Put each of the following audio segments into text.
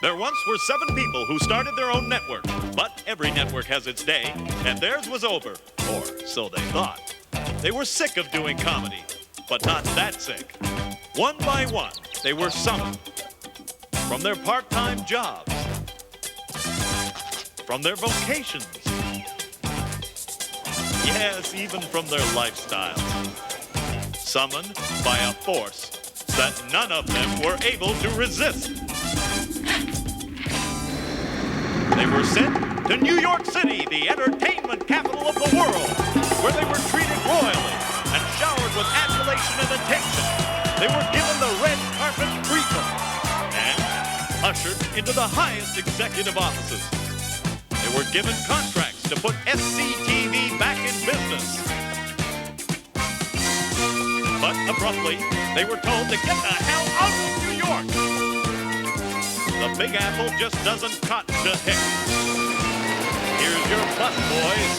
There once were 7 people who started their own network, but every network has its day, and theirs was over, or so they thought. They were sick of doing comedy, but not that sick. One by one, they were summoned from their part-time jobs, from their vocations, yes, even from their lifestyles. Summoned by a force that none of them were able to resist. They were sent to New York City, the entertainment capital of the world, where they were treated royally and showered with adulation and attention. They were given the red carpet treatment and ushered into the highest executive offices. They were given contracts to put Sctv back in business. But abruptly, they were told to get the hell out of New York. The Big Apple just doesn't cotton to hick. Here's your bus, boys.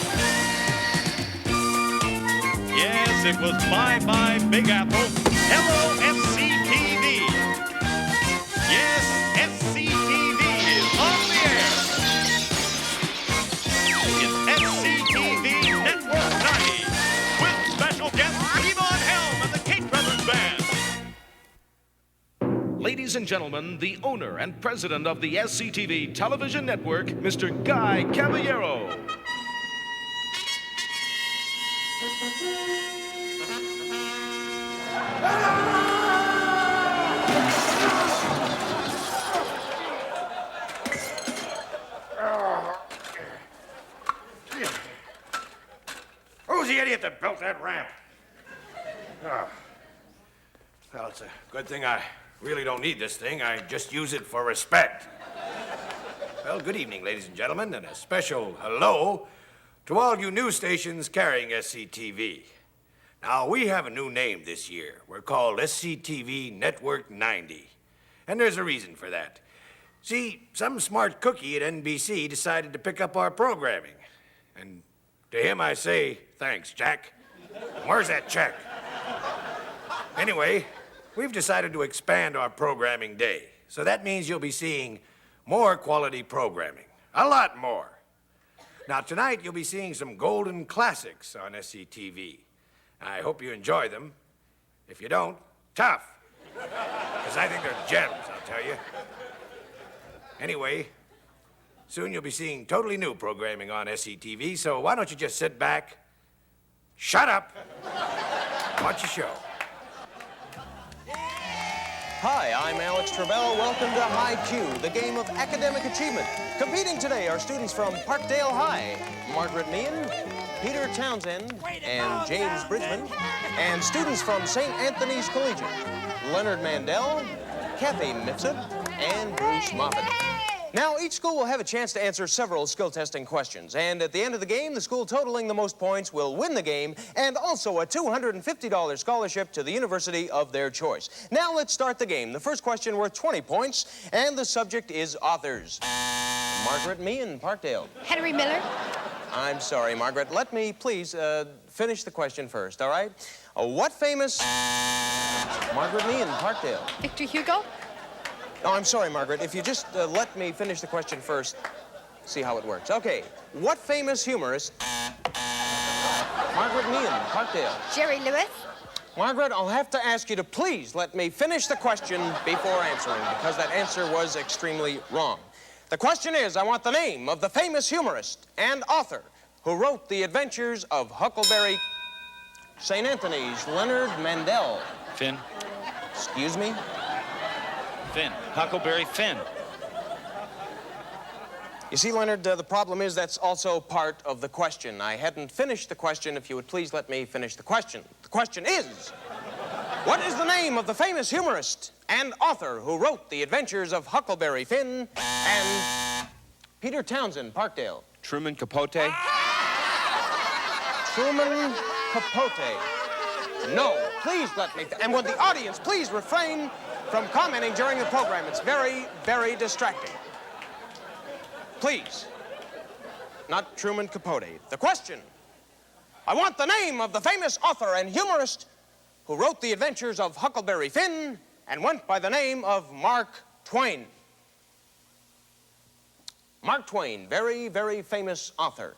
Yes, it was bye-bye Big Apple. Hello, Sctv. Yes, Sctv is on the air. It's Sctv Network 90 with special guest Yvonne Helm and the Kate Brothers Band. Ladies and gentlemen, the owner and president of the Sctv television network, Mr. Guy Caballero. Who's the idiot that built that ramp? Oh. Well, it's a good thing I really don't need this thing. I just use it for respect. Well, good evening, ladies and gentlemen, and a special hello to all you news stations carrying Sctv. Now, we have a new name this year. We're called Sctv Network 90. And there's a reason for that. See, some smart cookie at NBC decided to pick up our programming. And to him I say, thanks, Jack. Where's that check? Anyway, we've decided to expand our programming day. So that means you'll be seeing more quality programming. A lot more. Now, tonight you'll be seeing some golden classics on Sctv. I hope you enjoy them. If you don't, tough. Because I think they're gems, I'll tell you. Anyway, soon you'll be seeing totally new programming on Sctv, so why don't you just sit back, shut up, and watch the show. Hi, I'm Alex Trebell. Welcome to High Q, the game of academic achievement. Competing today are students from Parkdale High, Margaret Meehan, Peter Townsend, and James Bridgman, and students from St. Anthony's Collegiate, Leonard Mandel, Kathy Mifsud, and Bruce Moffat. Now, each school will have a chance to answer several skill testing questions, and at the end of the game, the school totaling the most points will win the game, and also a $250 scholarship to the university of their choice. Now, let's start the game. The first question worth 20 points, and the subject is authors. Margaret Meehan, Parkdale. Henry Miller. I'm sorry, Margaret. Let me please finish the question first, all right? What famous... Margaret Meehan, Parkdale. Victor Hugo. No, I'm sorry, Margaret. If you just let me finish the question first, see how it works. Okay, what famous humorist... Margaret Meehan, Parkdale. Jerry Lewis. Margaret, I'll have to ask you to please let me finish the question before answering, because that answer was extremely wrong. The question is, I want the name of the famous humorist and author who wrote The Adventures of Huckleberry... St. Anthony's, Leonard Mandel. Finn. Excuse me? Finn. Huckleberry Finn. You see, Leonard, the problem is that's also part of the question. I hadn't finished the question. If you would please let me finish the question. The question is, what is the name of the famous humorist and author who wrote The Adventures of Huckleberry Finn and Peter Townsend, Parkdale? Truman Capote. Truman Capote. No, please let me... And would the audience please refrain from commenting during the program? It's very, very distracting. Please. Not Truman Capote. The question. I want the name of the famous author and humorist who wrote The Adventures of Huckleberry Finn and went by the name of Mark Twain. Mark Twain, very, very famous author.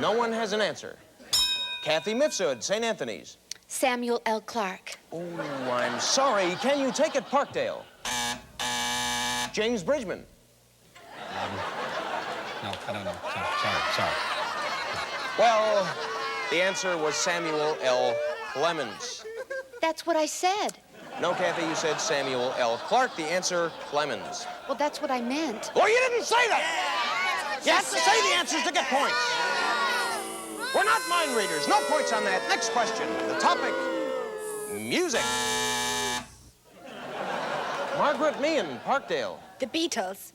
No one has an answer. Kathy Mifsud, St. Anthony's. Samuel L. Clark. Oh, I'm sorry. Can you take it, Parkdale? James Bridgman. No, I don't know. Sorry. Well, the answer was Samuel L. Clemens. That's what I said. No, Kathy, you said Samuel L. Clark. The answer, Clemens. Well, that's what I meant. Oh, you didn't say that! You have to say the answers to get points. We're not mind readers. No points on that. Next question. The topic, music. Margaret Meehan, Parkdale. The Beatles.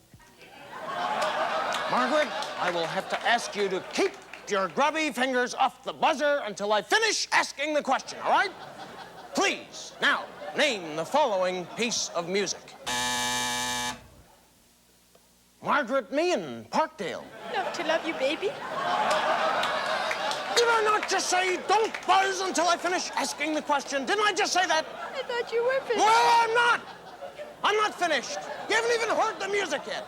Margaret, I will have to ask you to keep your grubby fingers off the buzzer until I finish asking the question, all right? Please, now, name the following piece of music. Margaret Meehan, Parkdale. Love to love you, baby. Did I not just say don't buzz until I finish asking the question? Didn't I just say that? I thought you were finished. Well, I'm not. I'm not finished. You haven't even heard the music yet.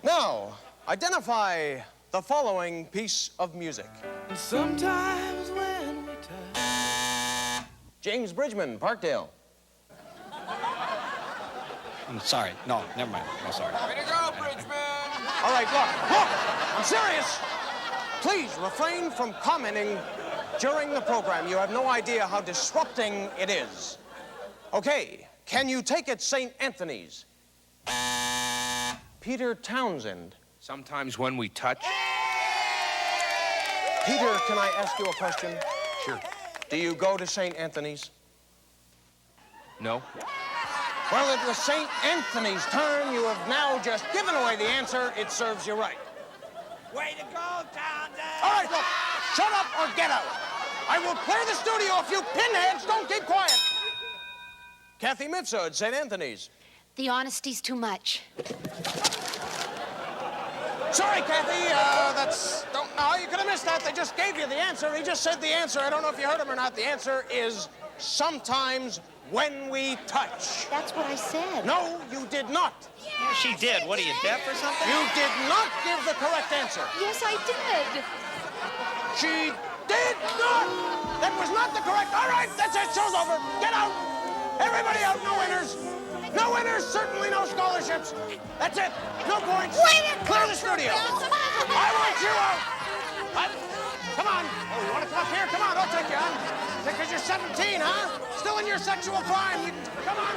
Now, identify the following piece of music. Sometimes when we touch. James Bridgman, Parkdale. I'm sorry. No, never mind. No, sorry. Way to go, Bridgman! All right, look, I'm serious. Please refrain from commenting during the program. You have no idea how disrupting it is. Okay, can you take it, St. Anthony's? Peter Townsend. Sometimes when we touch. Peter, can I ask you a question? Sure. Do you go to St. Anthony's? No. Well, it was St. Anthony's turn. You have now just given away the answer. It serves you right. Way to go, Townsend! All right, look, shut up or get out. I will clear the studio if you pinheads don't keep quiet. Kathy Mifsud, St. Anthony's. The honesty's too much. Sorry, Kathy, no, you could have missed that. They just gave you the answer. He just said the answer. I don't know if you heard him or not. The answer is sometimes when we touch. That's what I said. No, you did not. Yeah, she did. What are you, deaf or something? You did not give the correct answer. Yes, I did. She did not. That was not the correct. All right, that's it. Show's over. Get out. Everybody out. No winners. No winners. Certainly no scholarships. That's it. No points. Clear the studio. I want you out. Come on. Oh, you want to come up here? Come on. I'll take you on. Because you're 17, huh? Still in your sexual prime. Come on.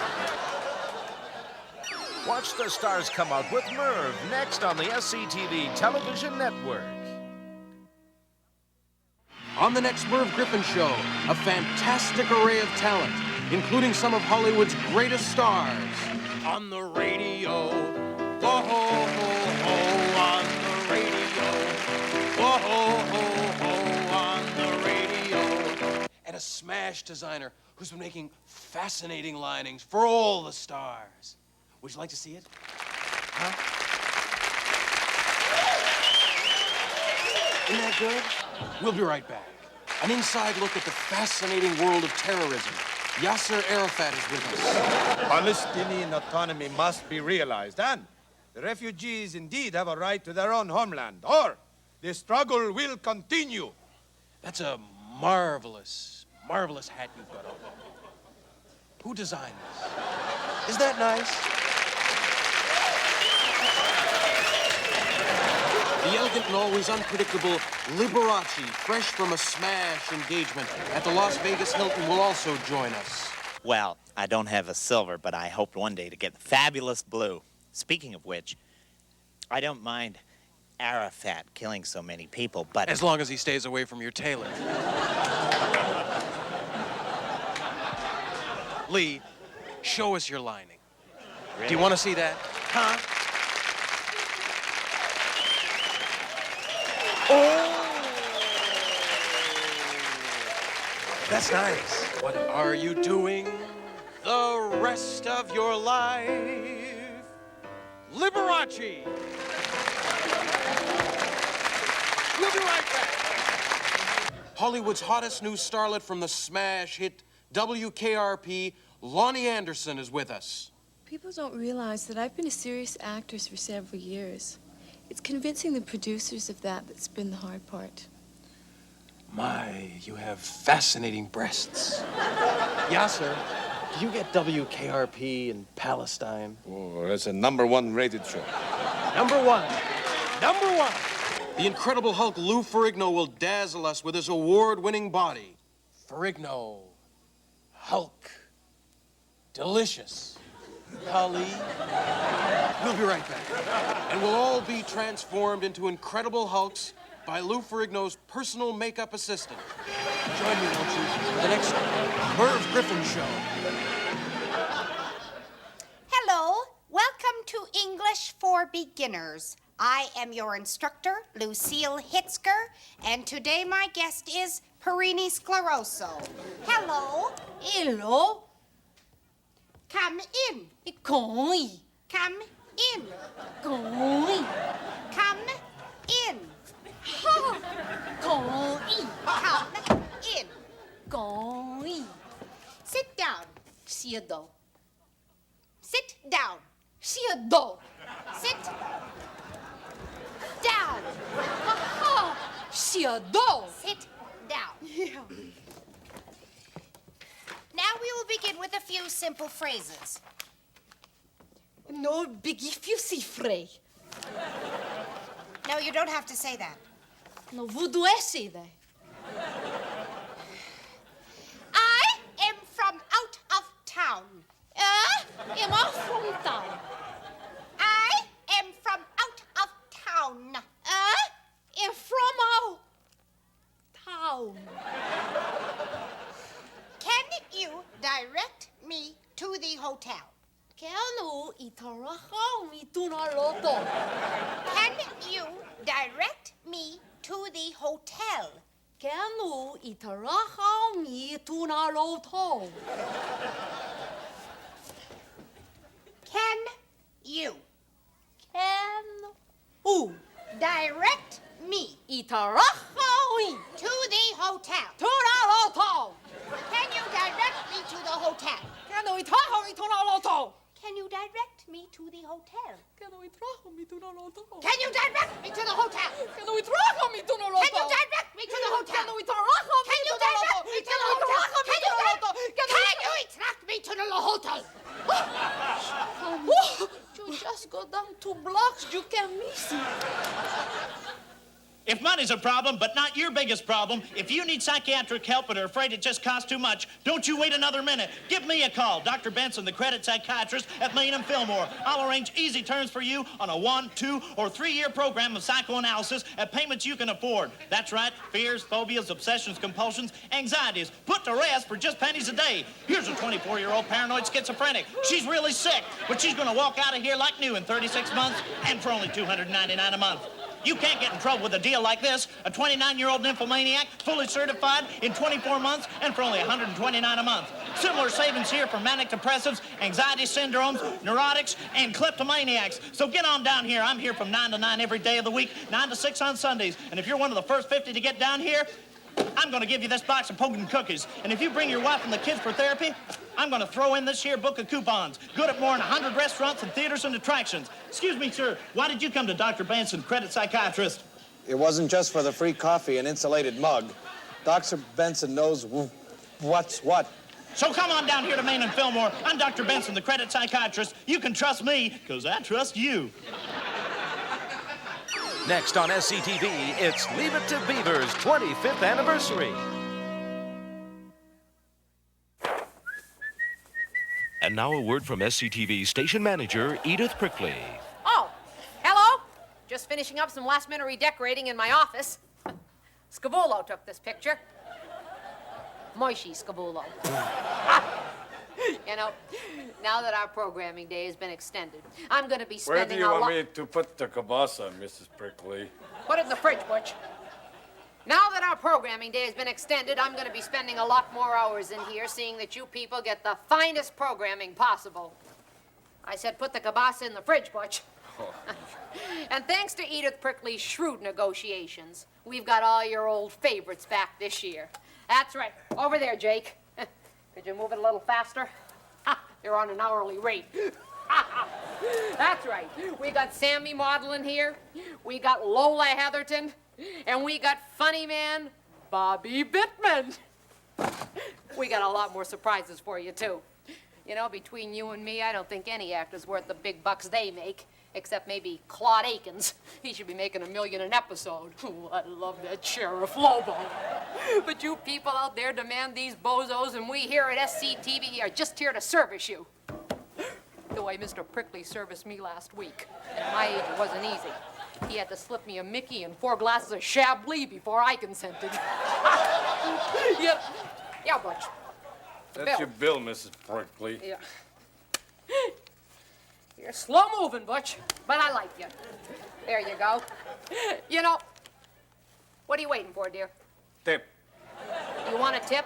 Watch the stars come out with Merv next on the SCTV Television Network. On the next Merv Griffin Show, a fantastic array of talent, including some of Hollywood's greatest stars. On the radio, whoa, ho, ho, ho, on the radio, whoa, ho, ho, ho, on the radio. And a smash designer who's been making fascinating linings for all the stars. Would you like to see it? Huh? Isn't that good? We'll be right back. An inside look at the fascinating world of terrorism. Yasser Arafat is with us. Palestinian autonomy must be realized, and the refugees indeed have a right to their own homeland, or the struggle will continue. That's a marvelous, marvelous hat you've got on. Who designed this? Is that nice? The elegant and always unpredictable Liberace, fresh from a smash engagement at the Las Vegas Hilton, will also join us. Well, I don't have a silver, but I hope one day to get the fabulous blue. Speaking of which, I don't mind Arafat killing so many people, but... As long as he stays away from your tailor. Lee, show us your lining. Really? Do you want to see that? Huh? That's nice. What are you doing the rest of your life? Liberace! We'll be right back. Hollywood's hottest new starlet from the smash hit WKRP, Lonnie Anderson, is with us. People don't realize that I've been a serious actress for several years. It's convincing the producers of that's been the hard part. My, you have fascinating breasts. Yasser, do you get WKRP in Palestine? Oh, that's a #1 rated show. Number one. Number one. The Incredible Hulk Lou Ferrigno will dazzle us with his award-winning body. Ferrigno. Hulk. Delicious. Kali. We'll be right back. And we'll all be transformed into Incredible Hulks by Lou Ferrigno's personal makeup assistant. Join me, won't you, for the next Merv Griffin show. Hello, welcome to English for Beginners. I am your instructor, Lucille Hitzker, and today my guest is Perini Scleroso. Hello. Hello. Come in. Coi. Come in. Coi. Come in. Ha. Coi. Come in. Coi. Sit down. Siado. Sit down. Siado. Sit down. Ha. Siado. Sit down. Now we will begin with a few simple phrases. No biggie fussy frey. No, you don't have to say that. No voodoo essay they. I am from out of town. Am I from town? I am from out of town. Am from out town. Can you direct me to the hotel? Kanu itarahaw mi tunaloto. Can you direct me to the hotel? Kanu itarahaw mi tunaloto. Can you direct me itarahaw to the hotel? Tunaloto. Can you direct me to the hotel? Kanu itarahaw mi tunaloto. Can you direct me to the hotel? Kanu itarahaw mi tunaloto. Can you direct me to the hotel? Kanu itarahaw mi tunaloto. Can you direct me to the hotel? Kanu itarahaw mi Can you direct me to the hotel? Can you direct me to the hotel? You just go down 2 blocks, you can miss it. If money's a problem, but not your biggest problem, if you need psychiatric help but are afraid it just costs too much, don't you wait another minute. Give me a call, Dr. Benson, the credit psychiatrist at Main and Fillmore. I'll arrange easy terms for you on a 1, 2, or 3-year program of psychoanalysis at payments you can afford. That's right, fears, phobias, obsessions, compulsions, anxieties, put to rest for just pennies a day. Here's a 24-year-old paranoid schizophrenic. She's really sick, but she's gonna walk out of here like new in 36 months and for only $299 a month. You can't get in trouble with a deal like this. A 29-year-old nymphomaniac, fully certified in 24 months and for only $129 a month. Similar savings here for manic depressives, anxiety syndromes, neurotics, and kleptomaniacs. So get on down here. I'm here from 9 to 9 every day of the week, 9 to 6 on Sundays. And if you're one of the first 50 to get down here, I'm going to give you this box of Pogan cookies. And if you bring your wife and the kids for therapy, I'm going to throw in this here book of coupons. Good at more than 100 restaurants and theaters and attractions. Excuse me, sir. Why did you come to Dr. Benson, credit psychiatrist? It wasn't just for the free coffee and insulated mug. Dr. Benson knows what's what. So come on down here to Main and Fillmore. I'm Dr. Benson, the credit psychiatrist. You can trust me, because I trust you. Next on SCTV, it's Leave It to Beaver's 25th anniversary. And now a word from SCTV station manager Edith Prickley. Oh, hello. Just finishing up some last-minute redecorating in my office. Scavullo took this picture. Moishi Scavullo. You know, now that our programming day has been extended, I'm going to be spending Where do you want me to put the kielbasa, Mrs. Prickley? Put it in the fridge, Butch. Now that our programming day has been extended, I'm going to be spending a lot more hours in here seeing that you people get the finest programming possible. I said put the kielbasa in the fridge, Butch. Oh. And thanks to Edith Prickley's shrewd negotiations, we've got all your old favorites back this year. That's right. Over there, Jake. Could you move it a little faster? Ha, you're on an hourly rate. That's right. We got Sammy modeling here. We got Lola Heatherton. And we got funny man Bobby Bittman. We got a lot more surprises for you, too. You know, between you and me, I don't think any actor's worth the big bucks they make, except maybe Claude Akins. He should be making $1 million an episode. Ooh, I love that Sheriff Lobo. But you people out there demand these bozos, and we here at Sctv are just here to service you. The way Mr. Prickly serviced me last week. At my age, it wasn't easy. He had to slip me a Mickey and 4 glasses of Chablis before I consented. Yeah, Butch. That's your bill, Mrs. Prickly. Yeah. You're slow moving, Butch, but I like you. There you go. You know, what are you waiting for, dear? Tip. You want a tip?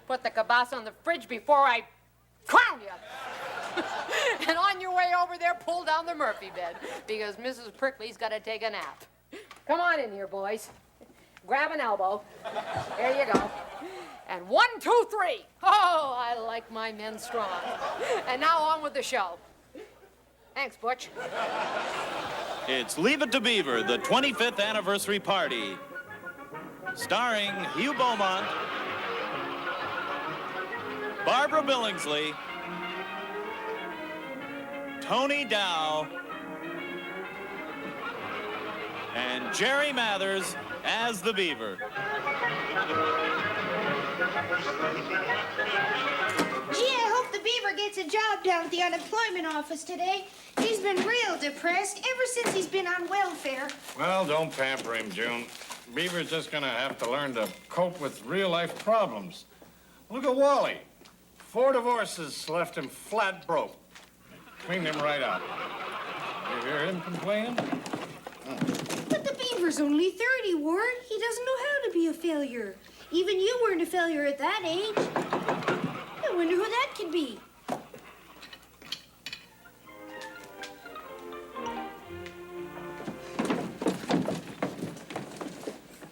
Put the kielbasa on the fridge before I crown you. And on your way over there, pull down the Murphy bed, because Mrs. Prickly's got to take a nap. Come on in here, boys. Grab an elbow. There you go. And 1, 2, 3. Oh, I like my men strong. And now on with the show. Thanks, Butch. It's Leave It to Beaver, the 25th anniversary party. Starring Hugh Beaumont, Barbara Billingsley, Tony Dow, and Jerry Mathers as the Beaver. Gee, I hope the Beaver gets a job down at the unemployment office today. He's been real depressed ever since he's been on welfare. Well, don't pamper him, June. Beaver's just gonna have to learn to cope with real-life problems. Look at Wally. 4 divorces left him flat broke. Cleaned him right out. You hear him complaining? But the Beaver's only 30, Ward. He doesn't know how to be a failure. Even you weren't a failure at that age. I wonder who that could be.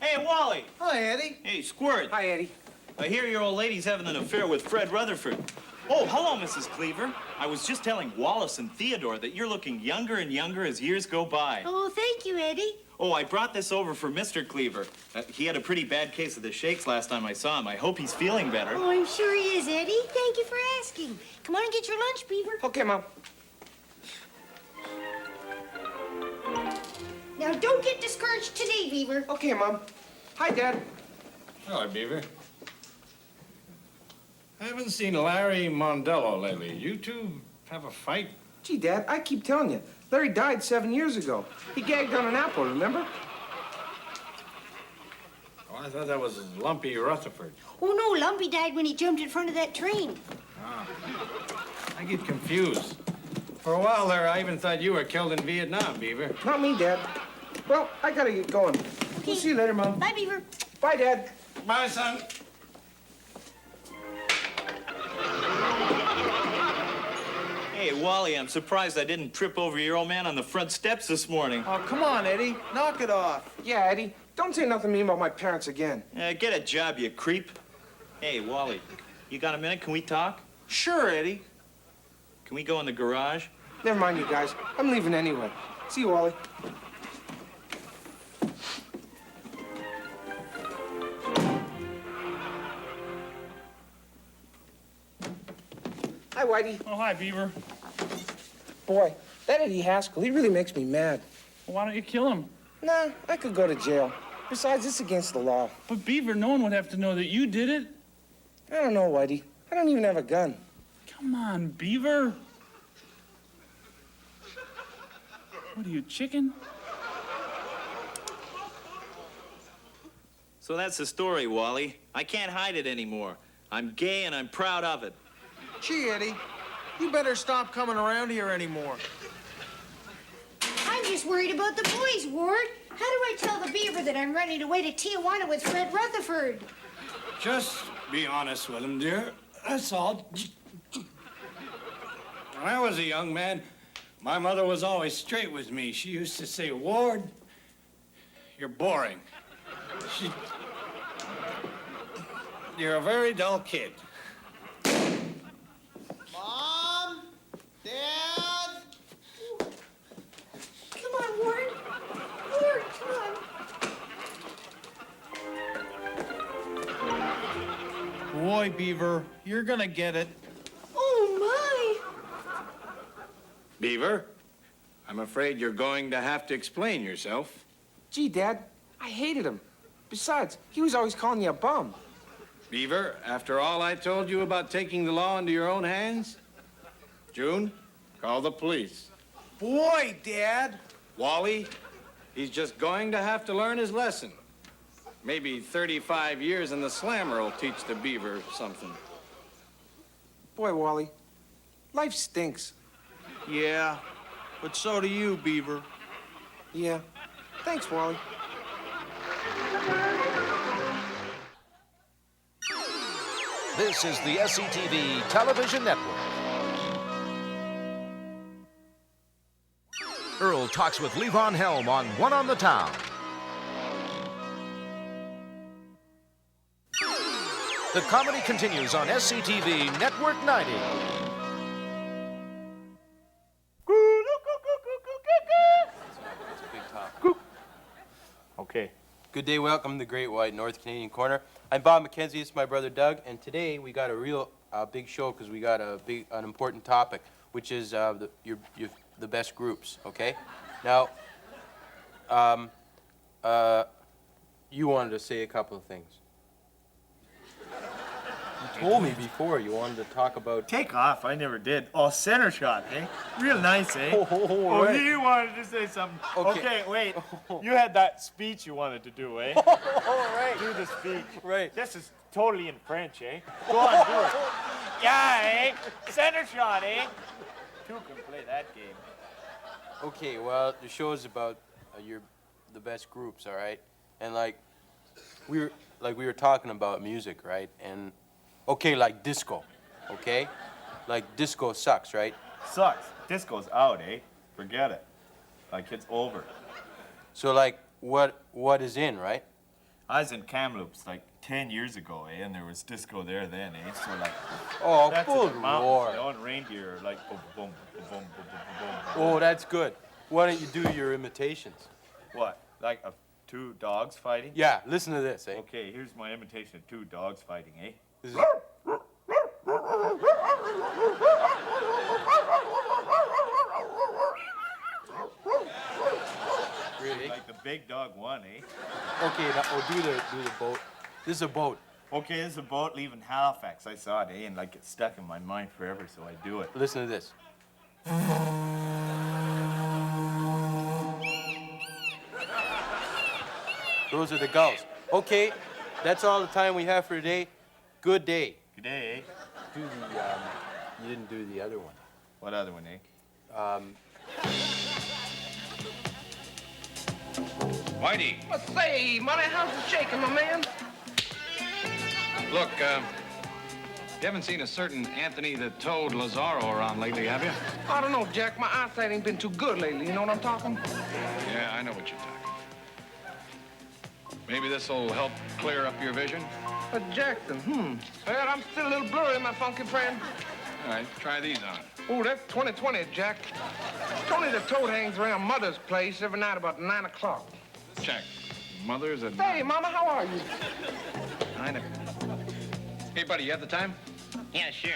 Hey, Wally. Hi, Eddie. Hey, Squirt. Hi, Eddie. I hear your old lady's having an affair with Fred Rutherford. Oh, hello, Mrs. Cleaver. I was just telling Wallace and Theodore that you're looking younger and younger as years go by. Oh, thank you, Eddie. Oh, I brought this over for Mr. Cleaver. He had a pretty bad case of the shakes last time I saw him. I hope he's feeling better. Oh, I'm sure he is, Eddie. Thank you for asking. Come on and get your lunch, Beaver. Okay, Mom. Now, don't get discouraged today, Beaver. Okay, Mom. Hi, Dad. Hello, Beaver. I haven't seen Larry Mondello lately. You two have a fight? Gee, Dad, I keep telling you. Larry died 7 years ago. He gagged on an apple, remember? Oh, I thought that was Lumpy Rutherford. Oh, no, Lumpy died when he jumped in front of that train. Ah. I get confused. For a while there, I even thought you were killed in Vietnam, Beaver. Not me, Dad. Well, I gotta get going. We'll see you later, Mom. Bye, Beaver. Bye, Dad. Bye, son. Hey, Wally, I'm surprised I didn't trip over your old man on the front steps this morning. Oh, come on, Eddie. Knock it off. Yeah, Eddie. Don't say nothing mean about my parents again. Get a job, you creep. Hey, Wally, you got a minute? Can we talk? Sure, Eddie. Can we go in the garage? Never mind, you guys. I'm leaving anyway. See you, Wally. Hi, Whitey. Oh, hi, Beaver. Boy, that Eddie Haskell, he really makes me mad. Well, why don't you kill him? Nah, I could go to jail. Besides, it's against the law. But, Beaver, no one would have to know that you did it. I don't know, Whitey. I don't even have a gun. Come on, Beaver. What are you, chicken? So that's the story, Wally. I can't hide it anymore. I'm gay and I'm proud of it. Gee, Eddie, you better stop coming around here anymore. I'm just worried about the boys, Ward. How do I tell the Beaver that I'm running away to Tijuana with Fred Rutherford? Just be honest with him, dear. That's all. When I was a young man, my mother was always straight with me. She used to say, Ward, you're boring. You're a very dull kid. Mom? Dad? Beaver. You're gonna get it. Oh, Beaver, I'm afraid you're going to have to explain yourself. Gee, Dad, I hated him. Besides, he was always calling me a bum. Beaver, after all I told you about taking the law into your own hands, June, call the police. Boy, Dad. Wally, he's just going to have to learn his lesson. Maybe 35 years in the slammer will teach the Beaver something. Boy, Wally, life stinks. Yeah, but so do you, Beaver. Yeah. Thanks, Wally. This is the Sctv Television Network. Earl talks with Levon Helm on One on the Town. The comedy continues on Sctv Network 90. Okay. Good day, welcome to the Great White North Canadian Corner. I'm Bob McKenzie, it's my brother Doug, and today we got a real big show because we got an important topic, which is the best groups, okay? Now, you wanted to say a couple of things. You told me before you wanted to talk about... Take off, I never did. Oh, center shot, eh? Real nice, eh? Oh, right. you wanted to say something. Okay. Okay, wait. You had that speech you wanted to do, eh? right. Do the speech. Right. This is totally in French, eh? Go on, do it. Yeah, eh? Center shot, eh? Two can play that game. Okay, well, the show is about the best groups, all right? And we were talking about music, right? And okay, like disco, okay? Like disco sucks, right? Sucks. Disco's out, eh? Forget it. Like, it's over. So like what is in, right? I was in Kamloops like 10 years ago, eh? And there was disco there then, eh? So like, Oh, that's good in the mountains, Lord. you know, and reindeer are like boom, boom, boom, boom, boom, boom, boom. Oh, that's good. Why don't you do your imitations? What? Like two dogs fighting? Yeah, listen to this, eh? Okay, here's my imitation of two dogs fighting, eh? This is... Really? Like the big dog won, eh? Okay, now do the boat. This is a boat. Okay, this is a boat leaving Halifax. I saw it, eh? And like it's stuck in my mind forever, so I do it. Listen to this. Those are the gulls. Okay, that's all the time we have for today. Good day. Good day, eh? Do the, you didn't do the other one. What other one, eh? Whitey, Well, say, money, how's it shaking, my man? look, you haven't seen a certain Anthony the Toad Lazaro around lately, have you? I don't know, Jack. My eyesight ain't been too good lately. You know what I'm talking? Yeah, I know what you're talking. Maybe this'll help clear up your vision. Jackson, Well, I'm still a little blurry, my funky friend. All right, try these on. Oh, that's 20/20, Jack. Tony the Toad hangs around Mother's place every night about 9 o'clock. Check. Mother's at... Hey, Mama, how are you? I know. Hey, buddy, you have the time? Yeah, sure.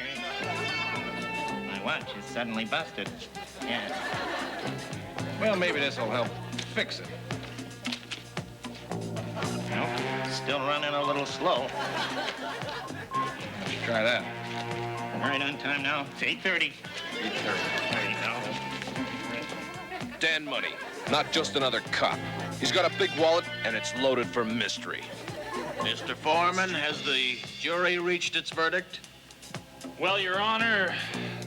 My watch is suddenly busted. Yeah. Well, maybe this'll help fix it. Nope. Still running a little slow. Let's try that. Right on time now. It's 8:30. 8:30. There you go. Dan Money, not just another cop. He's got a big wallet, and it's loaded for mystery. Mr. Foreman, has the jury reached its verdict? Well, Your Honor,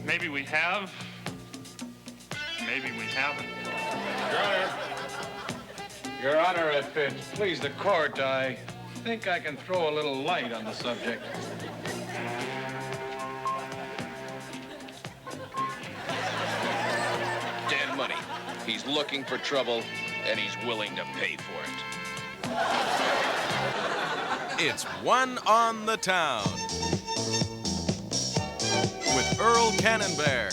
maybe we have. Maybe we haven't. Your Honor, if it please the court, I think I can throw a little light on the subject. Dan Money, he's looking for trouble, and he's willing to pay for it. It's One on the Town with Earl Cannonbear.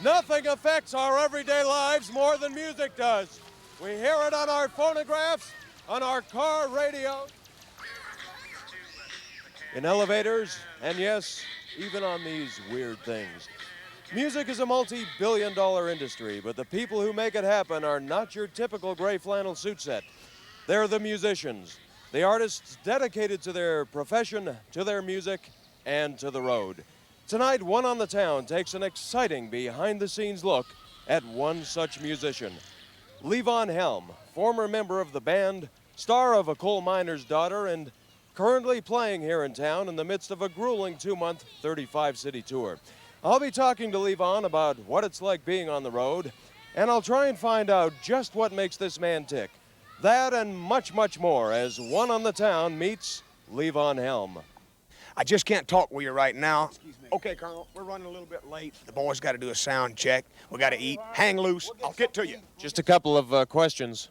Nothing affects our everyday lives more than music does. We hear it on our phonographs, on our car radios, in elevators, and yes, even on these weird things. Music is a multi-billion-dollar industry, but the people who make it happen are not your typical gray flannel suit set. They're the musicians, the artists dedicated to their profession, to their music, and to the road. Tonight, One on the Town takes an exciting behind-the-scenes look at one such musician. Levon Helm, former member of the band, star of A Coal Miner's Daughter, and currently playing here in town in the midst of a grueling 2-month 35-city tour. I'll be talking to Levon about what it's like being on the road, and I'll try and find out just what makes this man tick. That and much, much more as One on the Town meets Levon Helm. I just can't talk with you right now. Excuse me. Okay, Colonel, we're running a little bit late. The boys got to do a sound check. We got to eat. Hang loose. I'll get to you. Just a couple of questions.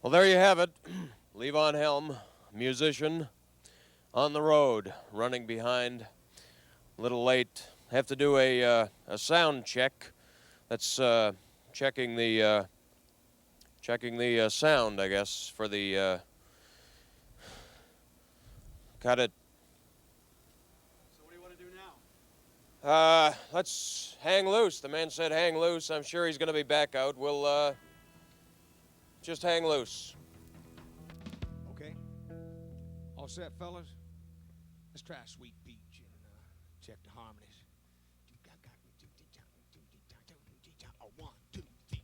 Well, there you have it. Levon Helm, musician, on the road, running behind. A little late. Have to do a sound check. That's checking the sound, I guess, for the. Got it. So what do you want to do now? Let's hang loose. The man said hang loose. I'm sure he's going to be back out. We'll just hang loose. Okay. All set, fellas? Let's try Sweet Peach and check the harmonies. 1, 2, 3.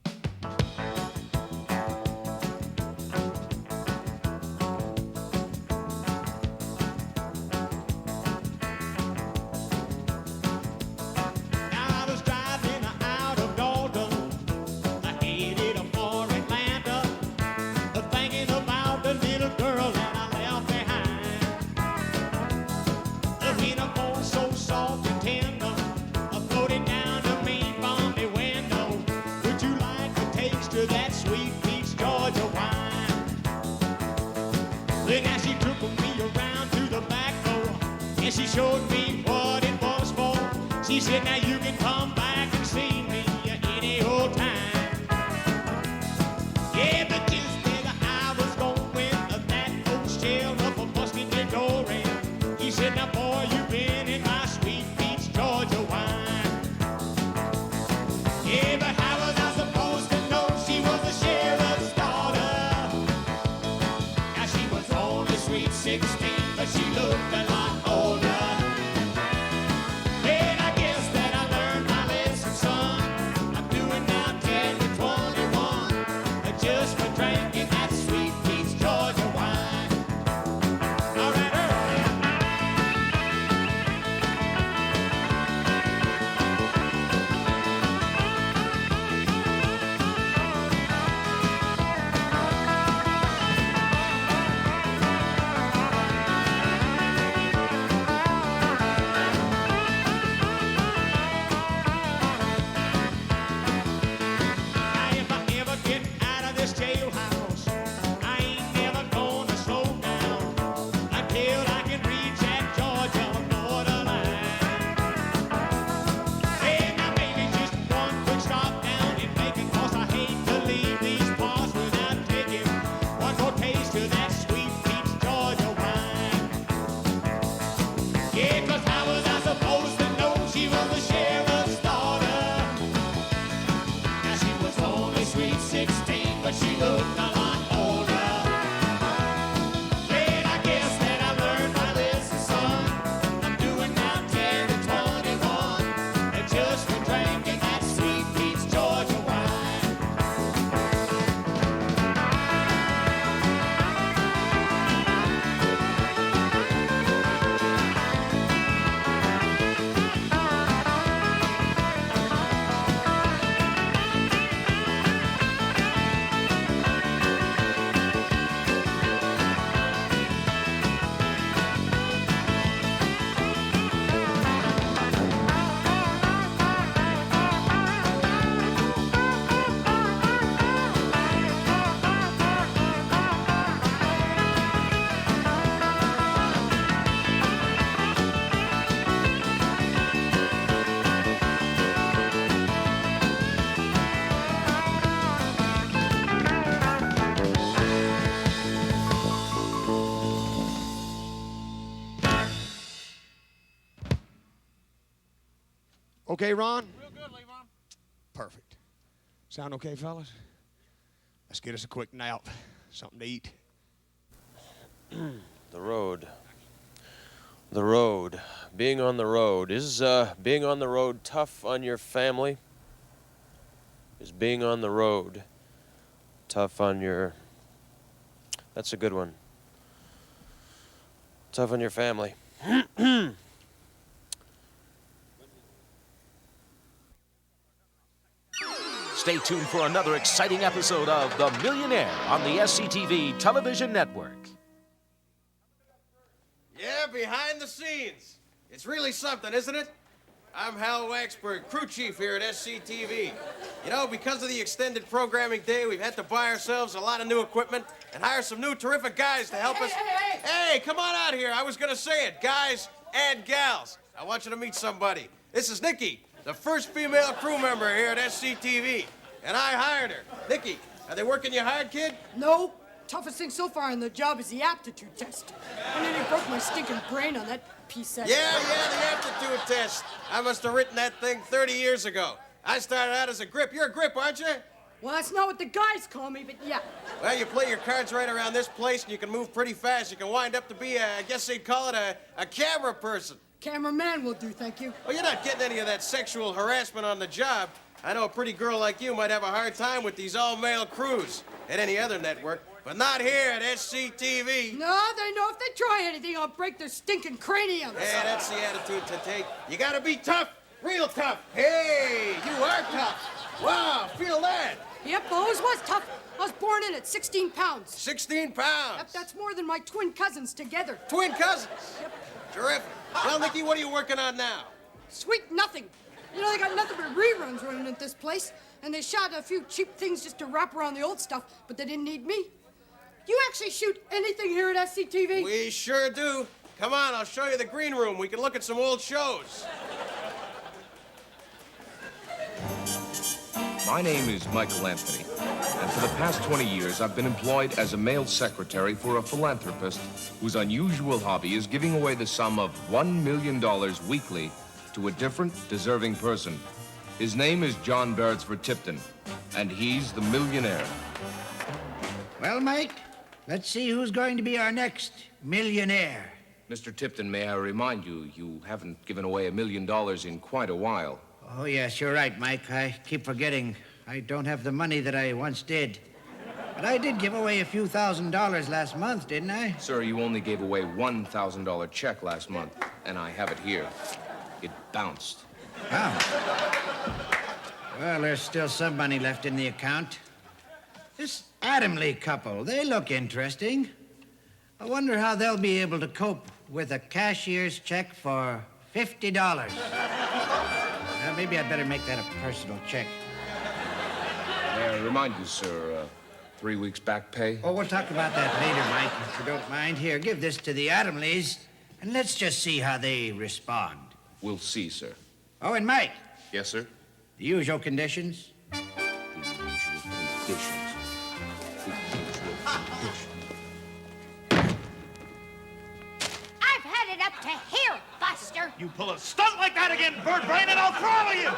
She showed me what it was for. She said, now you can come back and see me any old time. Yeah, but just as I was going, that old shell up a busted the door in. He said, now boy, you've been in my Sweet Peach, Georgia wine. Yeah, but how was I supposed to know she was the sheriff's daughter? Now she was only sweet 16, but she looked a lot older. And I guess that I Okay, Ron? Real good, Levon. Perfect. Sound okay, fellas? Let's get us a quick nap. Something to eat. The road. The road. Being on the road. Is being on the road tough on your family? Is being on the road tough on your... That's a good one. Tough on your family. Stay tuned for another exciting episode of The Millionaire on the Sctv television network. Yeah, behind the scenes. It's really something, isn't it? I'm Hal Waxberg, crew chief here at Sctv. You know, because of the extended programming day, we've had to buy ourselves a lot of new equipment and hire some new terrific guys to help us. Hey, come on out here. I was gonna say it. Guys and gals. I want you to meet somebody. This is Nikki, the first female crew member here at Sctv. And I hired her. Nikki, are they working you hard, kid? No. Toughest thing so far on the job is the aptitude test. I nearly broke my stinking brain on that piece of... Yeah, the aptitude test. I must have written that thing 30 years ago. I started out as a grip. You're a grip, aren't you? Well, that's not what the guys call me, but yeah. Well, you play your cards right around this place, and you can move pretty fast. You can wind up to be, I guess they'd call it a camera person. Cameraman will do, thank you. Well, you're not getting any of that sexual harassment on the job. I know a pretty girl like you might have a hard time with these all-male crews at any other network, but not here at Sctv. No, they know if they try anything, I'll break their stinking craniums. Yeah, that's the attitude to take. You gotta be tough, real tough. Hey, you are tough. Wow, feel that. Yep, I always was tough. I was born in at 16 pounds. 16 pounds? Yep, that's more than my twin cousins together. Twin cousins? Yep. Terrific. Well, Nikki, what are you working on now? Sweet nothing. You know, they got nothing but reruns running at this place, and they shot a few cheap things just to wrap around the old stuff, but they didn't need me. You actually shoot anything here at Sctv? We sure do. Come on, I'll show you the green room. We can look at some old shows. My name is Michael Anthony, and for the past 20 years, I've been employed as a male secretary for a philanthropist whose unusual hobby is giving away the sum of $1 million weekly to a different, deserving person. His name is John Beresford Tipton, and he's the millionaire. Well, Mike, let's see who's going to be our next millionaire. Mr. Tipton, may I remind you, you haven't given away $1 million in quite a while. Oh, yes, you're right, Mike. I keep forgetting I don't have the money that I once did. But I did give away a few $1,000s last month, didn't I? Sir, you only gave away $1,000 check last month, and I have it here. It bounced. Wow. Well, there's still some money left in the account. This Adamley couple, they look interesting. I wonder how they'll be able to cope with a cashier's check for $50. Well, maybe I'd better make that a personal check. May I remind you, sir, 3 weeks back pay? Oh, we'll talk about that later, Mike, if you don't mind. Here, give this to the Adamleys, and let's just see how they respond. We'll see, sir. Oh, and Mike. Yes, sir? The usual conditions? The usual conditions. I've had it up to here, Buster. You pull a stunt like that again, bird brain, and I'll throttle you.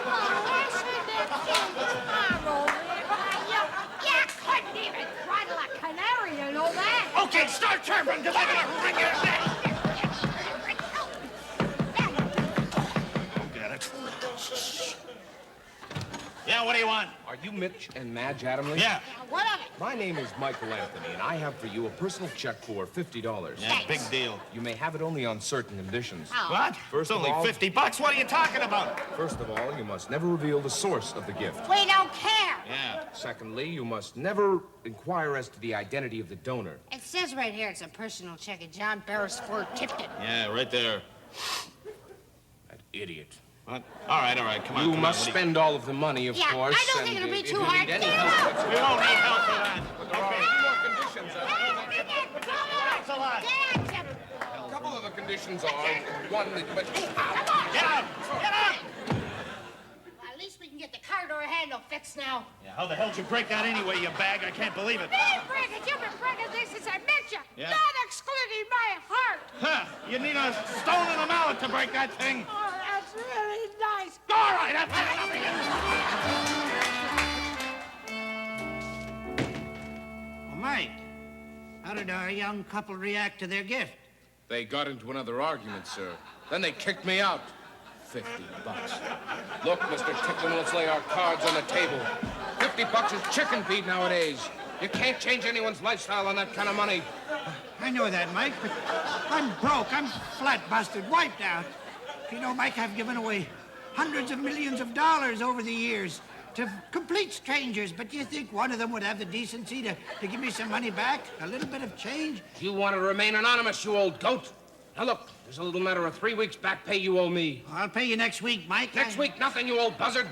You couldn't even throttle a canary, you know that? Okay, start chirping, because I'm going to wring your neck. Yeah, what do you want? Are you Mitch and Madge Adamley? Yeah. What of it? My name is Michael Anthony, and I have for you a personal check for $50. Yeah, big deal. You may have it only on certain conditions. What? First It's only of all, $50. What are you talking about? First of all, you must never reveal the source of the gift. We don't care. Yeah. Secondly, you must never inquire as to the identity of the donor. It says right here it's a personal check of John Beresford Tipton. Yeah, right there. That idiot. What? All right, come on. You come must on. spend all of the money, of Yeah, course. I don't think and, it'll be if too you hard. need any Get help, out. We won't need help for that. That's a lot. A couple of the conditions are, one, but... Get out! Get out! Well, at least we can get the car door handle fixed now. Yeah, how the hell did you break that anyway, you bag? I can't believe it. Me break it. You've been breaking this since I met you. Yeah. Not excluding my heart. Huh, you need a stone and a mallet to break that thing. Oh, that's really nice place. All right, I've had enough of you. Well, Mike, how did our young couple react to their gift? They got into another argument, sir. Then they kicked me out. $50. Look, Mr. Tipton, let's lay our cards on the table. $50 is chicken feed nowadays. You can't change anyone's lifestyle on that kind of money. I know that, Mike, but I'm broke. I'm flat busted, wiped out. You know, Mike, I've given away hundreds of millions of dollars over the years to complete strangers, but do you think one of them would have the decency to give me some money back? A little bit of change? You want to remain anonymous, you old goat? Now look, there's a little matter of 3 weeks back pay you owe me. I'll pay you next week, Mike. Next week, nothing, you old buzzard.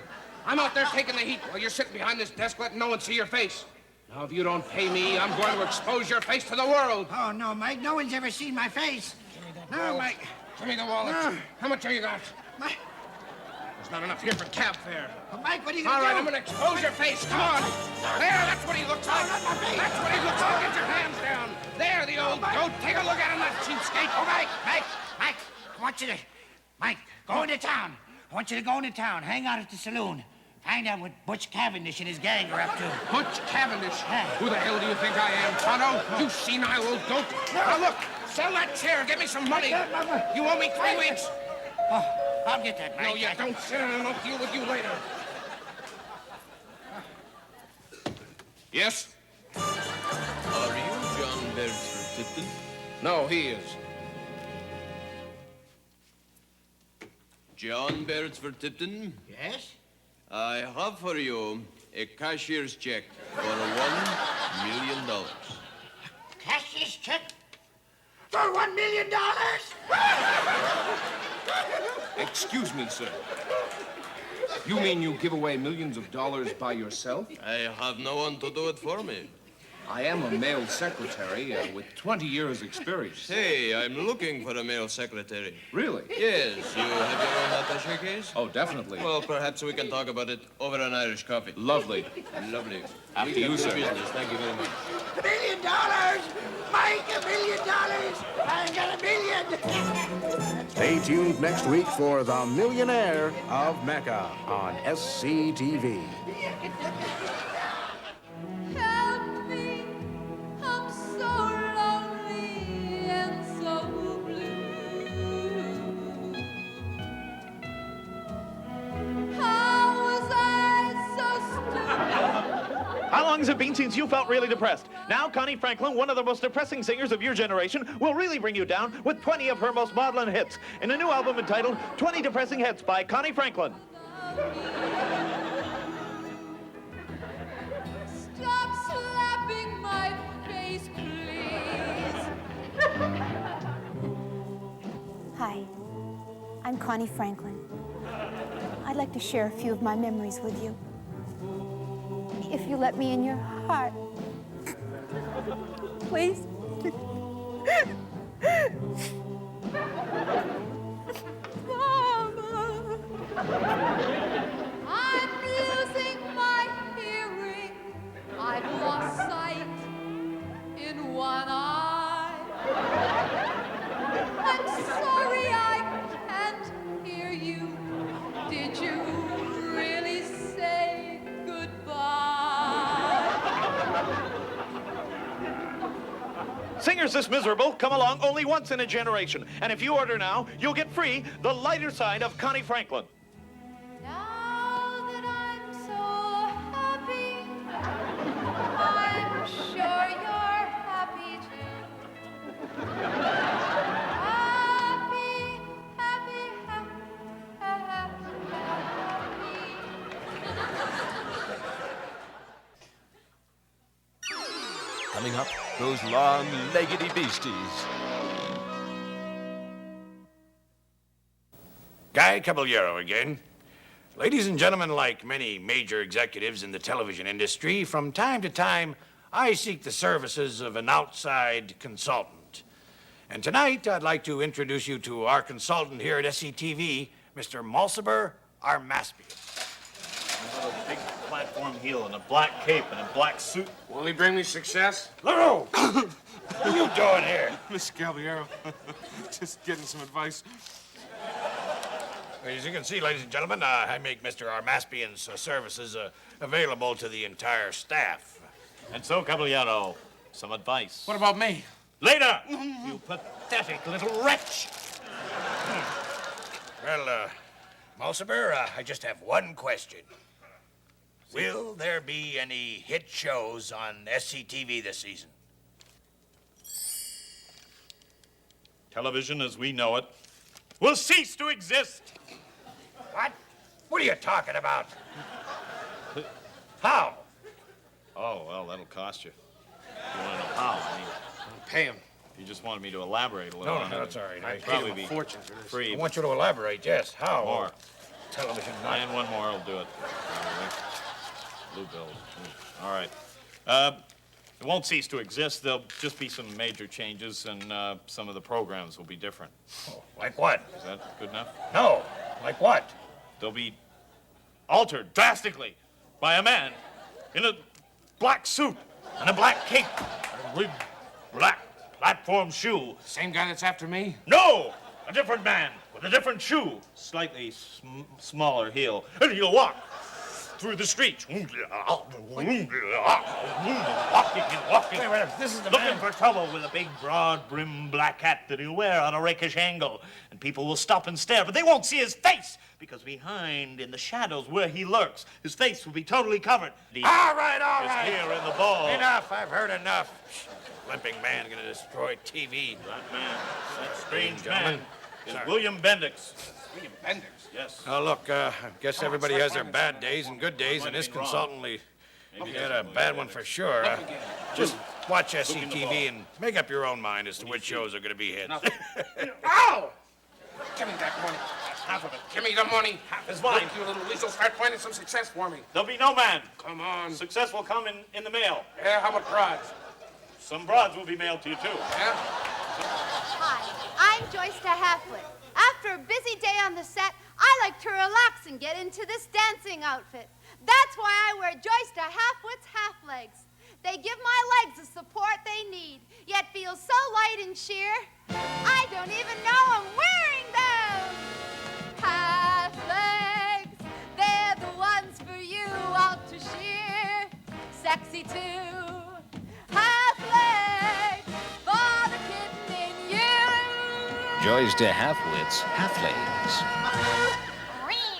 I'm out there taking the heat while you're sitting behind this desk letting no one see your face. Now, if you don't pay me, I'm going to expose your face to the world. Oh, no, Mike, no one's ever seen my face. Give me that No, wallet. Mike. Give me the wallet. No. How much have you got? Mike. There's not enough here for cab fare. Well, Mike, what are you going All to do? right, I'm going to expose your face. Come on. There, that's what he looks like. not my face. That's what he looks like. Get your hands down. There, the old goat. Take a look at him, that cheapskate. Oh, Mike, I want you to... Mike, go into town. I want you to go into town. Hang out at the saloon. Find out what Butch Cavendish and his gang are up to. Butch Cavendish? Yeah. Who the hell do you think I am, Tonto? You senile old goat. Now, look, sell that chair. Get me some money. You owe me 3 weeks. Oh, I'll get that, Mike. No, you don't sit down and I'll deal with you later. Yes? Are you John Beresford Tipton? No, he is. John Beresford Tipton? Yes? I have for you a cashier's check for $1 million. Cashier's check? For $1 million? Excuse me, sir. You mean you give away millions of dollars by yourself? I have no one to do it for me. I am a male secretary with 20 years' experience. Hey, I'm looking for a male secretary. Really? Yes, you have your own attaché case? Oh, definitely. Well, perhaps we can talk about it over an Irish coffee. Lovely. Lovely. After We you, get to sir. business. Thank you very much. $1 million! Mike, $1 million! I got $1 million! Stay tuned next week for The Millionaire of Mecca on SCTV. Help me, I'm so lonely and so blue. How was I so stupid? How long has it been since you felt really depressed? Now, Connie Franklin, one of the most depressing singers of your generation, will really bring you down with 20 of her most maudlin hits in a new album entitled 20 Depressing Hits by Connie Franklin. Stop slapping my face, please. Hi, I'm Connie Franklin. I'd like to share a few of my memories with you. If you let me in your heart. Please. Mama. I'm losing my hearing. I've lost sight in one eye. I'm sorry I can't hear you. Did you really say goodbye? Singers this miserable come along only once in a generation. And if you order now, you'll get free The Lighter Side of Connie Franklin. Now that I'm so happy, I'm sure you're happy too. Happy, happy, Coming up, those long-leggedy beasties. Guy Caballero again. Ladies and gentlemen, like many major executives in the television industry, from time to time, I seek the services of an outside consultant. And tonight, I'd like to introduce you to our consultant here at SCTV, Mr. Malsaber Armaspia. A big platform heel and a black cape and a black suit. Will he bring me success? Laro! What are you doing here? Mr. Caballero, just getting some advice. As you can see, ladies and gentlemen, I make Mr. Armaspian's services available to the entire staff. And so, Caballero, some advice. What about me? Later, you pathetic little wretch. Well, Mulciber, I just have one question. Will there be any hit shows on SCTV this season? Television as we know it will cease to exist. What? What are you talking about? How? Oh, well, that'll cost you. You want to know how? I mean, pay him. If you just wanted me to elaborate a little No, on it, that's all right. I'd I probably paid be him a fortune for this. free. I want you to elaborate, yes. How? More. Television. And one more will do it. Blue bills. All right. It won't cease to exist. There'll just be some major changes, and some of the programs will be different. Oh, like what? Is that good enough? No. Like what? They'll be altered drastically by a man in a black suit and a black cape and a big black platform shoe. Same guy that's after me? No! A different man with a different shoe, slightly smaller heel, and he'll walk through the streets. Walking and walking. Wait, this is the looking man for trouble with a big, broad-brimmed black hat that he'll wear on a rakish angle. And people will stop and stare, but they won't see his face, because behind, in the shadows where he lurks, his face will be totally covered. All right. His hair in the ball. Enough, I've heard enough. Limping man gonna destroy TV. That man, that strange gentlemen. man, is Sorry. William Bendix. William Bendix? Yes. Oh, look, I guess everybody has their bad days and good days, and this consultant had a bad one for sure. Just watch SCTV and make up your own mind as to which shows are going to be hits. Ow! Give me that money. Half of it. Give me the money. Half is mine. Look, you little weasel, start finding some success for me. There'll be no man. Come on. Success will come in the mail. Yeah, how about broads? Some broads will be mailed to you, too. Yeah? Hi, I'm Joyce de Halfwit. After a busy day on the set, I like to relax and get into this dancing outfit. That's why I wear Joyce de Halfwit's half legs. They give my legs the support they need, yet feel so light and sheer, I don't even know I'm wearing them. Half legs, they're the ones for you out to sheer. Sexy too. Half legs for the kitten in you. Joyce de Halfwit's Half Legs.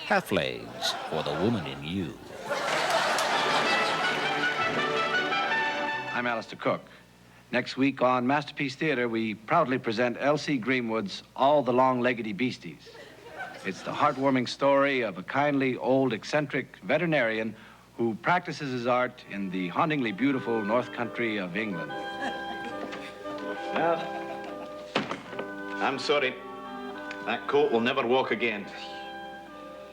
Half Legs for the woman in you. I'm Alistair Cook. Next week on Masterpiece Theater, we proudly present L.C. Greenwood's All the Long-Leggedy Beasties. It's the heartwarming story of a kindly, old, eccentric veterinarian who practices his art in the hauntingly beautiful North Country of England. Well, I'm sorry. That colt will never walk again.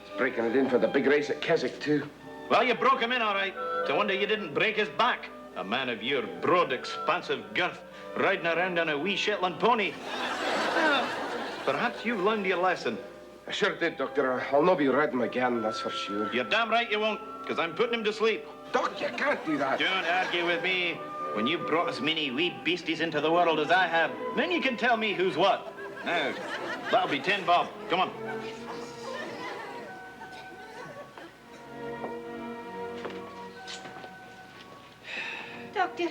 He's breaking it in for the big race at Keswick, too. Well, you broke him in, all right. It's a wonder you didn't break his back. A man of your broad, expansive girth, riding around on a wee Shetland pony. Well, perhaps you've learned your lesson. I sure did, Doctor. I'll not be riding again, that's for sure. You're damn right you won't, because I'm putting him to sleep. Doc, you can't do that. Don't argue with me. When you've brought as many wee beasties into the world as I have, then you can tell me who's what. Now, that'll be 10 bob. Come on. Doctor,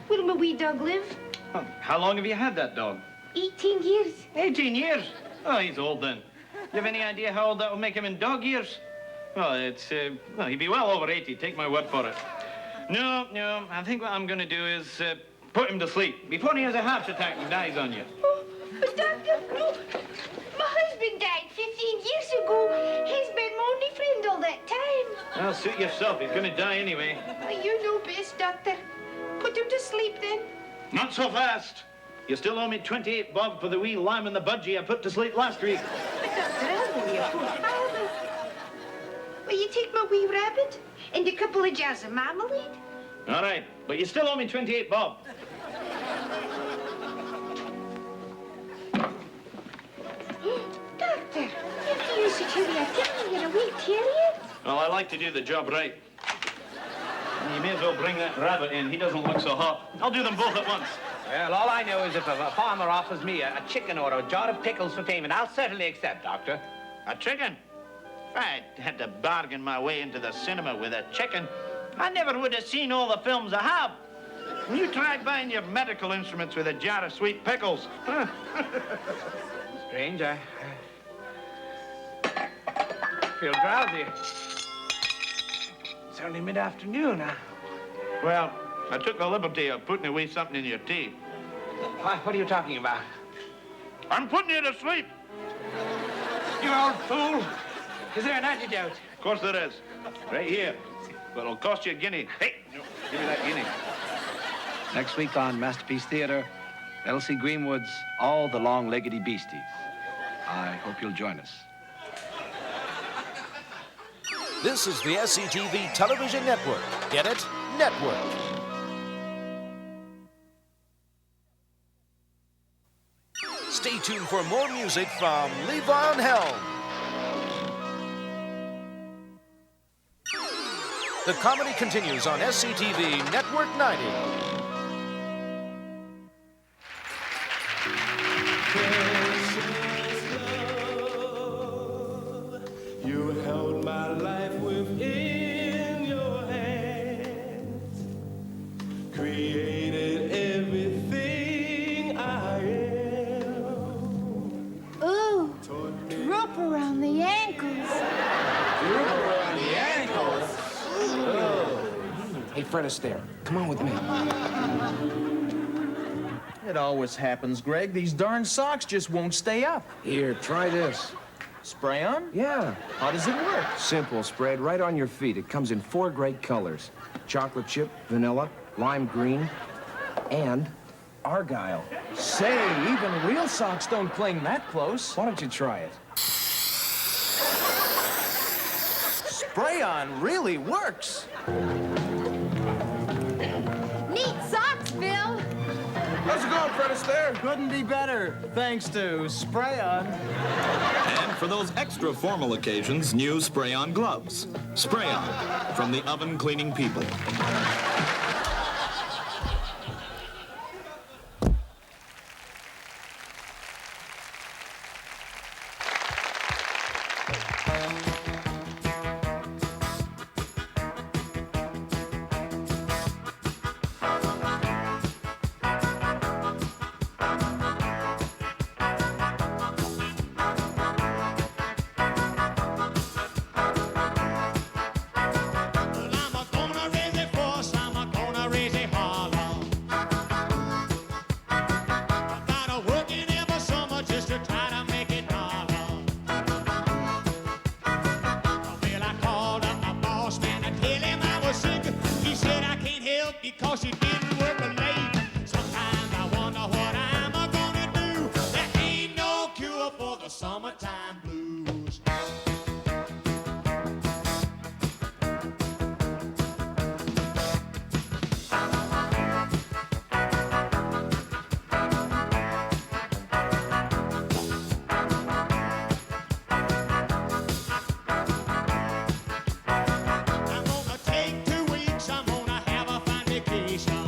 will my wee dog live? Oh, how long have you had that dog? 18 years. 18 years? Oh, he's old then. You have any idea how old that will make him in dog years? Well, well, he'd be well over 80, take my word for it. No, I think what I'm going to do is put him to sleep before he has a heart attack and dies on you. Oh, but Doctor, no. My husband died 15 years ago. He's been my only friend all that time. Well, suit yourself. He's going to die anyway. Oh, you know best, Doctor. Put him to sleep, then. Not so fast. You still owe me 28 bob for the wee lamb and the budgie I put to sleep last week. But, Doctor, I'll give you a full pardon. Will you take my wee rabbit and a couple of jars of marmalade? All right, but you still owe me 28 bob. Doctor, if you should hear me telling you a wee terrier. Well, I like to do the job right. And you may as well bring that rabbit in. He doesn't look so hot. I'll do them both at once. Well, all I know is if a farmer offers me a chicken or a jar of pickles for payment, I'll certainly accept, Doctor. A chicken? If I had to bargain my way into the cinema with a chicken, I never would have seen all the films I have. You tried buying your medical instruments with a jar of sweet pickles. Strange, I feel drowsy. It's only mid-afternoon. Well, I took the liberty of putting away something in your tea. What are you talking about? I'm putting you to sleep. You old fool. Is there an antidote? Of course there is. Right here. But it'll cost you a guinea. Hey, give me that guinea. Next week on Masterpiece Theater, Elsie Greenwood's All the Long-Leggedy Beasties. I hope you'll join us. This is the SCTV Television Network. Get it? Network. Stay tuned for more music from Levon Helm. The comedy continues on SCTV Network 90. You held my life within your hands, created everything I am. Ooh, drop around the ankles. Droop around the ankles? Hey, Fred Astaire, come on with me. It always happens, Greg. These darn socks just won't stay up. Here, try this. Spray on? Yeah. How does it work? Simple. Spray it right on your feet. It comes in 4 great colors. Chocolate chip, vanilla, lime green, and argyle. Say, even real socks don't cling that close. Why don't you try it? Spray on really works. Neat socks, Bill. How's it going, Fred Astaire? Couldn't be better, thanks to Spray On. And for those extra formal occasions, new spray-on gloves. Spray On from the oven cleaning people. Because you didn't work late. Sometimes I wonder what I'm gonna do. There ain't no cure for the summertime blues. I'm gonna take 2 weeks. I'm gonna have a fine vacation.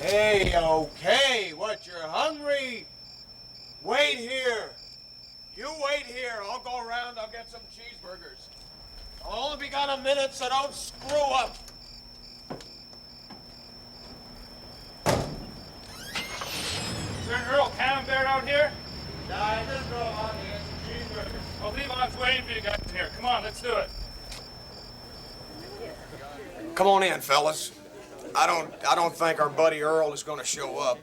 Hey, okay, what, you're hungry? Wait here. You wait here. I'll go around, I'll get some cheeseburgers. I'll only be gone a minute, so don't screw up. Is there an Earl Camembert out here? I just go on here, some cheeseburgers. Well, Levon's waiting for you guys here. Come on, let's do it. Come on in, fellas. I don't think our buddy Earl is going to show up.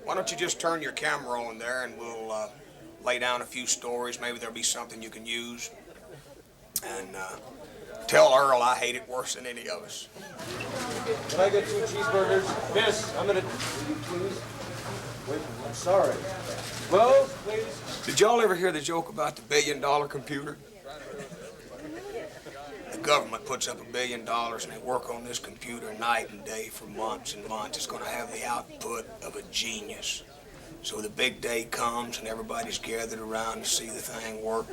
Why don't you just turn your camera on there and we'll lay down a few stories. Maybe there'll be something you can use. And tell Earl I hate it worse than any of us. Can I get 2 cheeseburgers? Miss, I'm gonna... Please? Wait, I'm sorry. Close, please. Did y'all ever hear the joke about the billion-dollar computer? The government puts up $1 billion and they work on this computer night and day for months and months. It's going to have the output of a genius. So the big day comes and everybody's gathered around to see the thing work.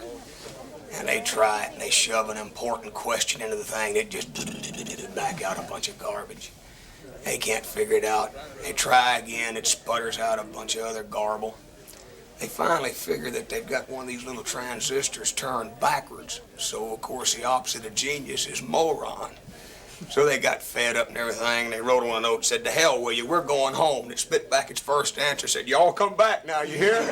And they try it and they shove an important question into the thing. They just back out a bunch of garbage. They can't figure it out. They try again. It sputters out a bunch of other garble. They finally figure that they've got one of these little transistors turned backwards. So, of course, the opposite of genius is moron. So they got fed up and everything, and they wrote on a note, said, "To hell with you, we're going home." And it spit back its first answer, said, "Y'all come back now, you hear?" Can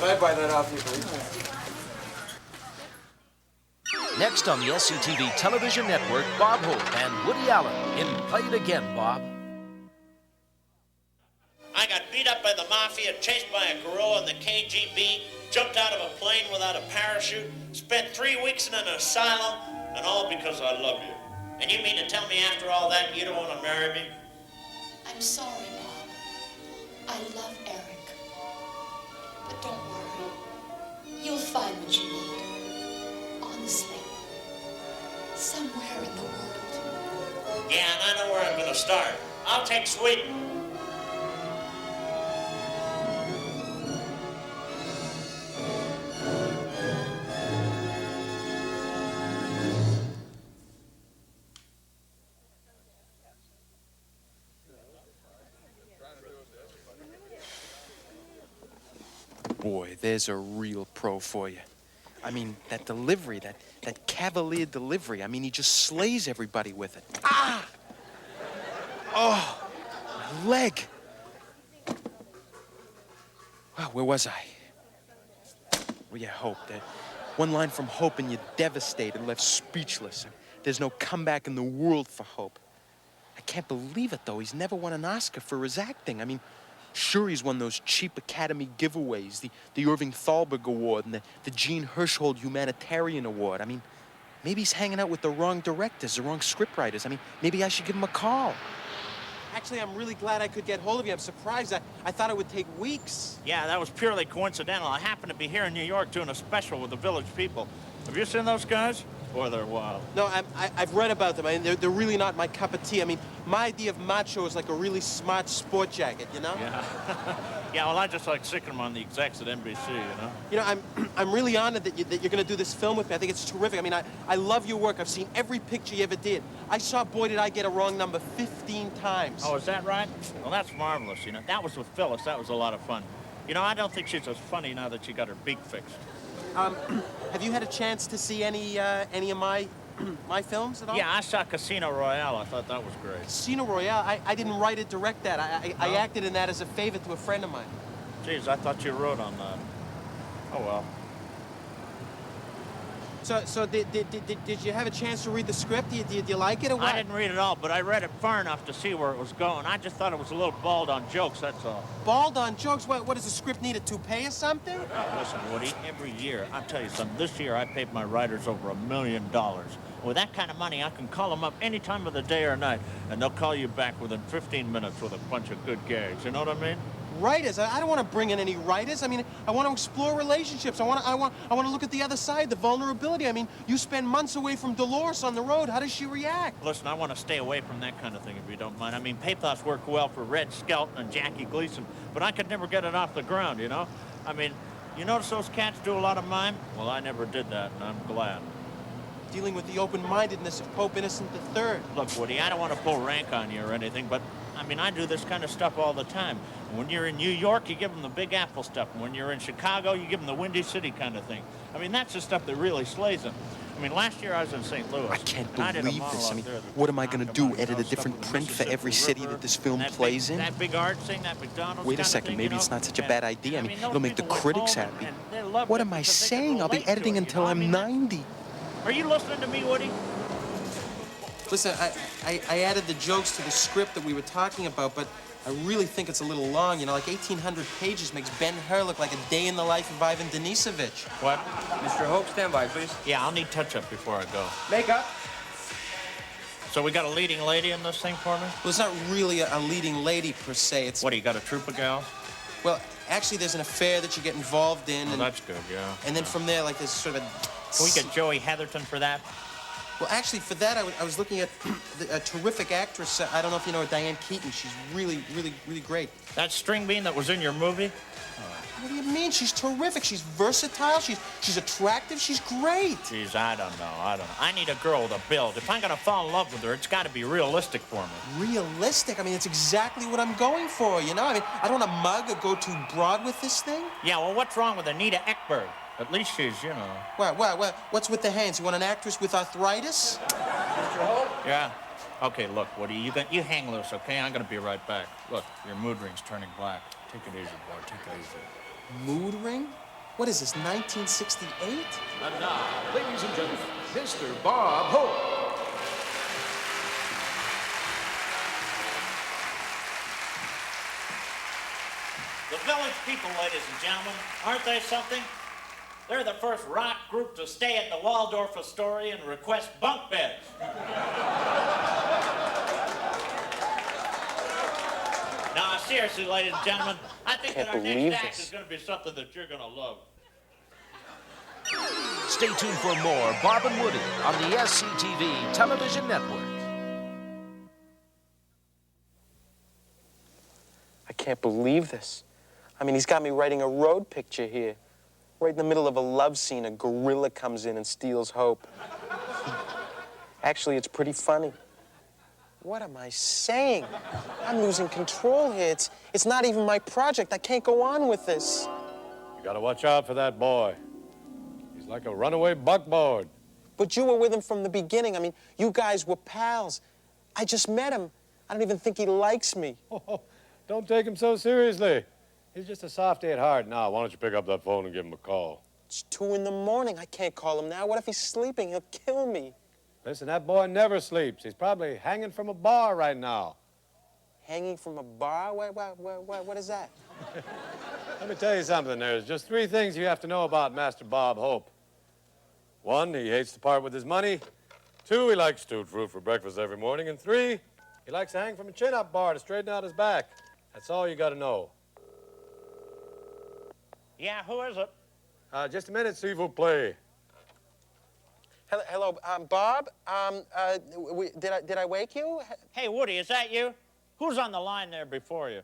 I buy that off you, please? Next on the SCTV television network, Bob Hope and Woody Allen in Play It Again, Bob. I got beat up by the mafia, chased by a gorilla in the KGB, jumped out of a plane without a parachute, spent 3 weeks in an asylum, and all because I love you. And you mean to tell me after all that you don't want to marry me? I'm sorry, Bob. I love Eric. But don't worry. You'll find what you need. Honestly. Somewhere in the world. Yeah, and I know where I'm going to start. I'll take Sweden. Boy, there's a real pro for you. I mean, that delivery, that cavalier delivery, I mean, he just slays everybody with it. Ah! Oh, my leg. Wow, where was I? Well, yeah, Hope. One line from Hope and you're devastated, left speechless. There's no comeback in the world for Hope. I can't believe it, though. He's never won an Oscar for his acting. I mean, sure, he's won those cheap Academy giveaways, the Irving Thalberg Award and the Gene Hirschhold Humanitarian Award. I mean, maybe he's hanging out with the wrong directors, the wrong scriptwriters. I mean, maybe I should give him a call. Actually, I'm really glad I could get hold of you. I'm surprised. I thought it would take weeks. Yeah, that was purely coincidental. I happened to be here in New York doing a special with the Village People. Have you seen those guys? Boy, they're wild. No, I've read about them. I mean, they're really not my cup of tea. I mean, my idea of macho is like a really smart sport jacket, you know? Yeah. Yeah, well, I just like sicking them on the execs at NBC, you know? You know, I'm really honored that you're going to do this film with me. I think it's terrific. I mean, I love your work. I've seen every picture you ever did. I saw Boy Did I Get a Wrong Number 15 times. Oh, is that right? Well, that's marvelous, you know. That was with Phyllis. That was a lot of fun. You know, I don't think she's as funny now that she got her beak fixed. Have you had a chance to see any of my films at all? Yeah, I saw Casino Royale. I thought that was great. Casino Royale? I didn't write it, direct that. I acted in that as a favor to a friend of mine. Geez, I thought you wrote on that. Oh, well. So did you have a chance to read the script? Did you like it or what? I didn't read it all, but I read it far enough to see where it was going. I just thought it was a little bald on jokes, that's all. Bald on jokes? What does the script need, a toupee or something? Listen, Woody, every year, I'll tell you something, this year I paid my writers over $1 million. With that kind of money, I can call them up any time of the day or night, and they'll call you back within 15 minutes with a bunch of good gags. You know what I mean? Writers? I don't want to bring in any writers. I mean, I want to explore relationships. I want to look at the other side, the vulnerability. I mean, you spend months away from Dolores on the road. How does she react? Listen, I want to stay away from that kind of thing, if you don't mind. I mean, pathos worked well for Red Skelton and Jackie Gleason, but I could never get it off the ground, you know? I mean, you notice those cats do a lot of mime? Well, I never did that, and I'm glad. dealing with the open-mindedness of Pope Innocent III. Look, Woody, I don't want to pull rank on you or anything, but, I mean, I do this kind of stuff all the time. And when you're in New York, you give them the Big Apple stuff. And when you're in Chicago, you give them the Windy City kind of thing. I mean, that's the stuff that really slays them. I mean, last year I was in St. Louis. I can't and I did a believe this. I mean, there what am I going to do? Edit a different print for every city that this film plays in? That big art thing, that McDonald's Wait a kind of second, thing, maybe you know? it's not such a And- bad idea. I mean, those it'll make the people went critics home happy. and they loved What it am I because they could saying? I'll be relate to editing it, until you know? I I'm mean, 90. Are you listening to me, Woody? Listen, I added the jokes to the script that we were talking about, but I really think it's a little long. You know, like 1,800 pages makes Ben-Hur look like a day in the life of Ivan Denisovich. What? Mr. Hope, stand by, please. Yeah, I'll need touch-up before I go. Makeup. So we got a leading lady in this thing for me? Well, it's not really a leading lady, per se. It's... What, do you got a troop of gals? Well, actually, there's an affair that you get involved in. Oh, and that's good, yeah. And then from there, like, there's sort of a... Can we get Joey Heatherton for that? Well, actually, for that, I was looking at a terrific actress. I don't know if you know her, Diane Keaton. She's really great. That string bean that was in your movie? What do you mean? She's terrific. She's versatile. She's attractive. She's great. Geez, I don't know. I need a girl with a build. If I'm gonna fall in love with her, it's gotta be realistic for me. Realistic? I mean, it's exactly what I'm going for, you know? I mean, I don't want to mug or go too broad with this thing. Yeah, well, what's wrong with Anita Ekberg? At least she's, you know... What's with the hands? You want an actress with arthritis? Yeah. Okay, look, Woody, you hang loose, okay? I'm gonna be right back. Look, your mood ring's turning black. Take it easy, boy. Take it easy. Mood ring? What is this, 1968? And now, ladies and gentlemen, Mr. Bob Hope. The Village People, ladies and gentlemen, aren't they something? They're the first rock group to stay at the Waldorf Astoria and request bunk beds. Now, seriously, ladies and gentlemen, I think that our next act is going to be something that you're going to love. Stay tuned for more Bob and Woody on the SCTV Television Network. I can't believe this. I mean, he's got me writing a road picture here. Right in the middle of a love scene, a gorilla comes in and steals Hope. Actually, it's pretty funny. What am I saying? I'm losing control here. It's not even my project. I can't go on with this. You gotta watch out for that boy. He's like a runaway buckboard. But you were with him from the beginning. I mean, you guys were pals. I just met him. I don't even think he likes me. Oh, don't take him so seriously. He's just a softy at heart. Now, why don't you pick up that phone and give him a call? It's 2 in the morning. I can't call him now. What if he's sleeping? He'll kill me. Listen, that boy never sleeps. He's probably hanging from a bar right now. Hanging from a bar? What is that? Let me tell you something. There's just 3 things you have to know about Master Bob Hope. 1, he hates to part with his money. 2, he likes stewed fruit for breakfast every morning. And 3, he likes to hang from a chin-up bar to straighten out his back. That's all you got to know. Yeah, who is it? Just a minute, s'il vous plaît. Hello, Bob. Did I wake you? Hey, Woody, is that you? Who's on the line there before you?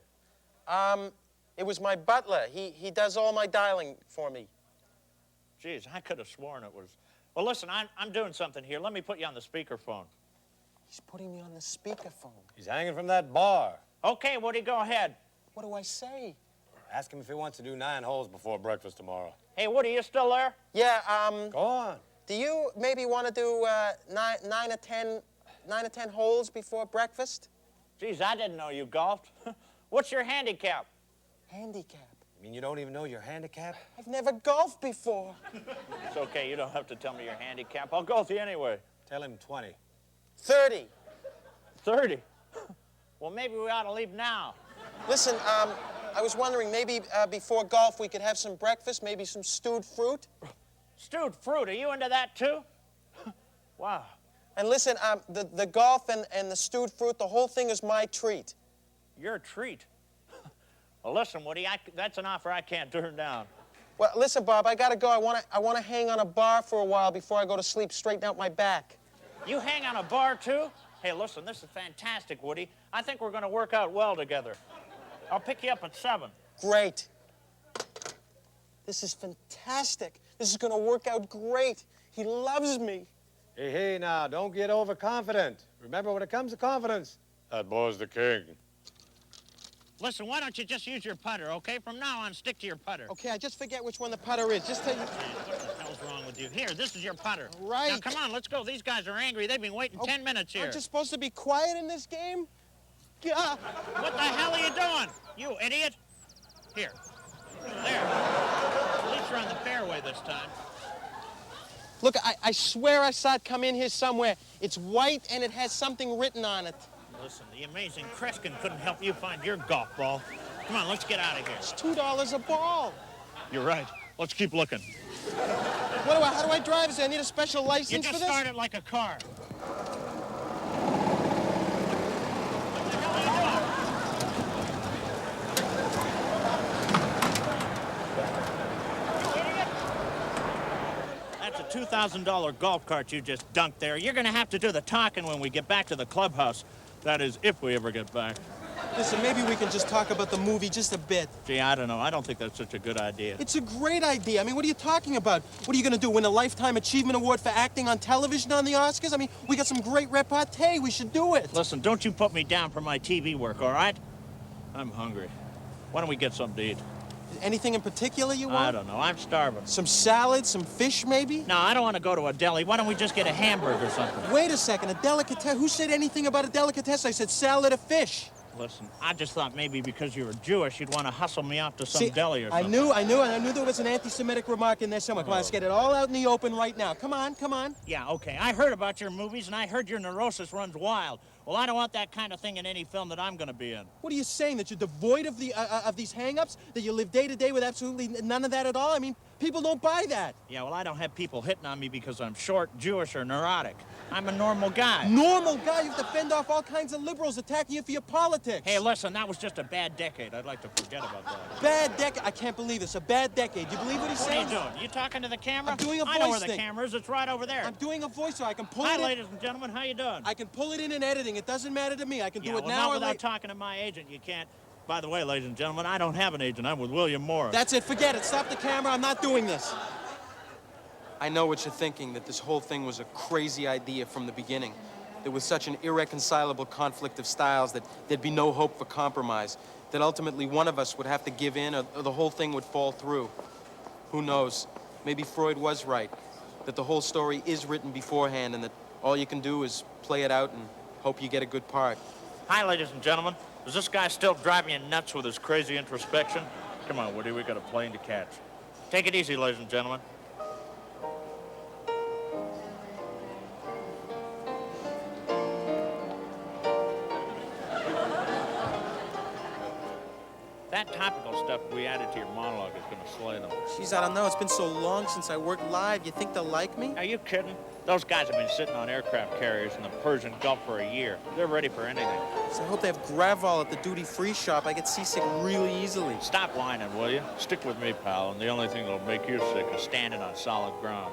It was my butler. He does all my dialing for me. Geez, I could have sworn it was. Well, listen, I'm doing something here. Let me put you on the speakerphone. He's putting me on the speakerphone. He's hanging from that bar. Okay, Woody, go ahead. What do I say? Ask him if he wants to do 9 holes before breakfast tomorrow. Hey, Woody, you still there? Yeah, Go on. Do you maybe want to do 9 or 10 holes before breakfast? Geez, I didn't know you golfed. What's your handicap? Handicap? You mean you don't even know your handicap? I've never golfed before. It's okay, you don't have to tell me your handicap. I'll go with you anyway. Tell him 20. 30. 30? Well, maybe we ought to leave now. Listen, I was wondering, maybe before golf we could have some breakfast, maybe some stewed fruit. Stewed fruit, are you into that too? Wow. And listen, the golf and the stewed fruit, the whole thing is my treat. Your treat? Well, listen, Woody, that's an offer I can't turn down. Well, listen, Bob, I gotta go. I wanna hang on a bar for a while before I go to sleep, straighten out my back. You hang on a bar too? Hey, listen, this is fantastic, Woody. I think we're gonna work out well together. I'll pick you up at 7. Great. This is fantastic. This is gonna work out great. He loves me. Hey, hey, now, don't get overconfident. Remember, when it comes to confidence, that boy's the king. Listen, why don't you just use your putter, okay? From now on, stick to your putter. Okay, I just forget which one the putter is. Just tell you. What the hell's wrong with you? Here, this is your putter. Right. Now, come on, let's go. These guys are angry. They've been waiting 10 minutes here. Aren't you supposed to be quiet in this game? Yeah. What the hell are you doing? You idiot. Here. There. At least you're on the fairway this time. Look, I swear I saw it come in here somewhere. It's white and it has something written on it. Listen, the amazing Kreskin couldn't help you find your golf ball. Come on, let's get out of here. It's $2 a ball. You're right. Let's keep looking. How do I drive this? I need a special license You for just this? start it like a car. That's a $2,000 golf cart you just dunked there. You're going to have to do the talking when we get back to the clubhouse. That is, if we ever get back. Listen, maybe we can just talk about the movie just a bit. Gee, I don't know. I don't think that's such a good idea. It's a great idea. I mean, what are you talking about? What are you going to do, win a Lifetime Achievement Award for acting on television on the Oscars? I mean, we got some great repartee. We should do it. Listen, don't you put me down for my TV work, all right? I'm hungry. Why don't we get something to eat? Anything in particular you want? I don't know. I'm starving. Some salad, some fish, maybe? No, I don't want to go to a deli. Why don't we just get a hamburger or something? Wait a second. A delicatessen? Who said anything about a delicatessen? I said salad or fish. Listen, I just thought maybe because you were Jewish, you'd want to hustle me off to some deli or something. I knew there was an anti-Semitic remark in there somewhere. Come on, let's get it all out in the open right now. Come on, come on. Yeah, okay. I heard about your movies, and I heard your neurosis runs wild. Well, I don't want that kind of thing in any film that I'm going to be in. What are you saying, that you're devoid of these hang-ups? That you live day to day with absolutely none of that at all? I mean, people don't buy that. Yeah, well, I don't have people hitting on me because I'm short, Jewish, or neurotic. I'm a normal guy. Normal guy? You have to fend off all kinds of liberals attacking you for your politics. Hey, listen, that was just a bad decade. I'd like to forget about that. Bad decade? I can't believe this. A bad decade. You believe what he's saying? What are you doing? You talking to the camera? I'm doing a voice I know where the thing. camera is. It's right over there. I'm doing a voice so I can pull Hi, it in. ladies and gentlemen. How you doing? I can pull it in editing. It doesn't matter to me. I can do it well, now not or without later. talking to my agent. You can't. By the way, ladies and gentlemen, I don't have an agent. I'm with William Morris. That's it. Forget it. Stop the camera. I'm not doing this. I know what you're thinking, that this whole thing was a crazy idea from the beginning. There was such an irreconcilable conflict of styles that there'd be no hope for compromise, that ultimately one of us would have to give in or the whole thing would fall through. Who knows? Maybe Freud was right, that the whole story is written beforehand and that all you can do is play it out and hope you get a good part. Hi, ladies and gentlemen. Is this guy still driving you nuts with his crazy introspection? Come on, Woody, we got a plane to catch. Take it easy, ladies and gentlemen. That topical stuff we added to your monologue is going to slay them. Jeez, I don't know. It's been so long since I worked live. You think they'll like me? Are you kidding? Those guys have been sitting on aircraft carriers in the Persian Gulf for a year. They're ready for anything. So I hope they have Gravol at the duty-free shop. I get seasick really easily. Stop whining, will you? Stick with me, pal, and the only thing that'll make you sick is standing on solid ground.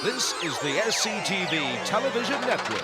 This is the SCTV Television Network.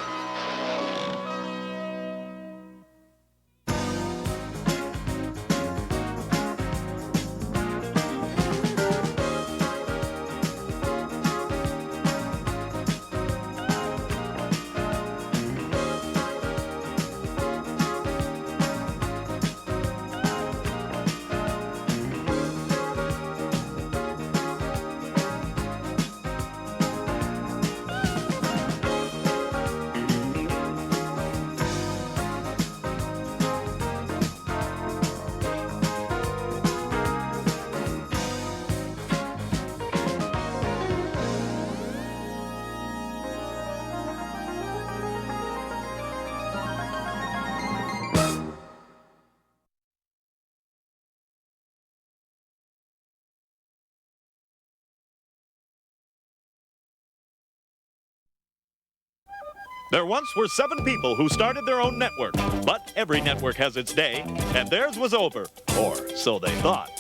There once were 7 people who started their own network, but every network has its day, and theirs was over, or so they thought.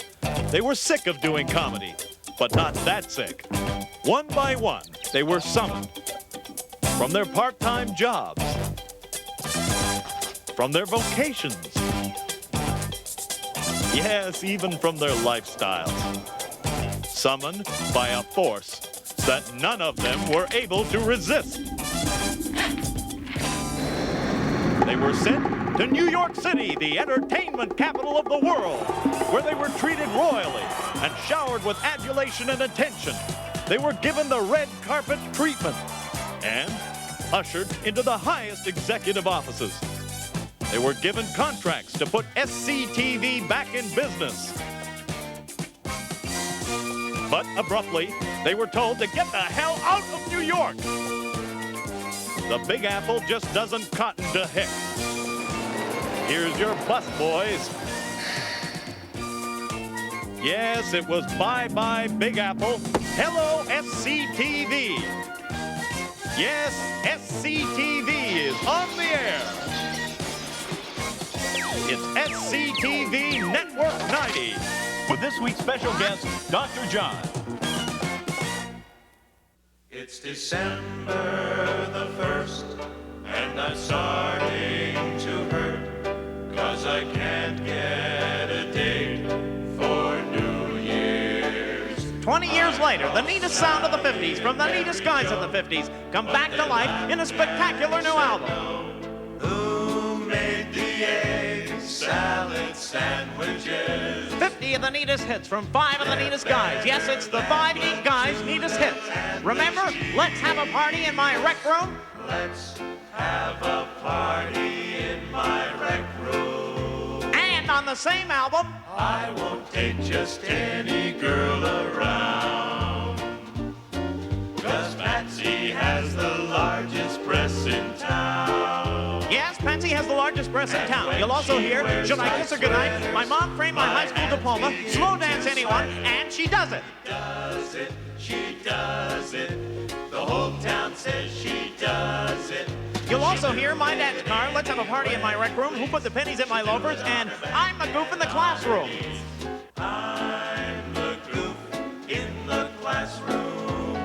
They were sick of doing comedy, but not that sick. One by one, they were summoned from their part-time jobs, from their vocations, Yes, even from their lifestyles. Summoned by a force that none of them were able to resist. They were sent to New York City, the entertainment capital of the world, where they were treated royally and showered with adulation and attention. They were given the red carpet treatment and ushered into the highest executive offices. They were given contracts to put SCTV back in business. But abruptly, they were told to get the hell out of New York. The Big Apple just doesn't cotton to heck. Here's your bus boys. Yes, it was bye-bye Big Apple. Hello, SCTV. Yes, SCTV is on the air. It's SCTV Network 90 with this week's special guest, Dr. John. It's December the 1st, and I'm starting to hurt, 'cause I can't get a date for New Year's. 20 years later, the neatest sound of the 50s from the neatest guys of the 50s come back to life in a spectacular new album. Who made the egg salad sandwiches? 50 of the neatest hits from 5 of the neatest guys. Yes, it's the 5 neat guys' neatest hits. Remember, Let's Have a Party in My Rec Room? Let's have a party in my rec room. And on the same album, I won't take just any girl around, 'cause Patsy has the largest breasts in town. yes, Patsy has the largest breasts in town. You'll also hear Should I Kiss Her Goodnight, My Mom Framed My High School Diploma, Slow Dance Anyone, and She Does It. Does it, she does it. The whole town says she does it. You'll also hear My Dance Car, Let's Have a Party in My Rec Room, Who Put the Pennies in My Loafers, and I'm the Goof in the Classroom. I'm the goof in the classroom,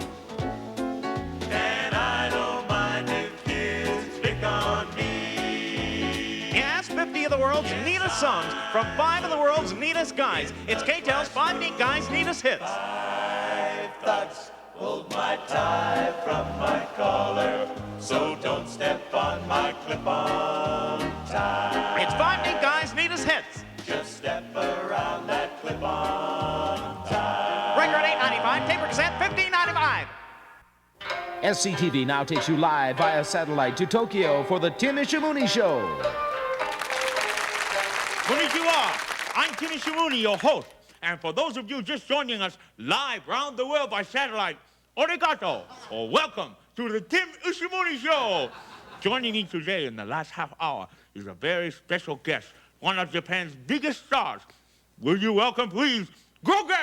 and I don't mind if kids pick on me. Yes, 50 of the world's neatest songs from 5 of the world's neatest guys. It's K-Tel's 5 Neat Guys' neatest hits. 5 thugs pulled my tie from my collar, so don't step on my clip-on tie. It's 5 Neat Guys' neatest hits. Just step around that clip-on tie. Record $8.95, tape cassette $15.95. SCTV now takes you live via satellite to Tokyo for the Tim Ishimuni Show. Konnichiwa. I'm Tim Ishimuni, your host. And for those of you just joining us live around the world by satellite, arigato, or welcome to the Tim Ishimuni Show. Joining me today in the last half hour is a very special guest, one of Japan's biggest stars. Will you welcome, please, Grogan?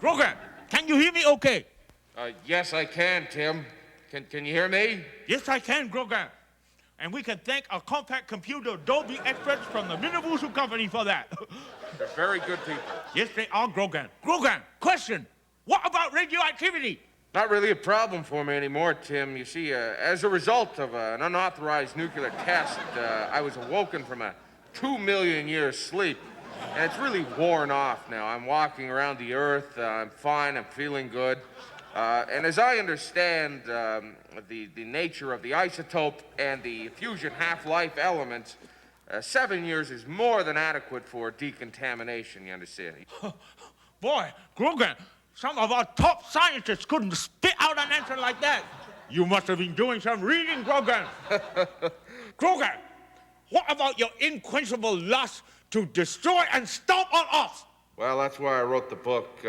Grogan, can you hear me okay? Yes, I can, Tim. Can you hear me? Yes, I can, Grogan. And we can thank our compact computer Dolby experts from the Minibusu Company for that. They're very good people. Yes, they are, Grogan. Grogan, question. What about radioactivity? Not really a problem for me anymore, Tim. You see, as a result of an unauthorized nuclear test, I was awoken from a 2 million year sleep. And it's really worn off now. I'm walking around the Earth. I'm fine. I'm feeling good. And as I understand the nature of the isotope and the fusion half-life elements, 7 years is more than adequate for decontamination, you understand? Boy, Grogan, some of our top scientists couldn't spit out an answer like that. You must have been doing some reading, Grogan. Grogan, what about your unquenchable lust to destroy and stomp on us? Well, that's why I wrote the book,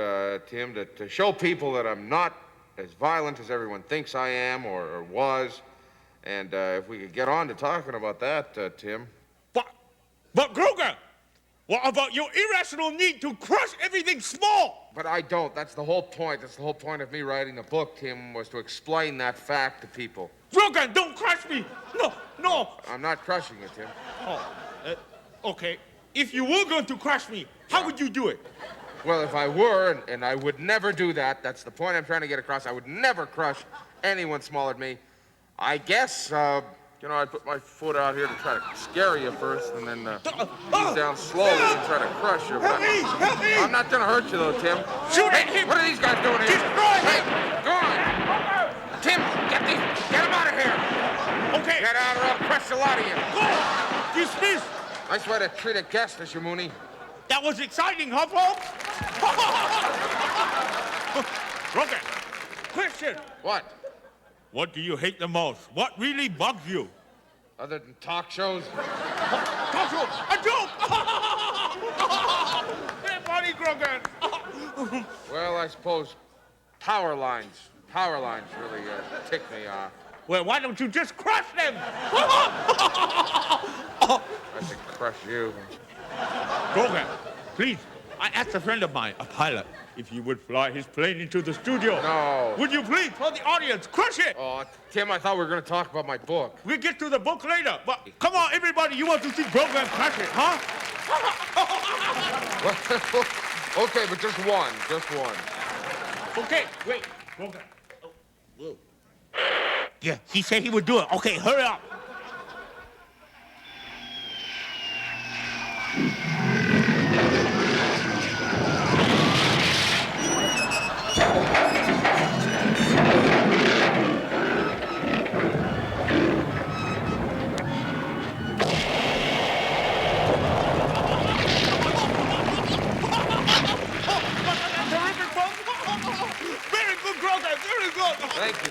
Tim, to show people that I'm not as violent as everyone thinks I am or was. And if we could get on to talking about that, Tim. But Grogan, what about your irrational need to crush everything small? But I don't. That's the whole point. That's the whole point of me writing the book, Tim, was to explain that fact to people. Grogan, don't crush me! No! I'm not crushing you, Tim. Okay. If you were going to crush me, how would you do it? Well, if I were, and I would never do that, that's the point I'm trying to get across, I would never crush anyone smaller than me. I guess, I put my foot out here to try to scare you first, and then ease down slowly and try to crush you. But I'm not gonna hurt you, though, Tim. Shoot! Hey, what are these guys doing here? Hey, go on! Tim, get him out of here! Okay. Get out or I'll crush the lot of you. Go! Dismiss! Nice way to treat a guest, Mr. Mooney. That was exciting, huh, folks? Rogan, question. What? What do you hate the most? What really bugs you? Other than talk shows? Talk show! A joke! Hey, funny, Grogan. Well, I suppose power lines really tick me off. Well, why don't you just crush them? I should crush you. Grogan, please, I asked a friend of mine, a pilot, if he would fly his plane into the studio. No. Would you please, for the audience, crush it? Oh, Tim, I thought we were going to talk about my book. We'll get to the book later, but come on, everybody, you want to see Grogan crush it, huh? Okay, but just one. Okay, wait, Grogan. Oh, whoa. Yeah, he said he would do it. Okay, hurry up.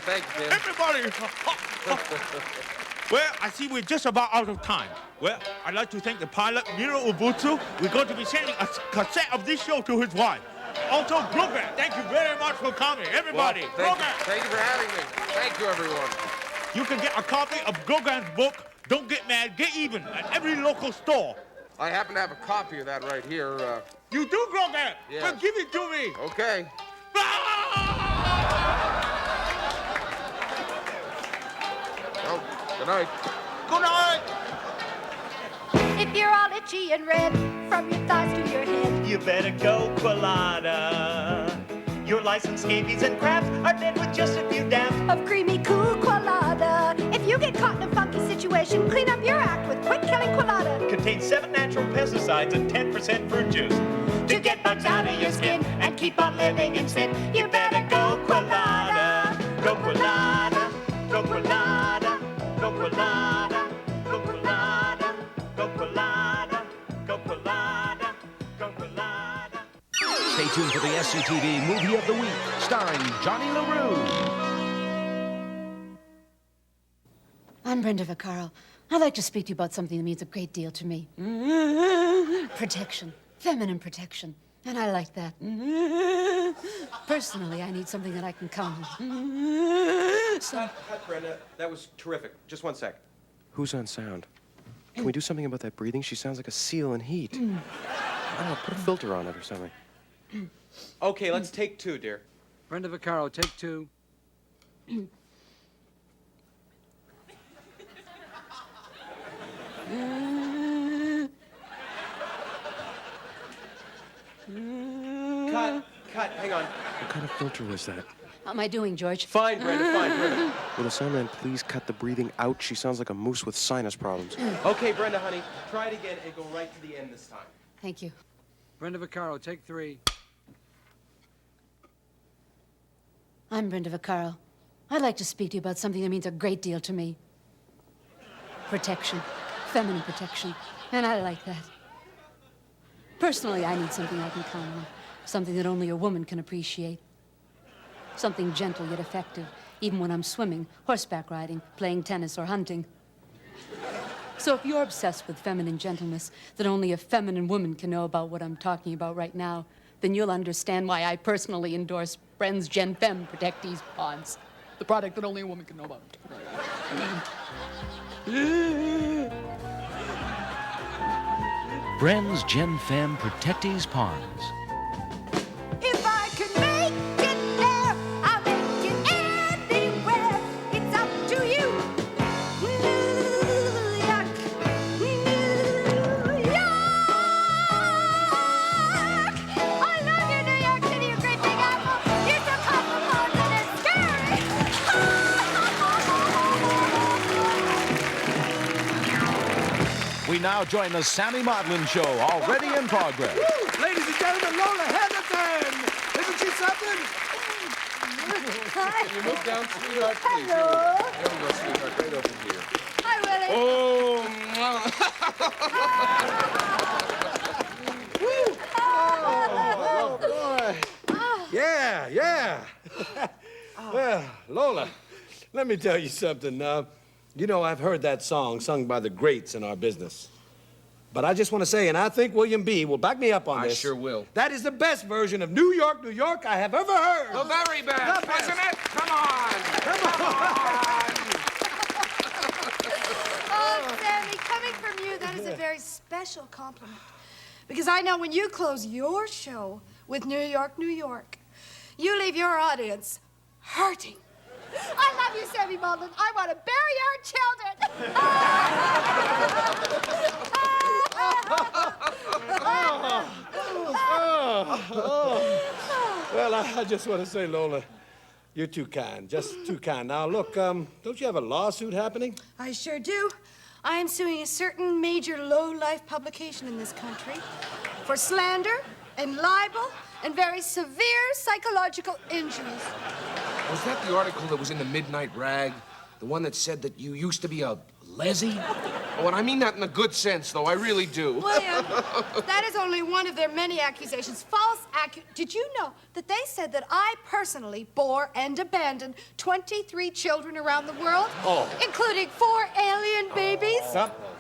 Thank you, Tim. Everybody! Well, I see we're just about out of time. Well, I'd like to thank the pilot, Miro Ubutsu. We're going to be sending a cassette of this show to his wife. Also, Grogan, thank you very much for coming. Everybody, well, Grogan! Thank you for having me. Thank you, everyone. You can get a copy of Grogan's book, Don't Get Mad, Get Even, at every local store. I happen to have a copy of that right here. You do, Grogan? Yes. Well, give it to me. Okay. Well, good night. Good night. If you're all itchy and red from your thighs to your head, you better go Quilada. Your licensed scabies and crabs are dead with just a few dabs of creamy cool Quilada. If you get caught in a funky situation, clean up your act with quick-killing Quilada. Contains 7 natural pesticides and 10% fruit juice to get bugs out of your skin and keep on living in sin. You better go Quilada. Go Quilada. Go Quilada. Go Quilada. Go Quilada. Go Quilada. Go Quilada. Go Quilada. Stay tuned for the SCTV Movie of the Week, starring Johnny LaRue. I'm Brenda Vaccaro. I'd like to speak to you about something that means a great deal to me. Protection. Feminine protection. And I like that. Personally, I need something that I can count on. Cut, Brenda. That was terrific. Just one sec. Who's on sound? Can we do something about that breathing? She sounds like a seal in heat. I don't know, put a filter on it or something. Okay, let's take 2, dear. Brenda Vaccaro, take 2. Cut, hang on. What kind of filter was that? How am I doing, George? Fine, Brenda, fine, Brenda. Will the sound man please cut the breathing out? She sounds like a moose with sinus problems. Okay, Brenda, honey, try it again and go right to the end this time. Thank you. Brenda Vaccaro, take 3. I'm Brenda Vaccaro. I'd like to speak to you about something that means a great deal to me. Protection. Feminine protection. And I like that. Personally, I need something I can count on. Something that only a woman can appreciate. Something gentle yet effective, even when I'm swimming, horseback riding, playing tennis, or hunting. So if you're obsessed with feminine gentleness that only a feminine woman can know about what I'm talking about right now, then you'll understand why I personally endorse Bren's Gen Femme Protectees Ponds, the product that only a woman can know about. Bren's Gen Femme Protectees Ponds. If I could make it there, I'll make it anywhere. It's up to you. New York, New York. I love you, New York City, you great big apple. You're so cosmopolitan and scary. We now join the Sammy Modlin Show, already in progress. Woo! Ladies and gentlemen, Lola Heatherton! Isn't she something? Hi. Can you move down, sweetheart, please? Hello. Here we go, sweetheart, right over here. Hi, Willie. Oh, Oh, boy. Yeah. Well, Lola, let me tell you something. You know, I've heard that song sung by the greats in our business. But I just want to say, and I think William B. will back me up on this. I sure will. That is the best version of New York, New York I have ever heard. The very best, wasn't it? Come on. Oh, Sammy, coming from you, that is a very special compliment. Because I know when you close your show with New York, New York, you leave your audience hurting. I love you, Sammy Modlin. I want to bury our children. Well, I just want to say, Lola, you're too kind, just too kind. Now, look, don't you have a lawsuit happening? I sure do. I am suing a certain major low-life publication in this country for slander and libel and very severe psychological injuries. Was that the article that was in the Midnight Rag? The one that said that you used to be a lessee? Oh, and I mean that in a good sense, though. I really do. William, that is only one of their many accusations. Did you know that they said that I personally bore and abandoned 23 children around the world? Oh. Including 4 alien babies?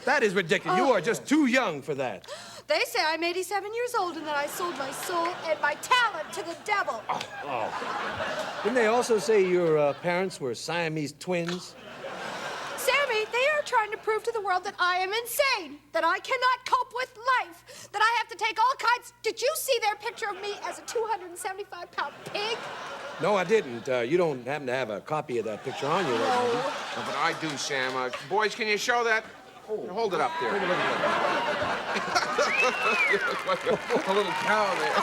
That is ridiculous. You are just too young for that. They say I'm 87 years old and that I sold my soul and my talent to the devil. Didn't they also say your parents were Siamese twins? Sammy, they are trying to prove to the world that I am insane, that I cannot cope with life, that I have to take all kinds... Did you see their picture of me as a 275-pound pig? No, I didn't. You don't happen to have a copy of that picture on you, right, do you? No, but I do, Sam. Boys, can you show that? Hold it up there. Take a look You look like a little cow there.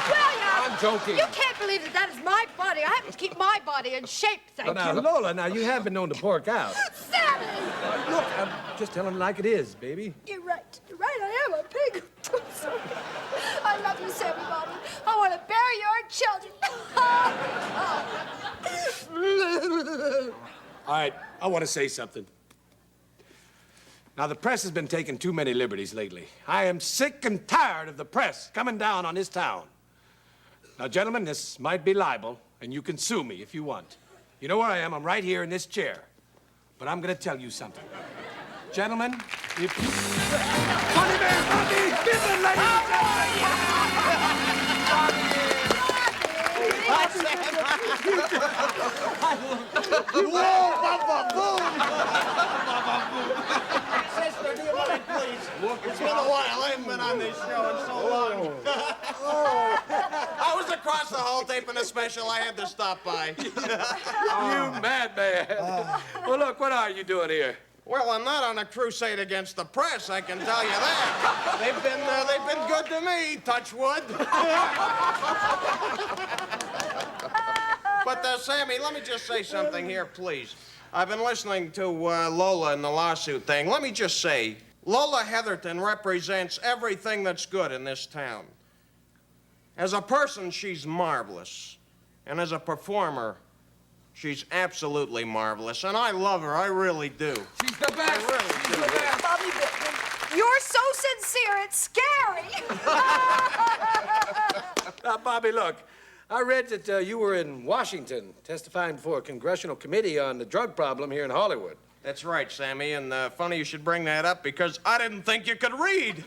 William! I'm joking. You can't believe that that is my body. I have to keep my body in shape, thank Now, you. Lola, now, you have been known to pork out. Sammy! Look, I'm just telling it like it is, baby. You're right. You're right. I am a pig. I'm sorry. I love you, Sammy Modlin. I want to bury your children. All right, I want to say something. Now, the press has been taking too many liberties lately. I am sick and tired of the press coming down on this town. Now, gentlemen, this might be libel, and you can sue me if you want. You know where I am. I'm right here in this chair. But I'm going to tell you something. Gentlemen, if... Funny man, Bobby! Listen, ladies and Whoa, Baba Boom! Sister, do you mind, please? It's been a while. I haven't been on this show in so long. I was across the hall taping a special. I had to stop by. You madman. Well, look, what are you doing here? Well, I'm not on a crusade against the press, I can tell you that. They've been good to me, touch wood. But, Sammy, let me just say something here, please. I've been listening to Lola and the lawsuit thing. Let me just say, Lola Heatherton represents everything that's good in this town. As a person, she's marvelous. And as a performer, she's absolutely marvelous. And I love her, I really do. She's the best. I really do. Bobby Bittman, you're so sincere, it's scary. Now, Bobby, look. I read that you were in Washington testifying before a congressional committee on the drug problem here in Hollywood. That's right, Sammy, and funny you should bring that up because I didn't think you could read.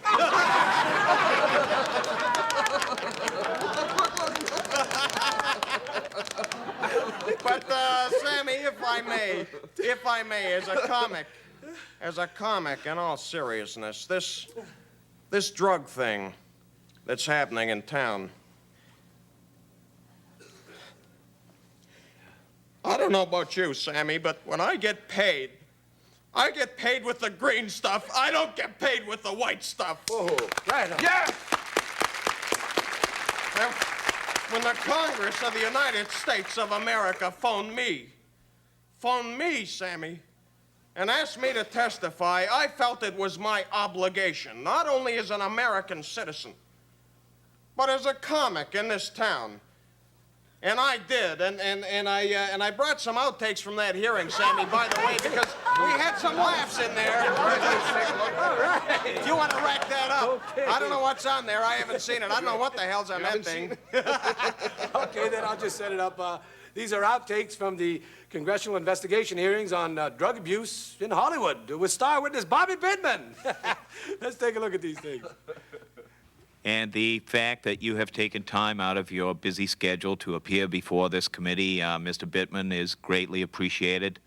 But, Sammy, if I may, as a comic, in all seriousness, this drug thing that's happening in town, I don't know about you, Sammy, but when I get paid with the green stuff. I don't get paid with the white stuff. Oh, right on. Yeah! Now, when the Congress of the United States of America phoned me, Sammy, and asked me to testify, I felt it was my obligation, not only as an American citizen, but as a comic in this town. And I did, and I brought some outtakes from that hearing, Sammy, by the way, because we had some laughs in there. All right. If you want to rack that up. Okay. I don't know what's on there. I haven't seen it. I don't know what the hell's on that thing. Okay, then I'll just set it up. These are outtakes from the congressional investigation hearings on drug abuse in Hollywood with star witness Bobby Bittman. Let's take a look at these things. And the fact that you have taken time out of your busy schedule to appear before this committee, Mr. Bittman, is greatly appreciated.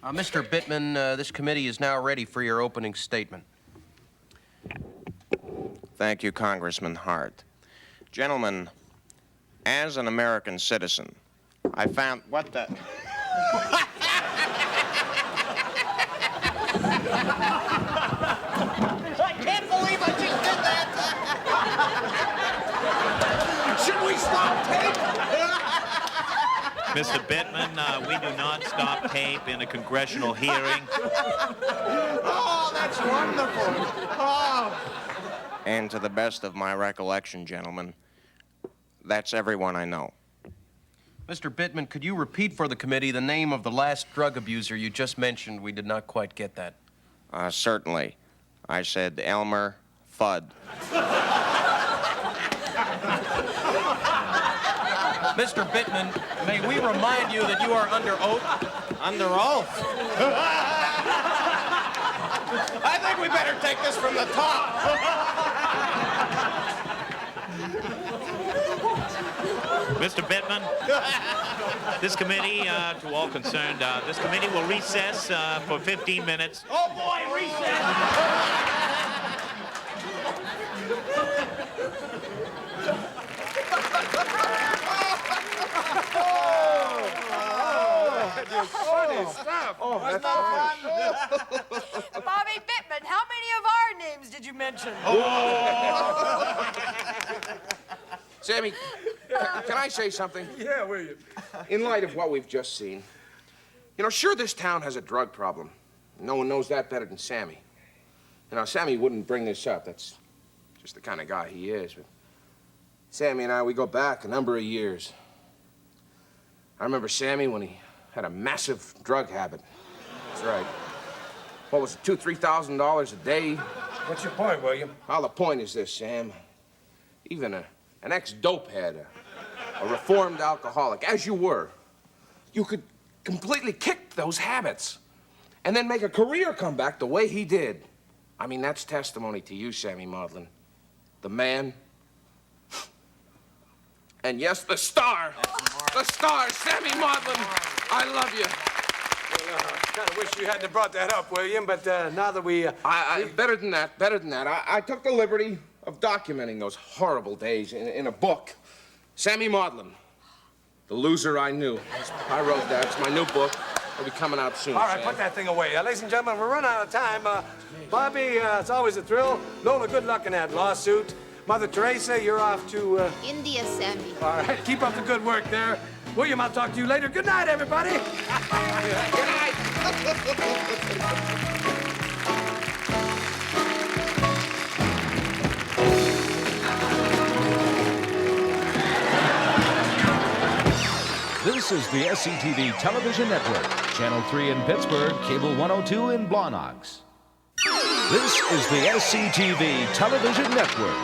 Mr. Bittman, this committee is now ready for your opening statement. Thank you, Congressman Hart. Gentlemen, as an American citizen, I found... What the... I can't believe I just did that. Should we stop tape? Mr. Bittman, we do not stop tape in a congressional hearing. Oh, that's wonderful. Oh. And to the best of my recollection, gentlemen, that's everyone I know. Mr. Bittman, could you repeat for the committee the name of the last drug abuser you just mentioned? We did not quite get that. Certainly. I said Elmer Fudd. Mr. Bittman, may we remind you that you are under oath? Under oath? I think we better take this from the top. Mr. Bittman, this committee, to all concerned, this committee will recess for 15 minutes. Oh, boy, recess! Funny stuff. Oh, that's Bobby Bittman, how many of our names did you mention? Sammy, can I say something? Yeah, will you? In light of what we've just seen, you know, sure, this town has a drug problem. No one knows that better than Sammy. You know, Sammy wouldn't bring this up. That's just the kind of guy he is. But Sammy and I, we go back a number of years. I remember Sammy when he had a massive drug habit. That's right. What was it, $2,000, $3,000 a day? What's your point, William? Well, the point is this, Sam. Even an ex-dope head, a reformed alcoholic, as you were, you could completely kick those habits and then make a career comeback the way he did. I mean, that's testimony to you, Sammy Maudlin. The man. And yes, the star. The star, Sammy Maudlin. I love you. Well, kind of wish you hadn't brought that up, William, but now that we... Better than that. I took the liberty of documenting those horrible days in a book. Sammy Maudlin, The Loser I Knew. I wrote that. It's my new book. It'll be coming out soon, All right, Sam. put that thing away. Ladies and gentlemen, we're running out of time. Bobby, it's always a thrill. Lola, good luck in that lawsuit. Mother Teresa, you're off to... India, Sammy. All right, keep up the good work there. William, I'll talk to you later. Good night, everybody. Good night. This is the SCTV Television Network, Channel 3 in Pittsburgh, Cable 102 in Blawnox. This is the SCTV Television Network.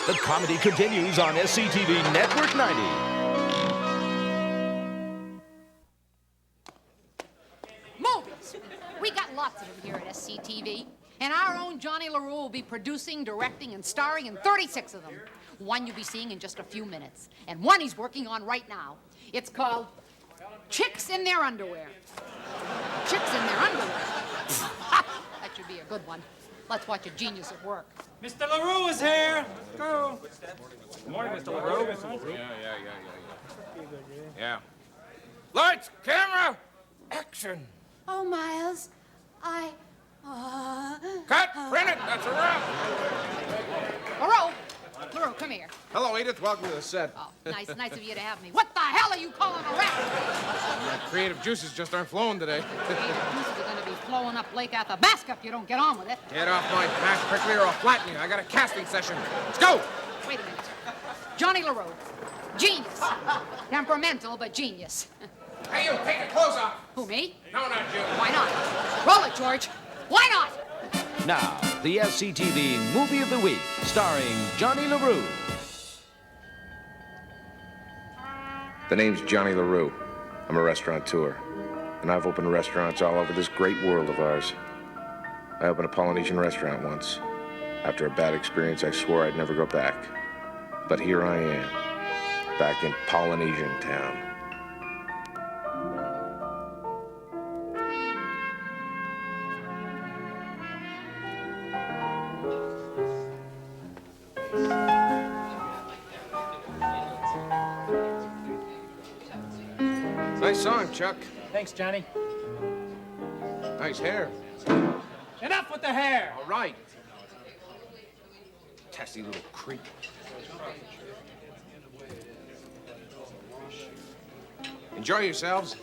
The comedy continues on SCTV Network 90. Movies. We got lots of them here at SCTV. And our own Johnny LaRue will be producing, directing, and starring in 36 of them. One you'll be seeing in just a few minutes. And one he's working on right now. It's called Chicks in Their Underwear. Chicks in Their Underwear. That should be a good one. Let's watch a genius at work. Mr. LaRue is here. Go. Good morning, Mr. LaRue. Yeah. Lights, camera, action. Oh, Miles, Cut, print it, that's a wrap. LaRue, LaRue, come here. Hello, Edith. Welcome to the set. Oh, nice of you to have me. What the hell are you calling a rap? My creative juices just aren't flowing today. Creative juices are going to be flowing up Lake Athabasca if you don't get on with it. Get off my back quickly or I'll flatten you. I got a casting session. Let's go! Wait a minute. Johnny LaRue. Genius. Temperamental, but genius. Hey, you, take your clothes off. Who, me? No, not you. Why not? Roll it, George. Why not? Now, the SCTV Movie of the Week, starring Johnny LaRue. The name's Johnny LaRue. I'm a restaurateur, and I've opened restaurants all over this great world of ours. I opened a Polynesian restaurant once. After a bad experience, I swore I'd never go back. But here I am, back in Polynesian town. Nice song, Chuck. Thanks, Johnny. Nice hair. Enough with the hair. All right. Testy little creep. Enjoy yourselves.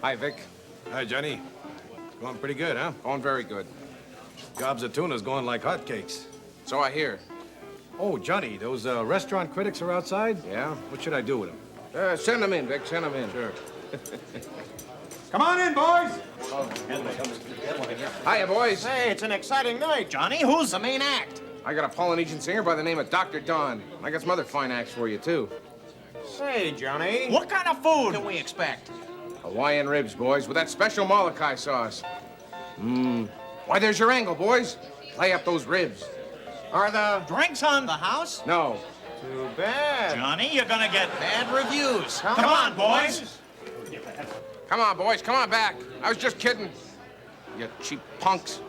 Hi, Vic. Hi, Johnny. Going pretty good, huh? Going very good. Gobs of tuna's going like hotcakes. So I hear. Oh, Johnny, those restaurant critics are outside? Yeah? What should I do with them? Send them in, Vic. Send them in. Sure. Come on in, boys. Hiya, boys. Hey, it's an exciting night, Johnny. Who's the main act? I got a Polynesian singer by the name of Dr. Don. I got some other fine acts for you, too. Say, Johnny, what kind of food can we expect? Hawaiian ribs, boys, with that special Molokai sauce. Why, there's your angle, boys. Play up those ribs. Are the drinks on the house? No. Too bad. Johnny, you're gonna get bad reviews. Come on, boys. Come on, boys. Come on back. I was just kidding. You cheap punks.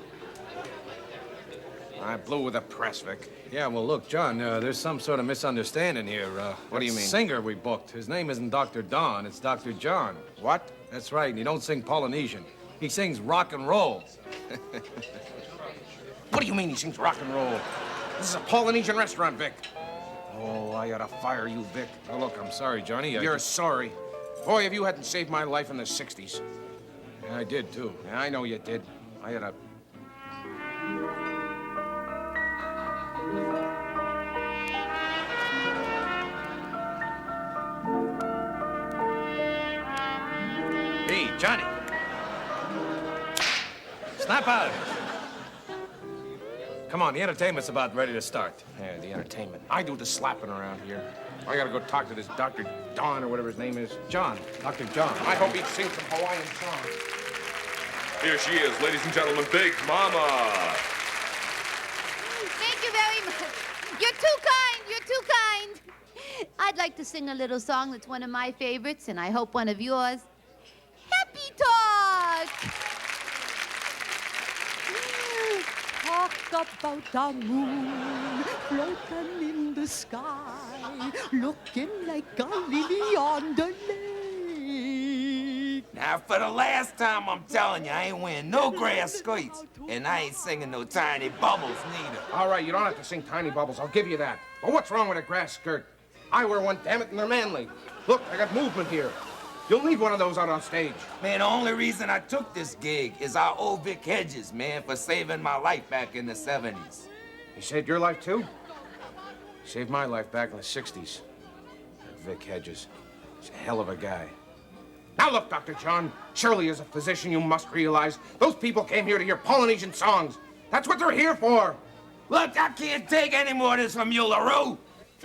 I blew with the press, Vic. Yeah, well, look, John, there's some sort of misunderstanding here. What do you mean? Singer we booked. His name isn't Dr. Don, it's Dr. John. What? That's right, and he don't sing Polynesian. He sings rock and roll. What do you mean he sings rock and roll? This is a Polynesian restaurant, Vic. Oh, I ought to fire you, Vic. Oh, look, I'm sorry, Johnny. You're sorry. Boy, if you hadn't saved my life in the 60s. Yeah, I did, too. Yeah, I know you did. I had a... Hey, Johnny. Snap out of it. Come on, the entertainment's about ready to start. Yeah, the entertainment. I do the slapping around here. I gotta go talk to this Dr. Don or whatever his name is. John, Dr. John. I hope he sings some Hawaiian songs. Here she is, ladies and gentlemen, Big Mama. Thank you very much. You're too kind. You're too kind. I'd like to sing a little song that's one of my favorites, and I hope one of yours. Happy Talk. Talk about the moon floating in the sky, looking like a lily on the lake. Now, for the last time, I'm telling you, I ain't wearing no grass skirts, and I ain't singing no tiny bubbles neither. All right, you don't have to sing Tiny Bubbles. I'll give you that. But what's wrong with a grass skirt? I wear one, damn it, and they're manly. Look, I got movement here. You'll need one of those out on stage. Man, the only reason I took this gig is our old Vic Hedges, man, for saving my life back in the 70s. He saved your life, too? He saved my life back in the 60s. That Vic Hedges. He's a hell of a guy. Now look, Dr. John, surely as a physician you must realize those people came here to hear Polynesian songs. That's what they're here for. Look, I can't take any more of this from you, LaRue.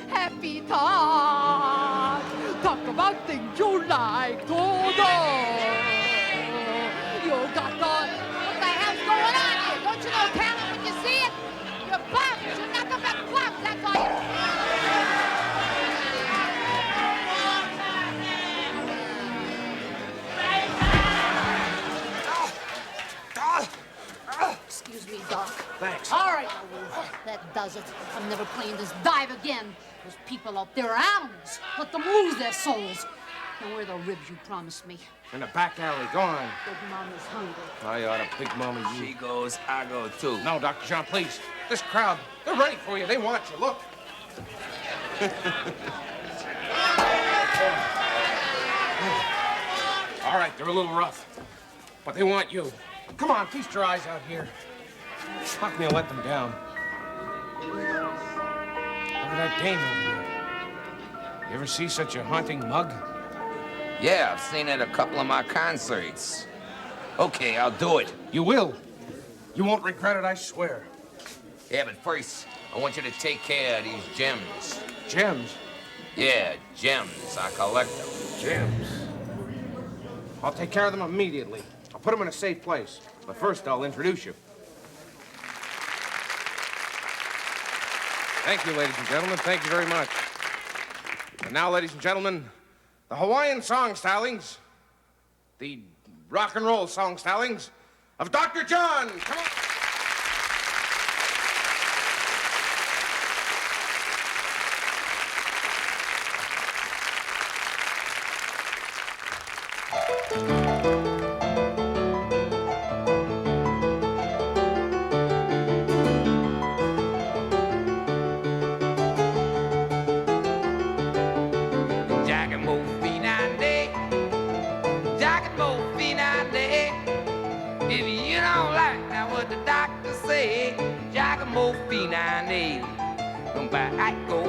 Happy Talk. Talk about things you like to do. You got the... What the hell's going on here? Don't you know talent when you see it? You're bums. You're nothing but bums. That's all you... Excuse me, Doc. Thanks. All right, LaRue. That does it. I'm never playing this dive again. Those people out there are animals. Let them lose their souls. Now, where are the ribs you promised me? In the back alley. Go on. Big Mama's hungry. I ought to Big Mama you. She goes, I go too. No, Dr. John, please. This crowd, they're ready for you. They want you. Look. All right, they're a little rough, but they want you. Come on, feast your eyes out here. How can you let them down? Look at that dame over there. You ever see such a haunting mug? Yeah, I've seen it at a couple of my concerts. Okay, I'll do it. You will. You won't regret it, I swear. Yeah, but first, I want you to take care of these gems. Gems? Yeah, gems. I collect them. Gems? I'll take care of them immediately. I'll put them in a safe place. But first, I'll introduce you. Thank you, ladies and gentlemen. Thank you very much. And now, ladies and gentlemen, the Hawaiian song stylings, the rock and roll song stylings of Dr. John. Come on. If you don't like now what the doctor say, Jackamofine I need. I go,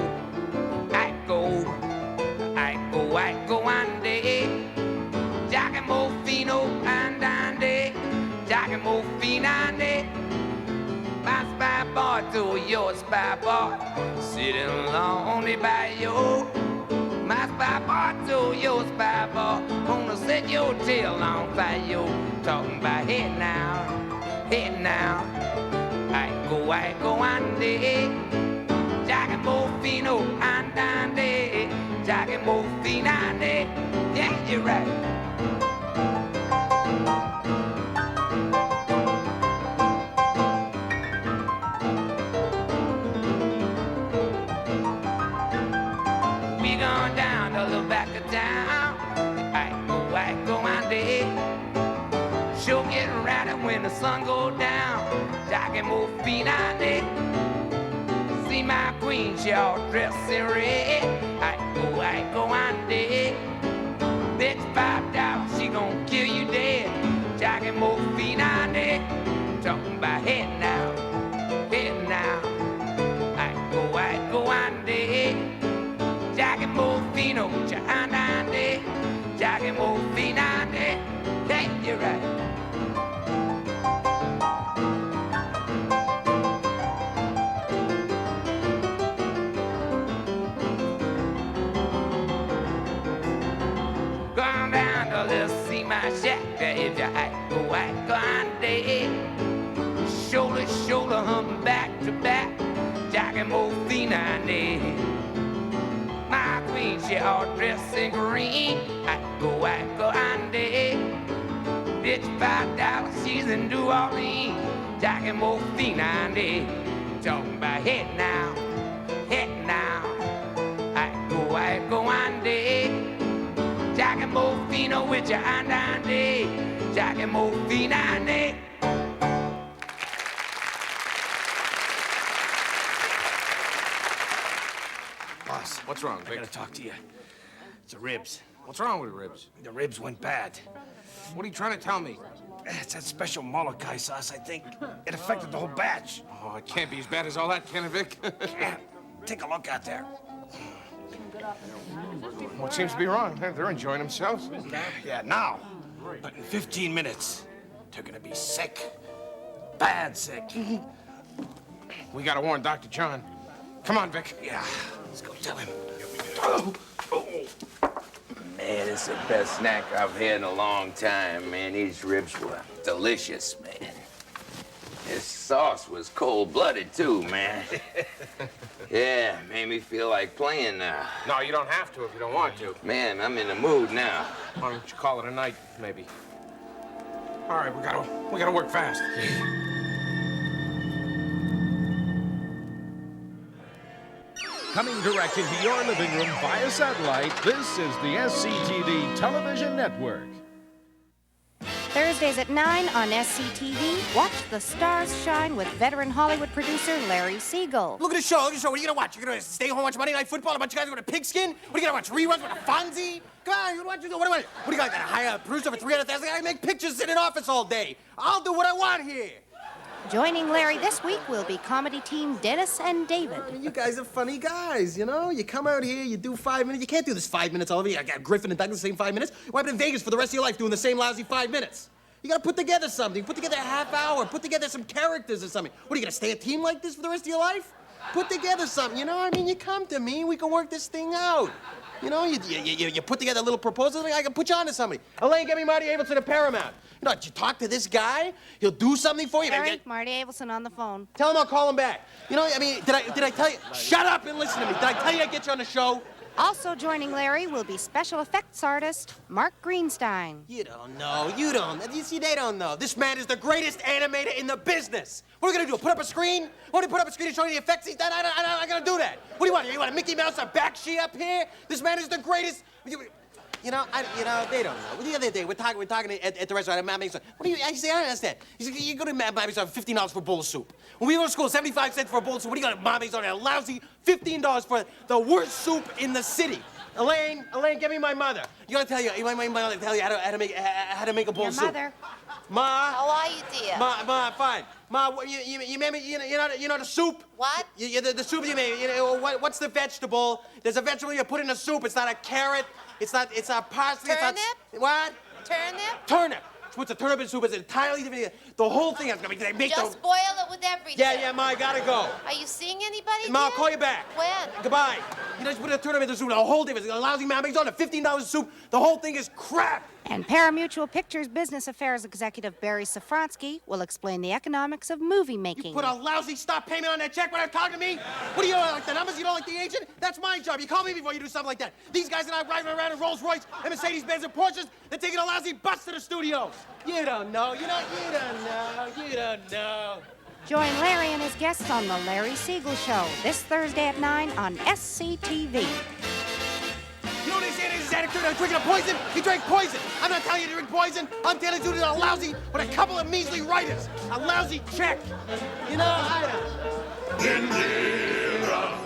ande. Jackamo-fino andande. Jackamo-fine ande. My spy boy to your spy boy, sitting lonely by you. My spy boy to your spy boy, gonna set your tail on fire. Talking about hey now, I go ande. Jackamo-fino andande. Jackamo-fine ande. Yeah, you're right. We gone down to the back of town. I go ande. Sure get rowdy when the sun goes down. Jackamo-fine ande. See my queen, she all dressed in red. I go ande. Bitch $5, she gon' kill you dead. Jackamo-fine ande. Talking about head now. I go ande. Jackamo-fino, andande. Jackamo-fine ande. Hey, you're right. Gone down to let's see my shack. If you go ande. Shoulder to shoulder, humping back to back. Jackamo-fine ande. My queen, she all dressed in green. I go ande. Bitch $5, she's in New Orleans. Jackamo-fine ande. Talking about head now. I go ande. Jackamo-fino with your andande. Jackamo-fine ande. Boss, what's wrong, Vic? I gotta talk to you. It's the ribs. What's wrong with the ribs? The ribs went bad. What are you trying to tell me? It's that special Molokai sauce, I think. It affected the whole batch. Oh, it can't be as bad as all that, can it, Vic? Yeah. Take a look out there. What seems to be wrong? They're enjoying themselves. Yeah, now. But in 15 minutes, they're gonna be sick. Bad sick. We gotta warn Dr. John. Come on, Vic. Yeah, let's go tell him. Man, it's the best snack I've had in a long time, man. These ribs were delicious, man. This sauce was cold-blooded, too, man. Yeah, made me feel like playing now. No, you don't have to if you don't want to. Man, I'm in the mood now. Why don't you call it a night, maybe? All right, we gotta work fast. Coming direct into your living room via satellite, this is the SCTV Television Network. Thursdays at 9 on SCTV, watch the stars shine with veteran Hollywood producer Larry Siegel. Look at the show, look at the show. What are you gonna watch? You're gonna stay home and watch Monday Night Football? A bunch of guys with a pigskin? What are you gonna watch? Reruns with a Fonzie? Come on, you watch? What do you got? Gotta hire a producer for $300,000? I make pictures, sit in office all day. I'll do what I want here. Joining Larry this week will be comedy team Dennis and David. I mean, you guys are funny guys, you know? You come out here, you do 5 minutes. You can't do this 5 minutes all over. You got Griffin and Douglas the same 5 minutes. What happened in Vegas for the rest of your life doing the same lousy 5 minutes? You gotta put together something. Put together a half hour. Put together some characters or something. What, are you gonna stay a team like this for the rest of your life? Put together something, you know? I mean, you come to me, we can work this thing out. You know, you put together a little proposal, I can put you on to somebody. Elaine, get me Marty Abelson at Paramount. You know, you talk to this guy, he'll do something for you. Larry, Marty Abelson on the phone. Tell him I'll call him back. You know, I mean, did I tell you? Shut up and listen to me. Did I tell you I'd get you on the show? Also joining Larry will be special effects artist Mark Greenstein. You don't know. You don't. You see, they don't know. This man is the greatest animator in the business. What are we gonna do? Put up a screen? Want to put up a screen and show you the effects he's done? I'm not gonna do that. What do you want? You want a Mickey Mouse, a Bakshi up here? This man is the greatest. You know, they don't know. The other day, we're talking at the restaurant at Mommy's. What do you? I say, I don't understand. He said, you go to Mommy's on $15 for a bowl of soup. When we go to school, 75 cents for a bowl of soup. What do you got at Mommy's on a lousy $15 for the worst soup in the city? Elaine, get me my mother. You gotta tell you, my mother tell you how to make a bowl of soup. Your mother. Ma. How are you, dear? Ma, fine. Ma, you remember, you know the soup? What? The soup you made, you know, what's the vegetable? There's a vegetable you put in the soup. It's not a carrot. It's not parsley. Turnip? It's not, what? Turnip? Turnip. She puts a turnip in soup. It's entirely different. The whole thing is gonna be. Just boil it with everything. Yeah, Ma, I gotta go. Are you seeing anybody, Ma, I'll dear? call you back. When? Goodbye. You just put a turnip in the soup. The whole thing is a lousy Mommy's on a $15 soup. The whole thing is crap. And Paramutual Pictures Business Affairs Executive Barry Safransky will explain the economics of movie making. Put a lousy stop payment on that check when I'm talking to me? What do you like the numbers? You don't like the agent? That's my job. You call me before you do something like that. These guys are not driving around in Rolls Royce and Mercedes-Benz and Porsches. They're taking a lousy bus to the studios. You don't know. You don't know. Join Larry and his guests on The Larry Siegel Show this Thursday at 9 on SCTV. You know what they say? This addict drinking a poison? He drank poison. I'm not telling you to drink poison. I'm telling you to do a lousy, but a couple of measly writers. A lousy check. You know, I don't. Indira.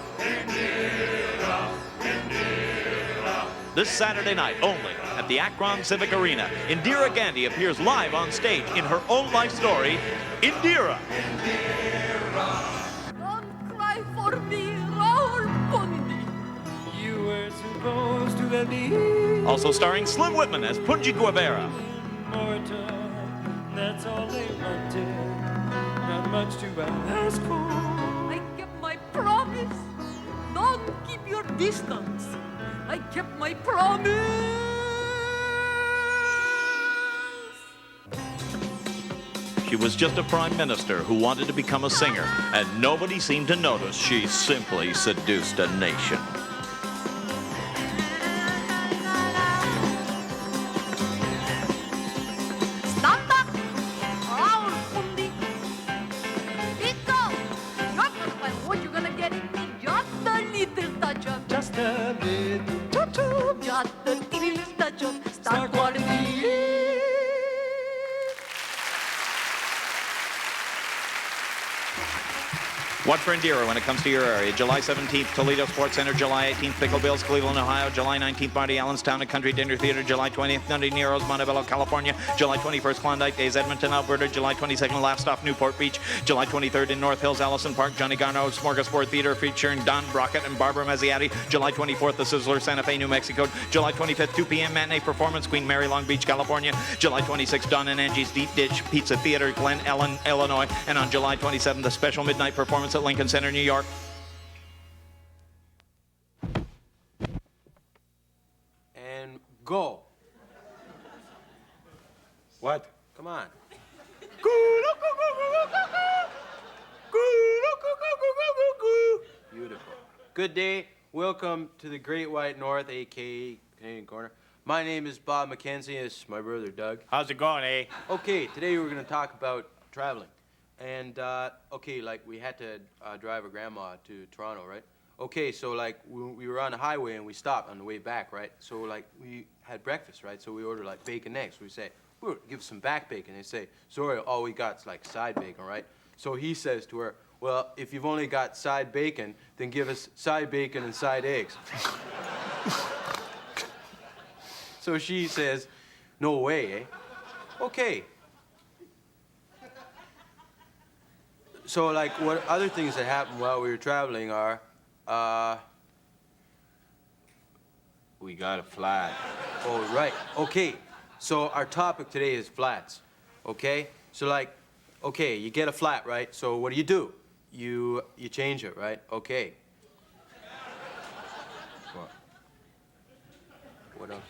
This Saturday night only at the Akron Civic Arena, Indira Gandhi appears live on stage in her own life story, Indira. Don't cry for me, Raul Pundi. You were supposed to be Also starring Slim Whitman as Punji Guevara. immortal. That's all they wanted. Not much to ask for. I kept my promise. Don't keep your distance. I kept my promise. She was just a prime minister who wanted to become a singer, and nobody seemed to notice she simply seduced a nation. Stand up, Raul Pundi. Pico, what you gonna get in me? Just a little touch of. Just a little touch of. Just a little touch of. Star quality. Watch for Indira when it comes to your area. July 17th, Toledo Sports Center. July 18th, Pickle Bills, Cleveland, Ohio. July 19th, Marty Allen's Town and Country Dinner Theater. July 20th, Dundee Nero's, Montebello, California. July 21st, Klondike Days, Edmonton, Alberta. July 22nd, Laugh Newport Beach. July 23rd, in North Hills, Allison Park, Johnny Garneau Smorgasbord Theater featuring Don Brockett and Barbara Mazziati. July 24th, The Sizzler, Santa Fe, New Mexico. July 25th, 2 p.m. matinee performance, Queen Mary, Long Beach, California. July 26th, Don and Angie's Deep Ditch Pizza Theater, Glen Ellen, Illinois. And on July 27th, a special midnight performance at Lincoln Center, New York. And go. What? Come on. Beautiful. Good day. Welcome to the Great White North, a.k.a. Canadian Corner. My name is Bob McKenzie. It's my brother, Doug. How's it going, eh? Okay, today we're going to talk about traveling. And, okay, like we had to drive a grandma to Toronto, right? Okay, so like we were on the highway and we stopped on the way back, right? So like we had breakfast, right? So we ordered like bacon eggs. We say, we'll give some back bacon. They say, sorry, all we got's like side bacon, right? So he says to her, well, if you've only got side bacon, then give us side bacon and side eggs. So she says, no way, eh? Okay. So like what other things that happened while we were traveling are, we got a flat. Oh, right. Okay. So our topic today is flats. Okay? So like, okay, you get a flat, right? So what do? You change it, right? Okay. What? What else?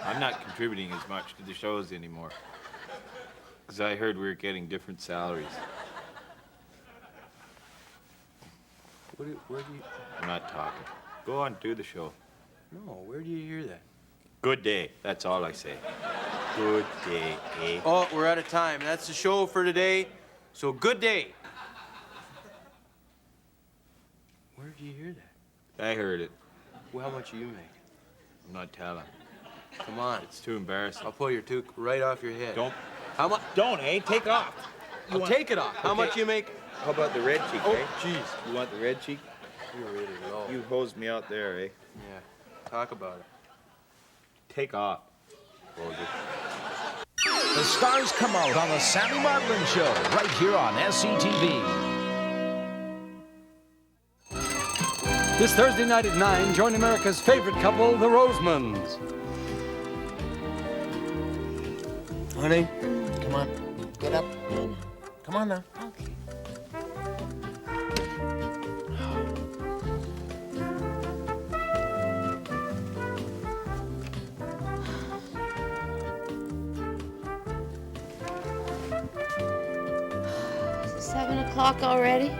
I'm not contributing as much to the shows anymore. Because I heard we were getting different salaries. Where do you... I'm not talking. Go on, do the show. No, where do you hear that? Good day. That's all I say. Good day, eh? Oh, we're out of time. That's the show for today. So good day. Where did you hear that? I heard it. Well, how much are you making? I'm not telling. Come on. It's too embarrassing. I'll pull your toque right off your head. Don't. How much? Don't, eh? Take it off. I'll take it off. How Okay. much you make? How about the red cheek, Oh, eh? jeez. You want the red cheek? You're really low. You hosed me out there, eh? Yeah. Talk about it. Take off. The stars come out on the Sammy Marlin Show, right here on SCTV. This Thursday night at 9, join America's favorite couple, the Rosemans. Honey, come on. Get up. Come on now. Okay. Is it 7 o'clock already?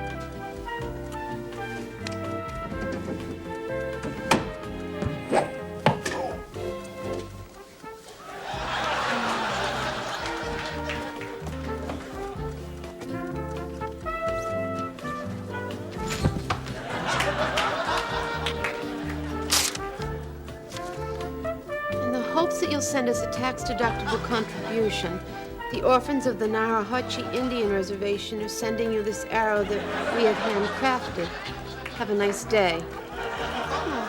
In the hopes that you'll send us a tax-deductible contribution, the orphans of the Narahochi Indian Reservation are sending you this arrow that we have handcrafted. Have a nice day. Oh,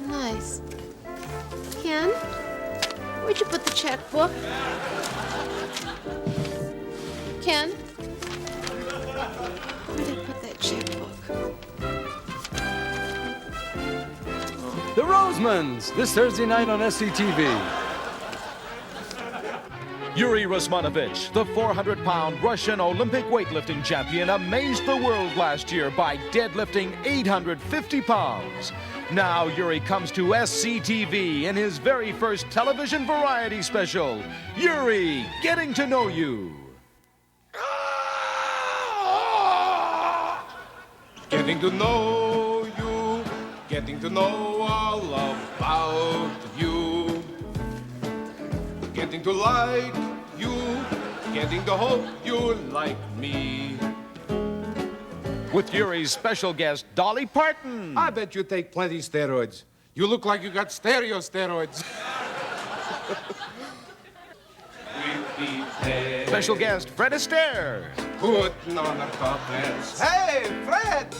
nice. Ken, where'd you put the checkbook? Ken? Where'd I put that checkbook? The Rosemans, this Thursday night on SCTV. Yuri Rusmanovich, the 400-pound Russian Olympic weightlifting champion, amazed the world last year by deadlifting 850 pounds. Now Yuri comes to SCTV in his very first television variety special, Yuri, Getting to Know You. Getting to know you, getting to know all about you. Getting to like you, getting to hope you like me. With Yuri's special guest, Dolly Parton. I bet you take plenty steroids. You look like you got stereo steroids. Special guest, Fred Astaire. Putting on the puppets. Hey, Fred!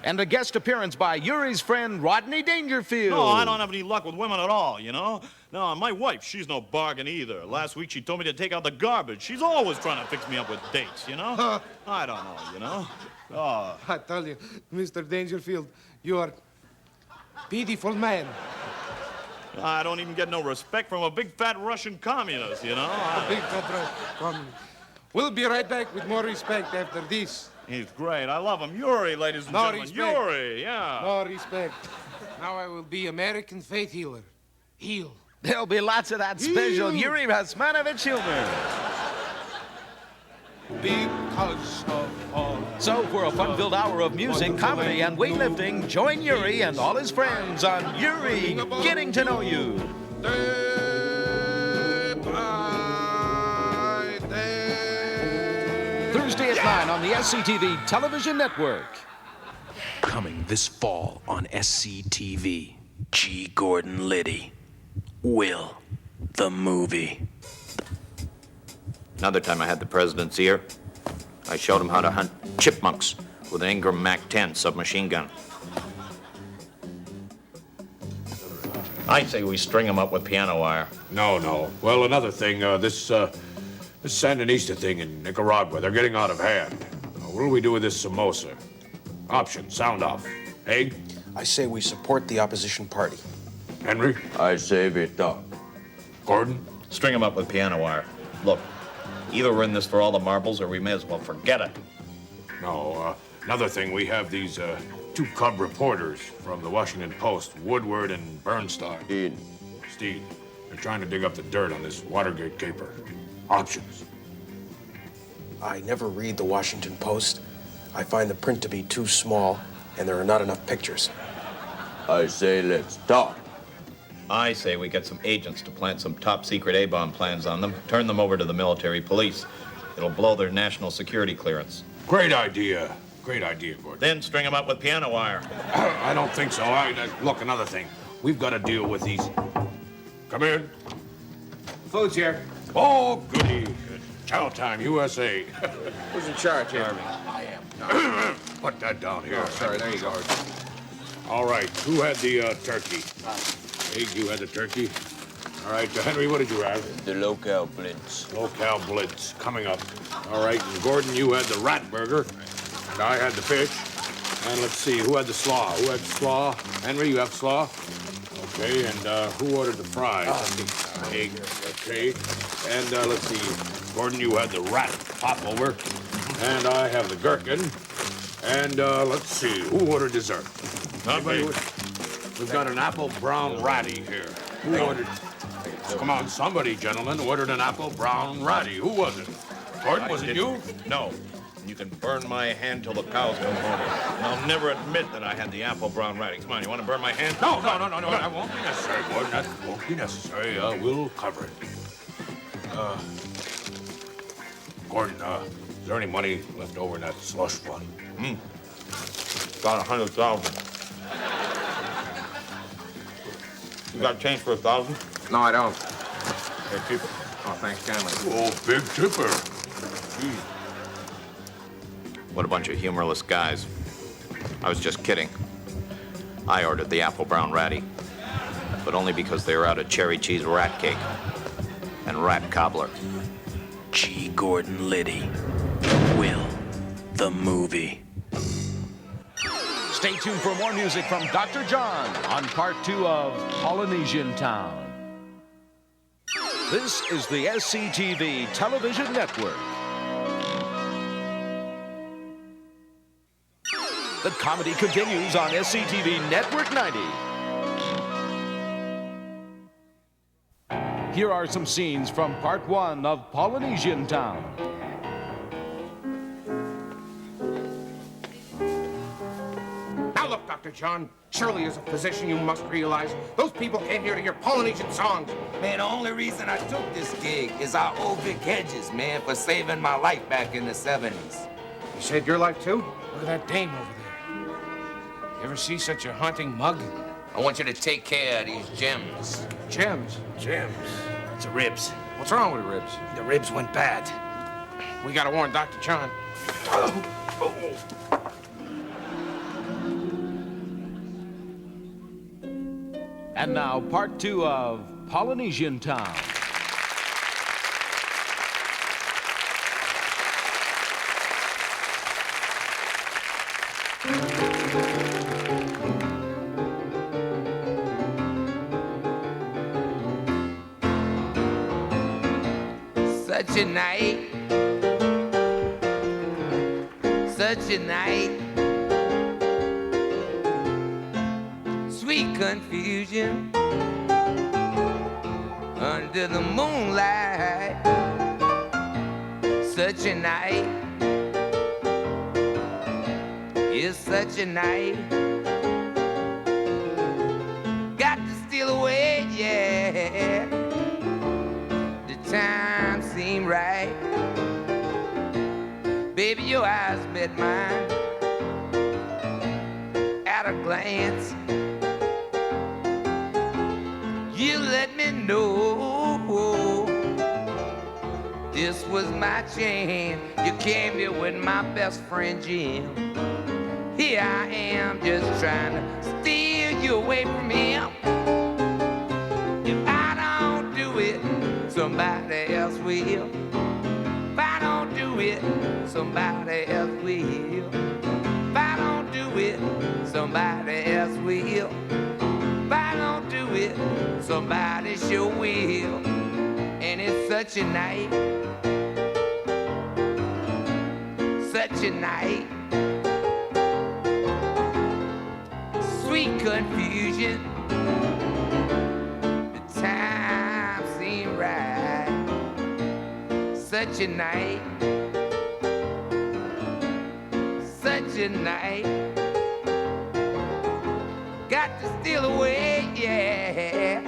And a guest appearance by Yuri's friend, Rodney Dangerfield. No, I don't have any luck with women at all, you know? No, my wife, she's no bargain either. Last week she told me to take out the garbage. She's always trying to fix me up with dates, you know? I don't know, you know? Oh. I tell you, Mr. Dangerfield, you are beautiful man. I don't even get no respect from a big fat Russian communist, you know? Big fat communist. We'll be right back with more respect after this. He's great. I love him. Yuri, ladies and gentlemen. Respect. Yuri, yeah. No respect. Now I will be American faith healer. Heal. There'll be lots of that special Yuri Rusmanovich humor. Because of all. So for a fun-filled hour of music, comedy, and weightlifting, join Yuri and all his friends on Yuri, Getting to Know You. Thursday at 9 John on the SCTV television network. Coming this fall on SCTV, G. Gordon Liddy, Will, the movie. Another time I had the president's ear, I showed him how to hunt chipmunks with an Ingram MAC-10 submachine gun. I say we string him up with piano wire. No. Well, another thing, this Sandinista thing in Nicaragua, they're getting out of hand. What do we do with this samosa? Option, sound off. Haig? I say we support the opposition party. Henry? I say veto. Gordon? String him up with piano wire. Look, either we're in this for all the marbles or we may as well forget it. No, another thing, we have these two cub reporters from the Washington Post, Woodward and Bernstein. Steve. They're trying to dig up the dirt on this Watergate caper. Options. I never read the Washington Post. I find the print to be too small, and there are not enough pictures. I say let's talk. I say we get some agents to plant some top-secret A-bomb plans on them, turn them over to the military police. It'll blow their national security clearance. Great idea. Great idea, Gordon. Then string them up with piano wire. I don't think so. Look, another thing. We've got to deal with these. Come in. Food's here. Oh, goody. Chow time, USA. Who's in charge here? I am. Put that down here. Oh, sorry, there you go. All right, who had the turkey? Haig, you had the turkey. All right, Henry, what did you have? The local blitz. Local blitz, coming up. All right, and Gordon, you had the rat burger. And I had the fish. And let's see, who had the slaw? Who had slaw? Henry, you have slaw? Okay, and who ordered the fries? Haig, okay. And let's see, Gordon, you had the rat popover. And I have the gherkin. And let's see, who ordered dessert? Not me. We've got an apple brown ratty here. Who ordered? Come on, somebody, gentlemen, ordered an apple brown ratty. Who was it? Gordon, was it you? No. You can burn my hand till the cows come home. And I'll never admit that I had the apple brown ratty. Come on, you want to burn my hand? No, that won't be necessary, Gordon. That won't be necessary. We'll cover it. Gordon, is there any money left over in that slush fund? Got 100,000. You got change for 1,000? No, I don't. Here, keep it. Oh, thanks kindly. Oh, big tipper. What a bunch of humorless guys. I was just kidding. I ordered the apple brown ratty, but only because they were out of cherry cheese rat cake and rat cobbler. G. Gordon Liddy, Will, the movie. Stay tuned for more music from Dr. John on part 2 of Polynesian Town. This is the SCTV television network. The comedy continues on SCTV Network 90. Here are some scenes from part 1 of Polynesian Town. Now look, Dr. John, surely as a physician you must realize those people came here to hear Polynesian songs. Man, the only reason I took this gig is I owe Vic Hedges, man, for saving my life back in the 70s. You saved your life, too? Look at that dame over there. You ever see such a haunting mug? I want you to take care of these gems. Gems? Gems. It's the ribs. What's wrong with the ribs? The ribs went bad. We gotta warn Dr. John. And now part 2 of Polynesian Town. Such a night, such a night, sweet confusion under the moonlight. Such a night is such a night. Got to steal away, yeah. The time seemed right. Baby, you're your eyes met mine at a glance. You let me know this was my chance. You came here with my best friend Jim. Here I am just trying to steal you away from him. If I don't do it, somebody else will. If I don't do it, somebody else will. If I don't do it, somebody else will. If I don't do it, somebody sure will. And it's such a night, such a night. Sweet confusion, the time seemed right. Such a night, such a night. Got to steal away, yeah.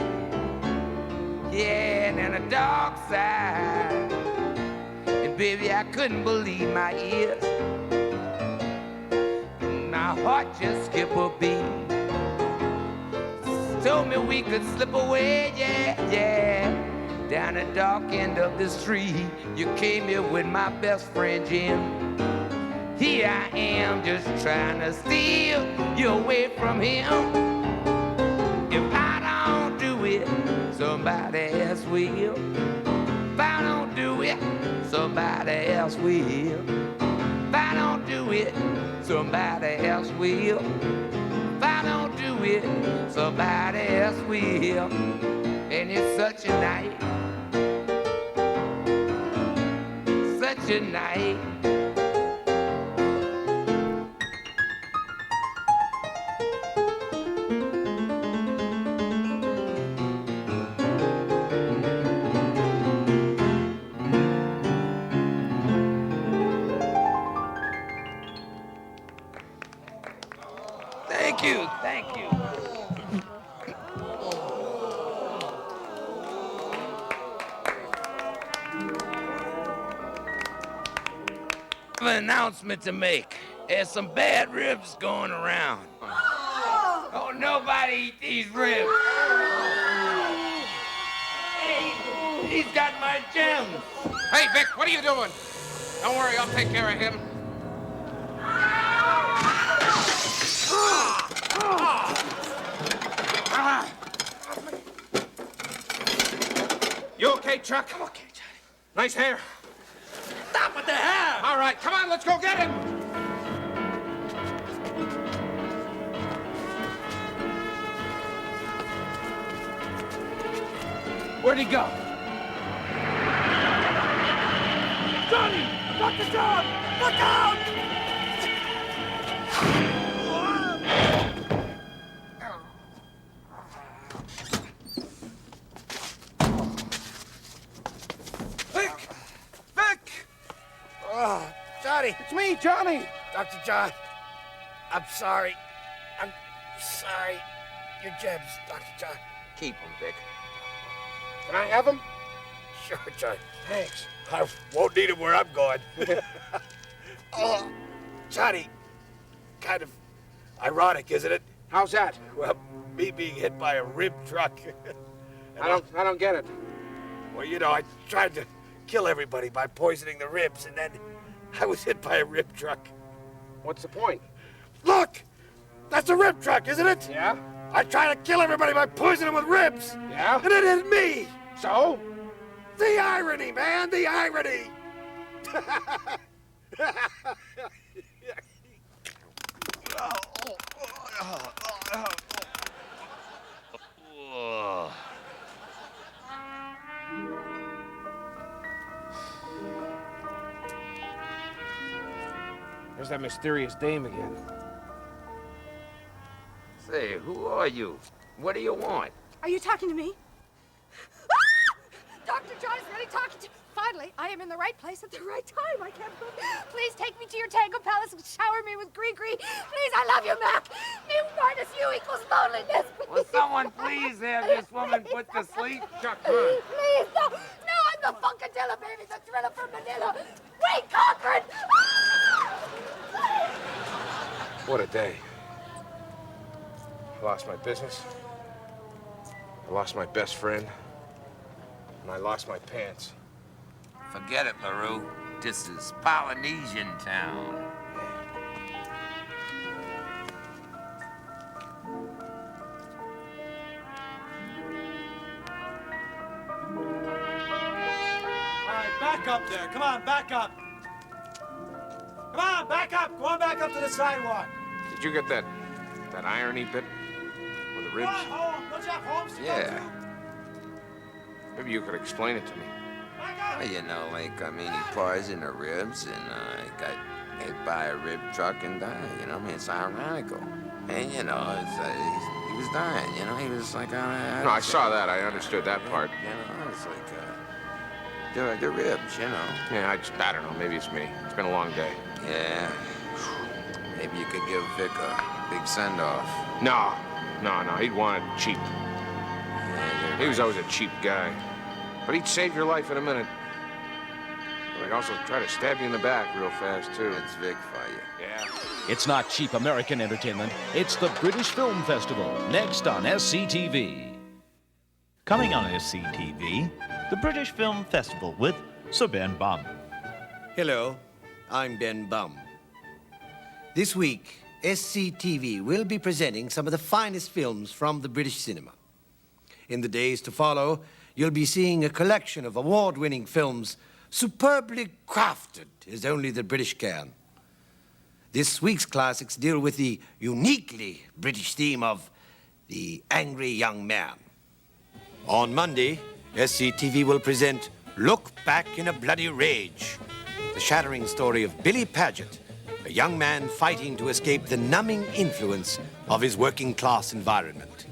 Yeah, and then a dark side. And baby, I couldn't believe my ears. My heart just skipped a beat. Told me we could slip away, yeah, yeah. Down the dark end of the street. You came here with my best friend Jim. Here I am just trying to steal you away from him. If I don't do it, somebody else will. If I don't do it, somebody else will. If I don't do it, somebody else will. If I don't do it, somebody else will. And it's such a night, such a night. Thank you, thank you. I have an announcement to make. There's some bad ribs going around. Oh, nobody eat these ribs. Hey, he's got my gems. Hey, Vic, what are you doing? Don't worry, I'll take care of him. You okay, Chuck? I'm okay, Johnny. Nice hair. Stop with the hair! All right, come on, let's go get him. Where'd he go? Johnny! Dr. John! Look out! Vic! Vic! Oh, Johnny. It's me, Johnny. Dr. John, I'm sorry. I'm sorry. Your gems, Dr. John. Keep him, Vic. Can I have them? Sure, John. Thanks. I won't need them where I'm going. Oh, Johnny, kind of ironic, isn't it? How's that? Well, me being hit by a rib truck. I don't get it. Well, you know, I tried to kill everybody by poisoning the ribs, and then I was hit by a rib truck. What's the point? Look! That's a rib truck, isn't it? Yeah? I tried to kill everybody by poisoning them with ribs. Yeah? And it hit me. So? The irony, man, the irony. There's that mysterious dame again. Say, who are you? What do you want? Are you talking to me? Dr. John is really talking to... Finally, I am in the right place at the right time. I can't believe... Please take me to your Tango Palace and shower me with gree-gree. Please, I love you, Mac. Me minus you equals loneliness. Will someone please have this woman put to sleep? Chuck, come on. Please, no. No, I'm the Funkadilla, baby, the thriller from Manila. We conquered! What a day. I lost my business. I lost my best friend. And I lost my pants. Forget it, LaRue. This is Polynesian town. All right, back up there. Come on, back up. Come on, back up. Go on back up to the sidewalk. Did you get that irony bit? With the ribs? Come on, home. Don't you have homes to go Yeah. to? Maybe you could explain it to me. Well, you know, like, I mean, he poisoned the ribs and he got hit by a rib truck and died, you know? I mean, it's ironical. And, you know, he was dying, you know? He was like on No, I saw that. I understood that part. You know, it's like, the ribs, you know? Yeah, I don't know. Maybe it's me. It's been a long day. Yeah. Maybe you could give Vic a big send-off. No. He'd want it cheap. Yeah, he was always a cheap guy. But he'd save your life in a minute. But he'd also try to stab you in the back real fast, too. That's Vic for you. Yeah. It's not cheap American entertainment. It's the British Film Festival, next on SCTV. Coming on SCTV, the British Film Festival with Sir Ben Bum. Hello, I'm Ben Bum. This week, SCTV will be presenting some of the finest films from the British cinema. In the days to follow, you'll be seeing a collection of award-winning films superbly crafted as only the British can. This week's classics deal with the uniquely British theme of the angry young man. On Monday, SCTV will present Look Back in a Bloody Rage, the shattering story of Billy Paget, a young man fighting to escape the numbing influence of his working-class environment.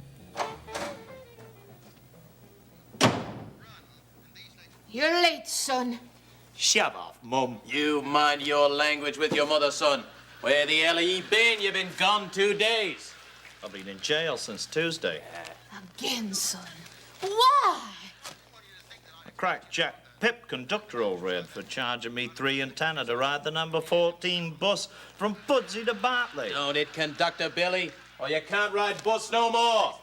You're late, son. Shut off, Mum. You mind your language with your mother, son. Where the hell have you been? You've been gone 2 days. I've been in jail since Tuesday. Again, son. Why? I cracked Jack Pip, conductor over here, for charging me 3 and 10 to ride the number 14 bus from Pudsey to Bartley. Don't it, Conductor Billy, or you can't ride bus no more.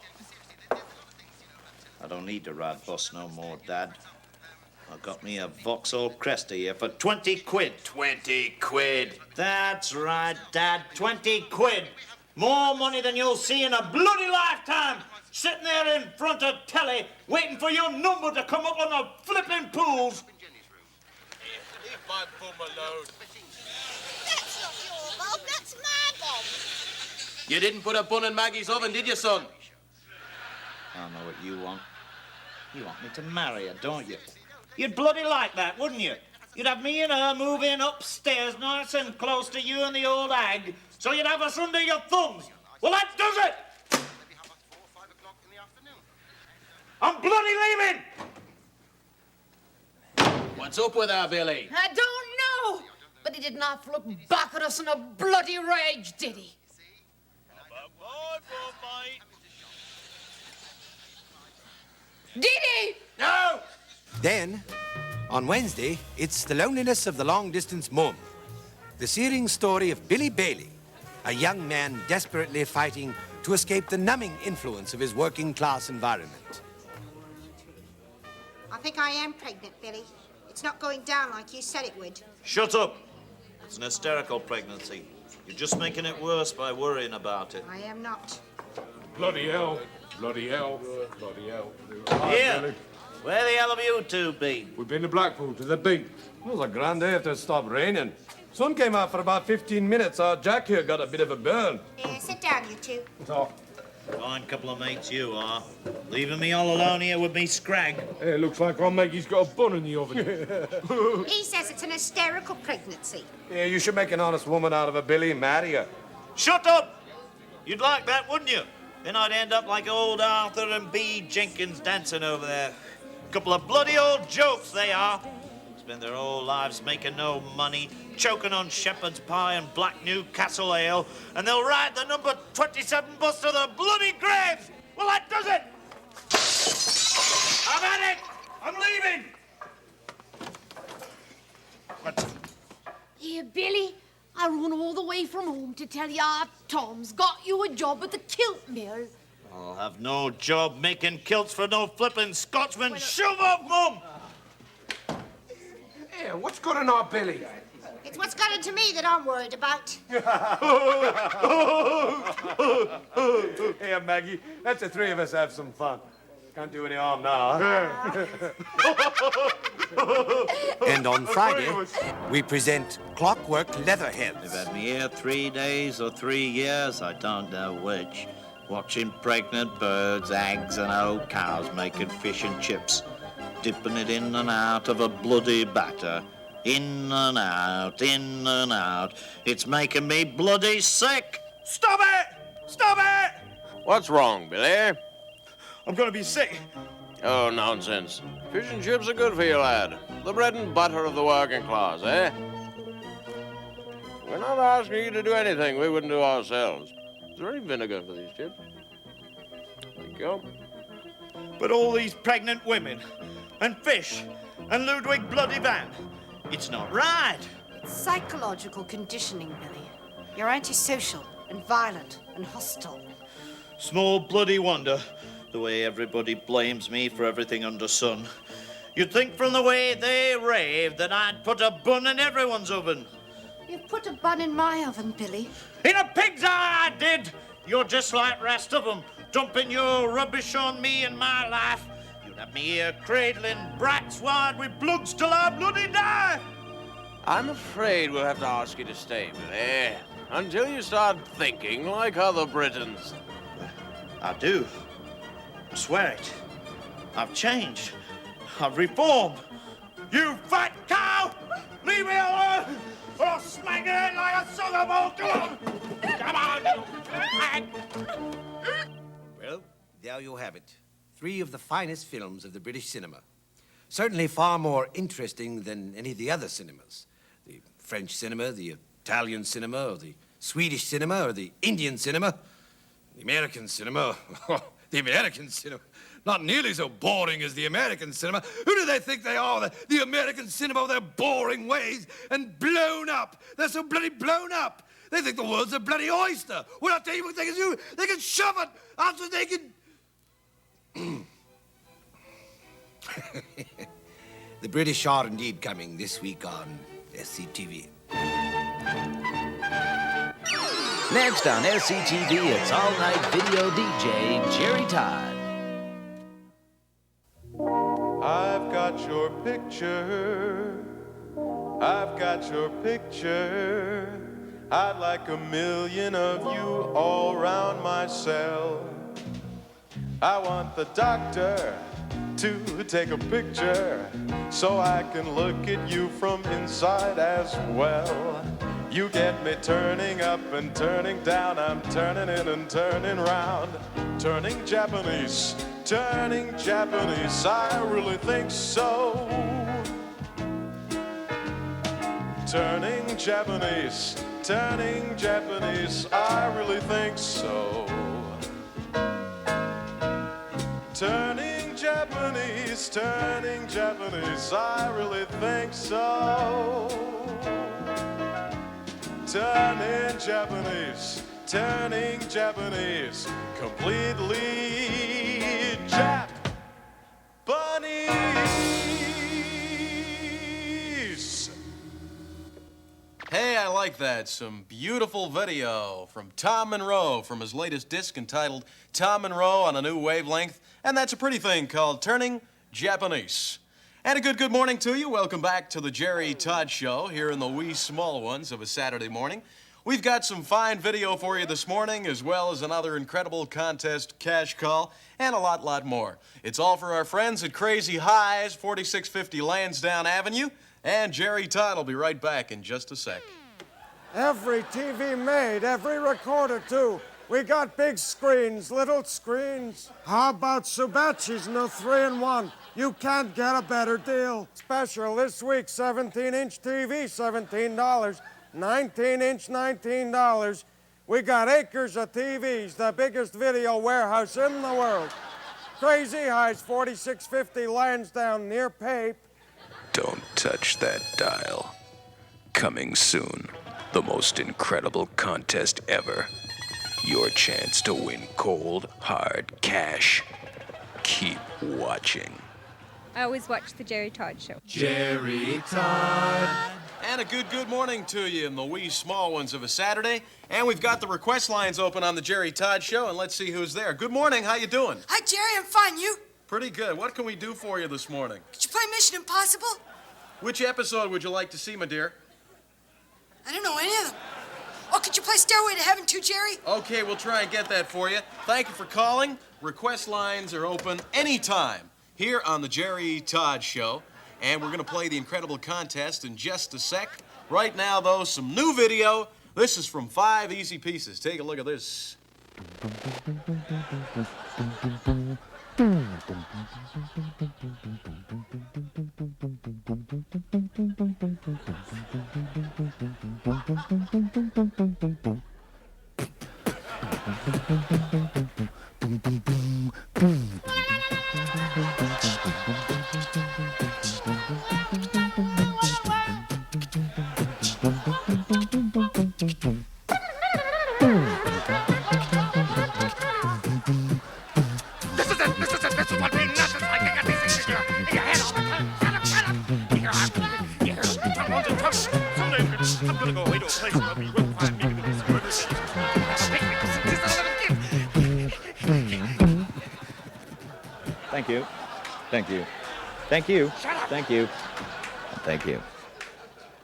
I don't need to ride bus no more, Dad. I got me a Vauxhall Cresta here for 20 quid. 20 quid. That's right, Dad, 20 quid. More money than you'll see in a bloody lifetime. Sitting there in front of telly, waiting for your number to come up on the flipping pools. Leave my bum alone. That's not your bomb, that's my bomb. You didn't put a bun in Maggie's oven, did you, son? I know what you want. You want me to marry her, don't you? You'd bloody like that, wouldn't you? You'd have me and her move in upstairs nice and close to you and the old hag, so you'd have us under your thumbs. Well, that does it! I'm bloody leaving! What's up with her, Billy? I don't know, but he did not look back at us in a bloody rage, did he? Did he? No! Then, on Wednesday, it's The Loneliness of the Long-Distance Mum, the searing story of Billy Bailey, a young man desperately fighting to escape the numbing influence of his working-class environment. I think I am pregnant, Billy. It's not going down like you said it would. Shut up! It's an hysterical pregnancy. You're just making it worse by worrying about it. I am not. Bloody hell. Bloody hell. Bloody hell. Here! Where the hell have you two been? We've been to Blackpool, to the beach. It was a grand day after it stopped raining. Sun came out for about 15 minutes. Our Jack here got a bit of a burn. Sit down, you two. Oh. Fine couple of mates you are. Leaving me all alone here with me scrag. Hey, looks like old Maggie's got a bun in the oven. He says it's an hysterical pregnancy. Yeah, you should make an honest woman out of her, Billy, and marry her. Shut up! You'd like that, wouldn't you? Then I'd end up like old Arthur and B. Jenkins dancing over there. Couple of bloody old jokes they are. Spend their whole lives making no money, choking on shepherd's pie and black Newcastle ale, and they'll ride the number 27 bus to the bloody grave. Well, that does it. I've had it. I'm leaving. Here, Billy, I run all the way from home to tell ya Tom's got you a job at the kilt mill. I'll have no job making kilts for no flippin' Scotsman. Shove off, Mum! Hey, what's got in our belly? It's what's got into me that I'm worried about. Here, Maggie, let's the three of us have some fun. Can't do any harm now. And on Friday, we present Clockwork Leatherheads. They've had me here 3 days or 3 years, I don't know which. Watching pregnant birds, eggs and old cows making fish and chips. Dipping it in and out of a bloody batter. In and out, in and out. It's making me bloody sick. Stop it! Stop it! What's wrong, Billy? I'm gonna be sick. Oh, nonsense. Fish and chips are good for you, lad. The bread and butter of the working class, eh? We're not asking you to do anything we wouldn't do ourselves. Is there any vinegar for these chips? There you go. But all these pregnant women, and fish, and Ludwig Bloody Van, it's not right. It's psychological conditioning, Billy. You're antisocial and violent and hostile. Small bloody wonder the way everybody blames me for everything under sun. You'd think from the way they rave that I'd put a bun in everyone's oven. You've put a bun in my oven, Billy. In a pig's eye, I did. You're just like rest of them, dumping your rubbish on me and my life. You'd have me here cradling brats wide with plugs till I bloody die. I'm afraid we'll have to ask you to stay, Billy, until you start thinking like other Britons. I do. I swear it. I've changed. I've reformed. You fat cow! Leave me alone, or I'll smack your head like a sugar bowl. Come on! Come on! Well, there you have it. 3 of the finest films of the British cinema. Certainly far more interesting than any of the other cinemas. The French cinema, the Italian cinema, or the Swedish cinema, or the Indian cinema. The American cinema. The American cinema. Not nearly so boring as the American cinema. Who do they think they are? The American cinema with their boring ways and blown up. They're so bloody blown up. They think the world's a bloody oyster. Well, I'll tell you what they can do. They can shove it after they can... The British are indeed coming this week on Sctv. Next on Sctv, it's all-night video DJ Jerry Todd. I've got your picture. I've got your picture. I'd like 1,000,000 of you all around my cell. I want the doctor to take a picture so I can look at you from inside as well. You get me turning up and turning down. I'm turning in and turning round. Turning Japanese, turning Japanese. I really think so. Turning Japanese, turning Japanese. I really think so. Turning Japanese, turning Japanese. I really think so. Turning Japanese, turning Japanese, completely Japanese. Hey, I like that. Some beautiful video from Tom Monroe from his latest disc entitled Tom Monroe on a New Wavelength. And that's a pretty thing called Turning Japanese. And a good morning to you. Welcome back to the Jerry Todd Show here in the wee small ones of a Saturday morning. We've got some fine video for you this morning, as well as another incredible contest cash call, and a lot more. It's all for our friends at Crazy Highs, 4650 Lansdowne Avenue, and Jerry Todd will be right back in just a sec. Every TV made, every recorder too. We got big screens, little screens. How about Subachi's in a 3-in-1? You can't get a better deal. Special this week, 17-inch TV, $17. 19-inch, $19. We got acres of TVs, the biggest video warehouse in the world. Crazy Highs, 4650 Lansdowne, near Pape. Don't touch that dial. Coming soon. the most incredible contest ever. Your chance to win cold, hard cash. Keep watching. I always watch the Jerry Todd Show. Jerry Todd. And a good morning to you in the wee small ones of a Saturday. And we've got the request lines open on the Jerry Todd Show, and let's see who's there. Good morning, how you doing? Hi, Jerry, I'm fine. You? Pretty good. What can we do for you this morning? Could you play Mission Impossible? Which episode would you like to see, my dear? I don't know any of them. Oh, could you play Stairway to Heaven too, Jerry? Okay, we'll try and get that for you. Thank you for calling. Request lines are open anytime here on the Jerry Todd Show. And we're going to play the incredible contest in just a sec. Right now, though, some new video. This is from 5 Easy Pieces. Take a look at this. I'm gonna go away to a place where I'll be with my Thank you. Thank you. Thank you. Shut up. Thank you. Thank you.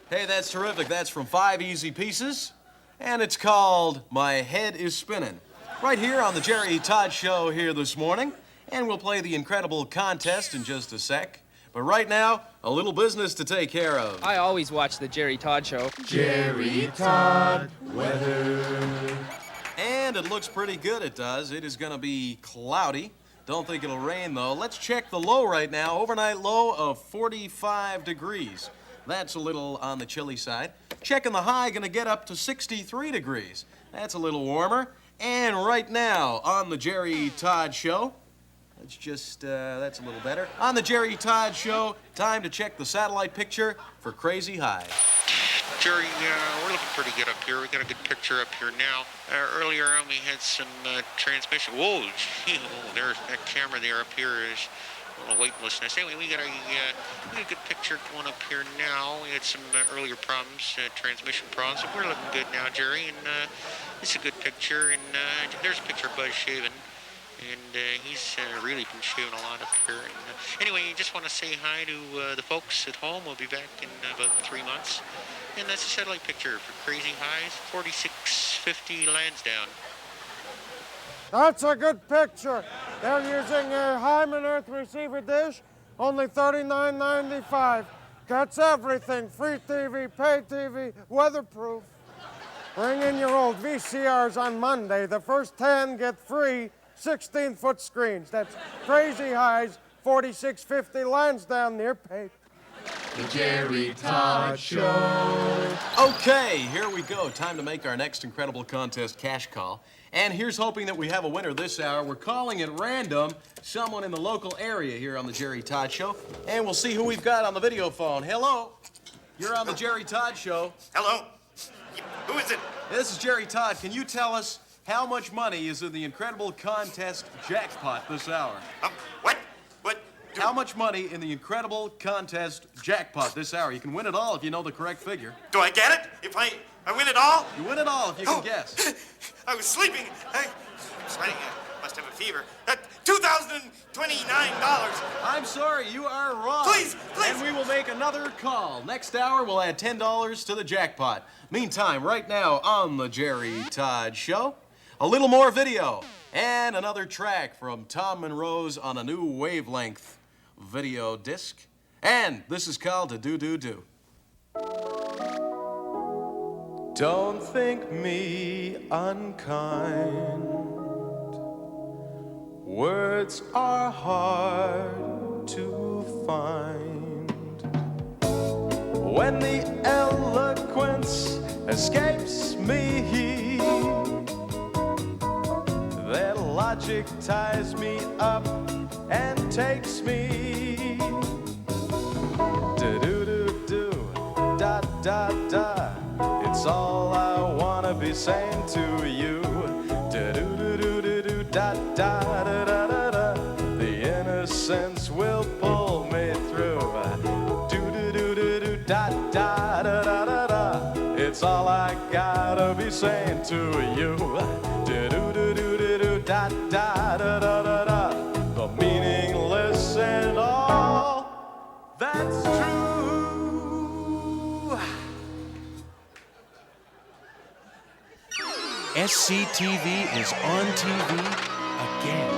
Hey, that's terrific. That's from 5 Easy Pieces. And it's called My Head is Spinning. Right here on the Jerry Todd Show here this morning. And we'll play the incredible contest in just a sec. But right now, a little business to take care of. I always watch the Jerry Todd Show. Jerry Todd weather. And it looks pretty good, it does. It is going to be cloudy. Don't think it'll rain, though. Let's check the low right now. Overnight low of 45 degrees. That's a little on the chilly side. Checking the high, going to get up to 63 degrees. That's a little warmer. And right now, on the Jerry Todd Show, let's just, that's a little better. On the Jerry Todd Show, time to check the satellite picture for crazy highs. Jerry, we're looking pretty good up here. We got a good picture up here now. Earlier on, we had some transmission. Whoa, gee, there's that camera there up here is a little weightlessness. Anyway, we got a good picture going up here now. We had some earlier problems, transmission problems. So we're looking good now, Jerry, and it's a good picture. And there's a picture of Buzz shaving. And he's really been shaving a lot up here. And, anyway, just want to say hi to the folks at home. We'll be back in about 3 months. And that's a satellite picture for crazy highs, 4650 Lansdowne. That's a good picture. They're using a Hyman Earth receiver dish, only $39.95. Gets everything, free TV, pay TV, weatherproof. Bring in your old VCRs on Monday. The first 10 get free 16-foot screens. That's Crazy Highs, 4650 Lansdowne near Pape. The Jerry Todd Show. Okay, here we go. Time to make our next incredible contest cash call. And here's hoping that we have a winner this hour. We're calling at random someone in the local area here on the Jerry Todd Show. And we'll see who we've got on the video phone. Hello. You're on the Jerry Todd Show. Hello. Who is it? This is Jerry Todd. Can you tell us how much money is in the incredible contest jackpot this hour? What? How much money in the incredible contest jackpot this hour? You can win it all if you know the correct figure. Do I get it? If I win it all? You win it all if you can guess. I was sleeping. I'm sweating. I must have a fever. $2,029. I'm sorry, you are wrong. Please. And we will make another call. Next hour, we'll add $10 to the jackpot. Meantime, right now on the Jerry Todd Show, a little more video and another track from Tom Monroe's On a New Wavelength video disc. And this is called To Do Do Do. Don't think me unkind. Words are hard to find. When the eloquence escapes me, that logic ties me up and takes me. Do-do-do-do, da-da-da, it's all innocence will pull me through. Do-do-do-do-do, da-da-da-da-da-da. It's all I gotta be saying to you. Do-do-do-do-do, da-da-da-da-da-da. The meaningless and all that's true. SCTV is on TV again.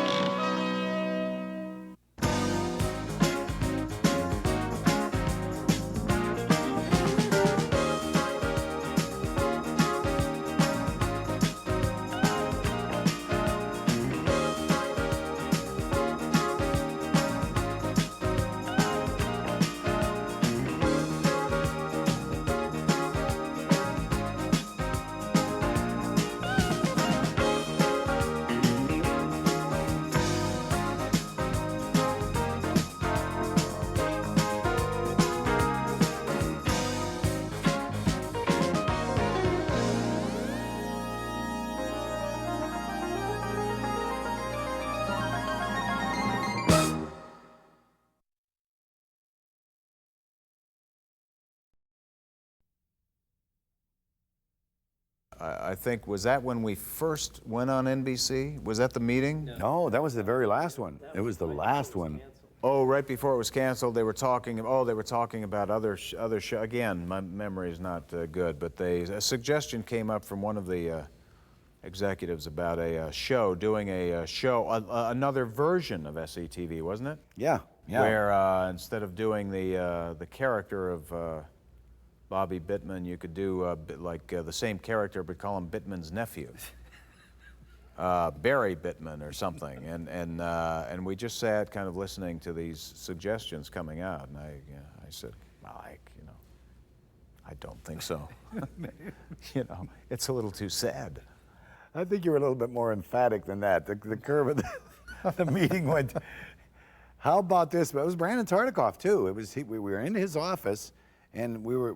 I think, was that when we first went on NBC? Was that the meeting? No, that was the very last one. It was the last one. Oh, right before it was canceled, they were talking. Oh, they were talking about other show. Again, my memory is not good, but a suggestion came up from one of the executives about a show, doing a show, another version of SCTV, wasn't it? Yeah, yeah. Where instead of doing the character of Bobby Bittman, you could do the same character, but call him Bittman's nephew, Barry Bittman or something. And we just sat kind of listening to these suggestions coming out, and I said, Mike, I don't think so. It's a little too sad. I think you were a little bit more emphatic than that. The curve of the meeting went, how about this? But it was Brandon Tartikoff, too. We were in his office, and we were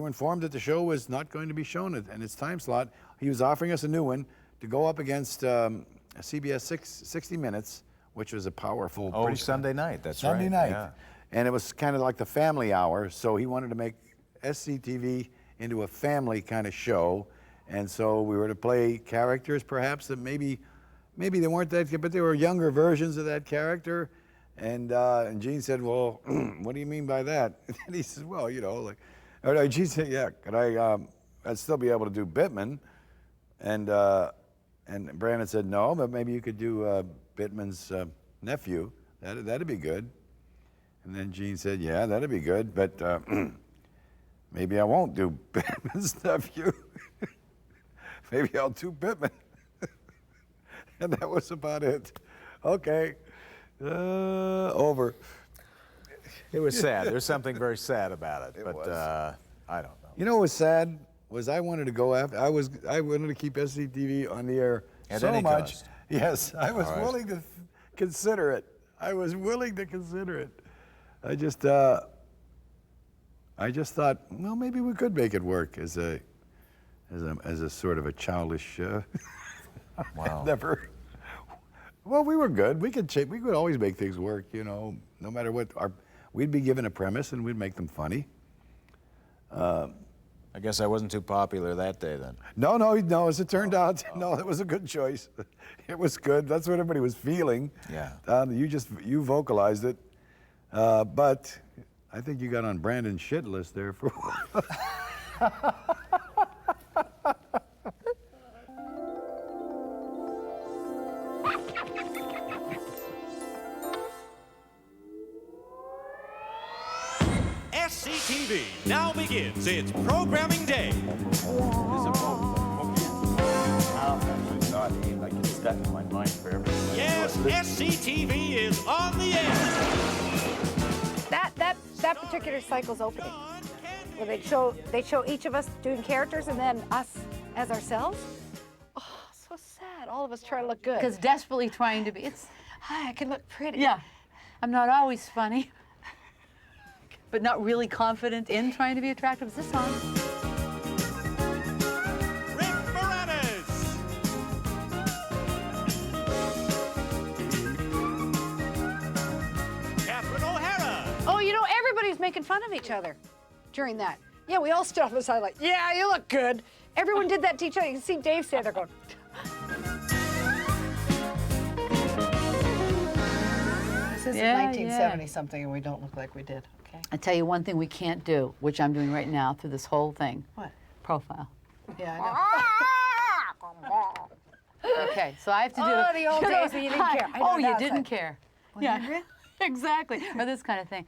informed that the show was not going to be shown in its time slot. He was offering us a new one to go up against CBS 60 Minutes, which was a powerful... Oh, Sunday night, that's right. Sunday night. Yeah. And it was kind of like the family hour, so he wanted to make SCTV into a family kind of show. And so we were to play characters, perhaps, that maybe they weren't that good, but they were younger versions of that character. And Gene said, well, what do you mean by that? And he says, well, Gene said, yeah, could I'd still be able to do Bittman. And Brandon said, no, but maybe you could do Bittman's nephew. That'd be good. And then Gene said, yeah, that'd be good, but maybe I won't do Bittman's nephew. Maybe I'll do Bittman. And that was about it. Okay. Over. It was sad. There's something very sad about it, but I don't know. You know what was sad? Was I wanted to go after, I wanted to keep SCTV on the air at so any much. Cost. Yes, I was willing to consider it. I was willing to consider it. I just thought, well, maybe we could make it work as a sort of a childish. Wow. Never. Well, we were good. We could always make things work. No matter what. We'd be given a premise and we'd make them funny. I guess I wasn't too popular that day then. No. As it turned out, no, it was a good choice. It was good. That's what everybody was feeling. Yeah. You vocalized it, but I think you got on Brandon's shit list there for. SCTV now begins its programming day. Yes, SCTV is on the air. That particular cycle's opening, where they show each of us doing characters and then us as ourselves. Oh, so sad. All of us try to look good. Because desperately trying to be. Hi, I can look pretty. Yeah. I'm not always funny, but not really confident in trying to be attractive. Is this on? just making fun of each other during that. Yeah, we all stood off the side like, yeah, you look good. Everyone did that to each other. You can see Dave stand there going. This is 1970 something, and we don't look like we did. Okay. I tell you one thing we can't do, which I'm doing right now through this whole thing. What? Profile. Yeah, I know. Okay, so I have to do. Oh, the old days when you didn't care. I know Oh, you that didn't side. care. Well, Yeah, exactly. Or this kind of thing.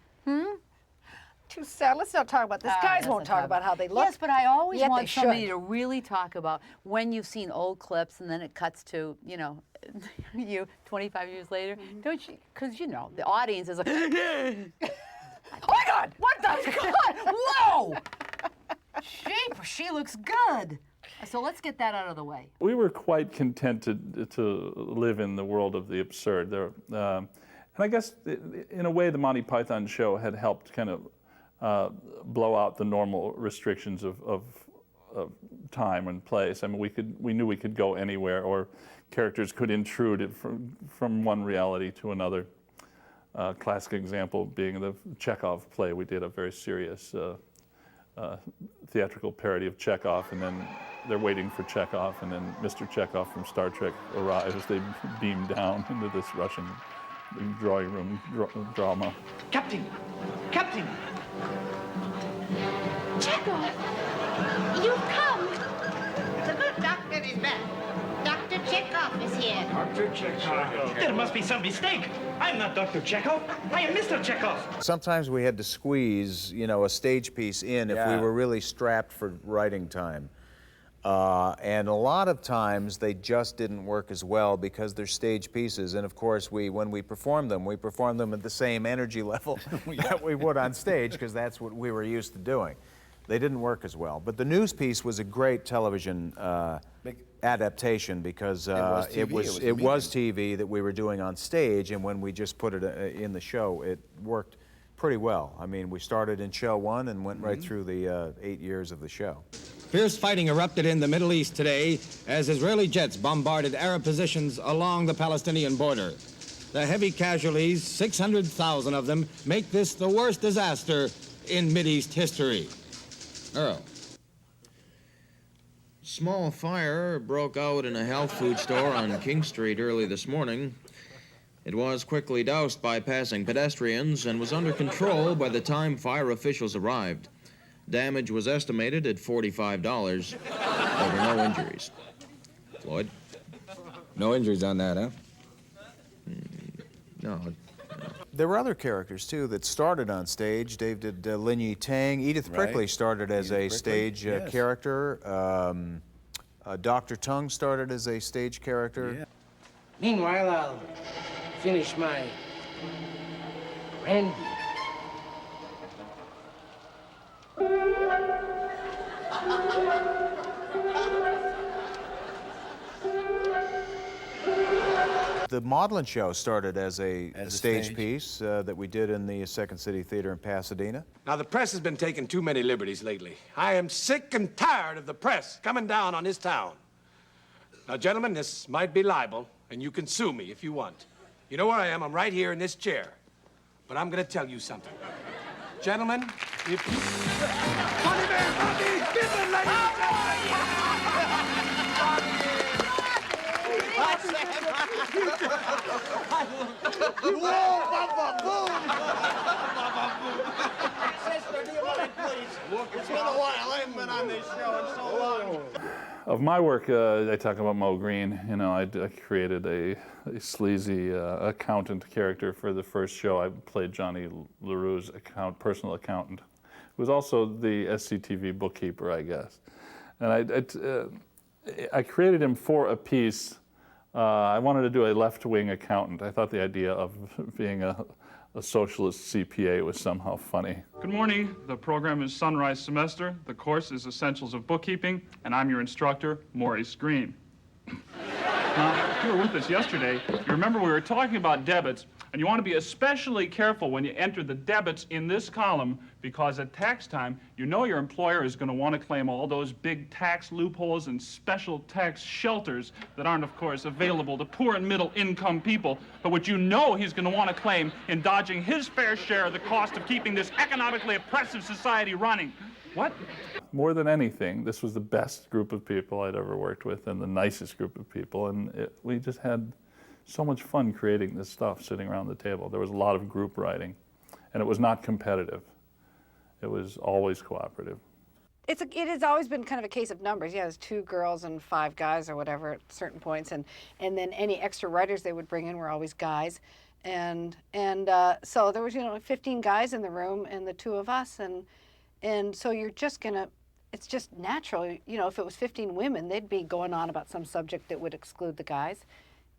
Too sad. Let's not talk about this. Guys won't talk about how they look. Yes, but I always Yet want they somebody should. to really talk about when you've seen old clips and then it cuts to, you know, you 25 years later. Don't you? Because, you know, the audience is like, oh my God, what the God? Whoa! She looks good. So let's get that out of the way. We were quite content to live in the world of the absurd. And I guess, in a way, the Monty Python show had helped kind of blow out the normal restrictions of time and place. I mean, we knew we could go anywhere, or characters could intrude it from one reality to another. Classic example being the Chekhov play. We did a very serious theatrical parody of Chekhov, and then they're waiting for Chekhov, and then Mr. Chekhov from Star Trek arrives. They beam down into this Russian drawing room drama. Captain! Captain! Chekhov! You've come! The good doctor is back. Dr. Chekhov is here. Dr. Chekhov. There must be some mistake. I'm not Dr. Chekhov. I am Mr. Chekhov. Sometimes we had to squeeze, you know, a stage piece in if we were really strapped for writing time. And a lot of times they just didn't work as well because they're stage pieces. And of course, when we perform them at the same energy level that we would on stage, because that's what we were used to doing. They didn't work as well. But the news piece was a great television adaptation because it was TV that we were doing on stage, and when we just put it in the show, it worked pretty well. I mean, we started in show 1 and went right through the 8 years of the show. Fierce fighting erupted in the Middle East today as Israeli jets bombarded Arab positions along the Palestinian border. The heavy casualties, 600,000 of them, make this the worst disaster in Mideast history. Earl. Small fire broke out in a health food store on King Street early this morning. It was quickly doused by passing pedestrians and was under control by the time fire officials arrived. Damage was estimated at $45. There were no injuries. Floyd? No injuries on that, huh? No. There were other characters, too, that started on stage. Dave did Lin Yi Tang. Edith Prickly started as a stage character. Dr. Tongue started as a stage character. Yeah. Meanwhile, I'll finish my brandy. The Maudlin Show started as a stage piece that we did in the Second City Theater in Pasadena. Now, the press has been taking too many liberties lately. I am sick and tired of the press coming down on this town. Now, gentlemen, this might be libel, and you can sue me if you want. You know where I am? I'm right here in this chair. But I'm going to tell you something. Gentlemen, if... Funny man, Funny! Listen, ladies and Sister, do you mind, please? It's been a while. I haven't been on this show in so long. Of my work, I talk about Mo Green. You know, I created a sleazy accountant character for the first show. I played Johnny LaRue's personal accountant, who was also the SCTV bookkeeper, I guess. And I created him for a piece. I wanted to do a left-wing accountant. I thought the idea of being a socialist CPA was somehow funny. Good morning. The program is Sunrise Semester. The course is Essentials of Bookkeeping, and I'm your instructor, Maurice Green. Now, if you were with us yesterday, you remember we were talking about debits, and you want to be especially careful when you enter the debits in this column, because at tax time, you know your employer is going to want to claim all those big tax loopholes and special tax shelters that aren't, of course, available to poor and middle income people, but which you know he's going to want to claim in dodging his fair share of the cost of keeping this economically oppressive society running. What? More than anything, this was the best group of people I'd ever worked with and the nicest group of people, and we just had so much fun creating this stuff sitting around the table. There was a lot of group writing, and it was not competitive. It was always cooperative. It has always been kind of a case of numbers. Yeah, there's 2 girls and 5 guys or whatever at certain points, and then any extra writers they would bring in were always guys, and so there was 15 guys in the room and the 2 of us, and so you're just gonna. It's just natural. If it was 15 women, they'd be going on about some subject that would exclude the guys.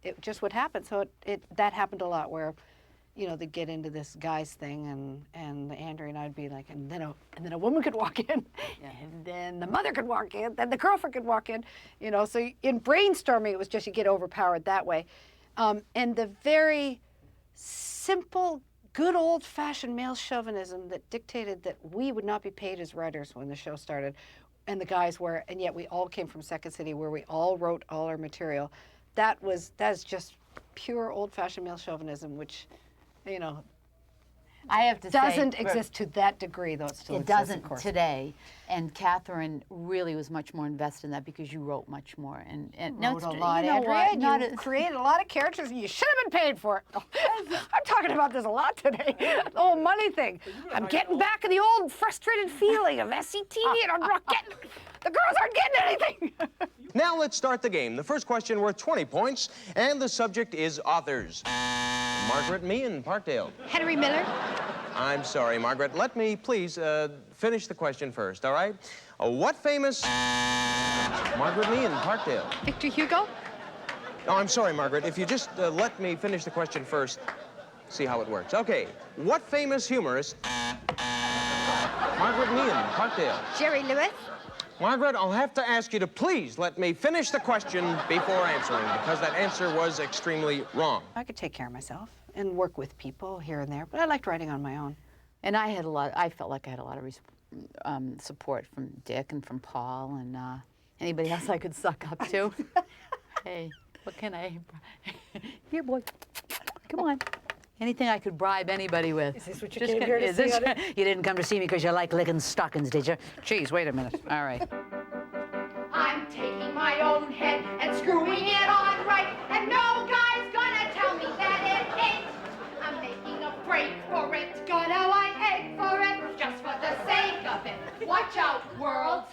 It just would happen. So that happened a lot where, they'd get into this guys thing, and Andrea and I'd be like, and then a woman could walk in, and then the mother could walk in, then the girlfriend could walk in, So in brainstorming, it was just you get overpowered that way, and the very simple, good old-fashioned male chauvinism that dictated that we would not be paid as writers when the show started, and the guys were, and yet we all came from Second City where we all wrote all our material. That is just pure old-fashioned male chauvinism, which, I have to doesn't say, exist to that degree, though it still it exists, doesn't of course. today. And Catherine really was much more invested in that because you wrote much more. And You wrote a lot, Andrea. You created a lot of characters, and you should have been paid for it. I'm talking about this a lot today. The whole money thing. I'm getting back in the old frustrated feeling of SCTV, and I'm not getting. The girls aren't getting anything. Now let's start the game. The first question worth 20 points, and the subject is authors. Margaret Meehan, Parkdale. Henry Miller. I'm sorry, Margaret. Let me please finish the question first, all right? What famous... Margaret Meehan, Parkdale. Victor Hugo. Oh, I'm sorry, Margaret. If you just let me finish the question first, see how it works. Okay. What famous humorist... Margaret Meehan, Parkdale. Jerry Lewis. Margaret, I'll have to ask you to please let me finish the question before answering, because that answer was extremely wrong. I could take care of myself and work with people here and there, but I liked writing on my own. And I felt like I had a lot of support from Dick and from Paul and anybody else I could suck up to. Hey, what can I... Here, boy. Come on. Anything I could bribe anybody with. Is this what you came here to see? You didn't come to see me because you like licking stockings, did you? Geez, wait a minute. All right. I'm taking my own head and screwing it on right, and no guy's gonna tell me that it ain't. I'm making a break for it, gonna lie egg for it, just for the sake of it. Watch out, world.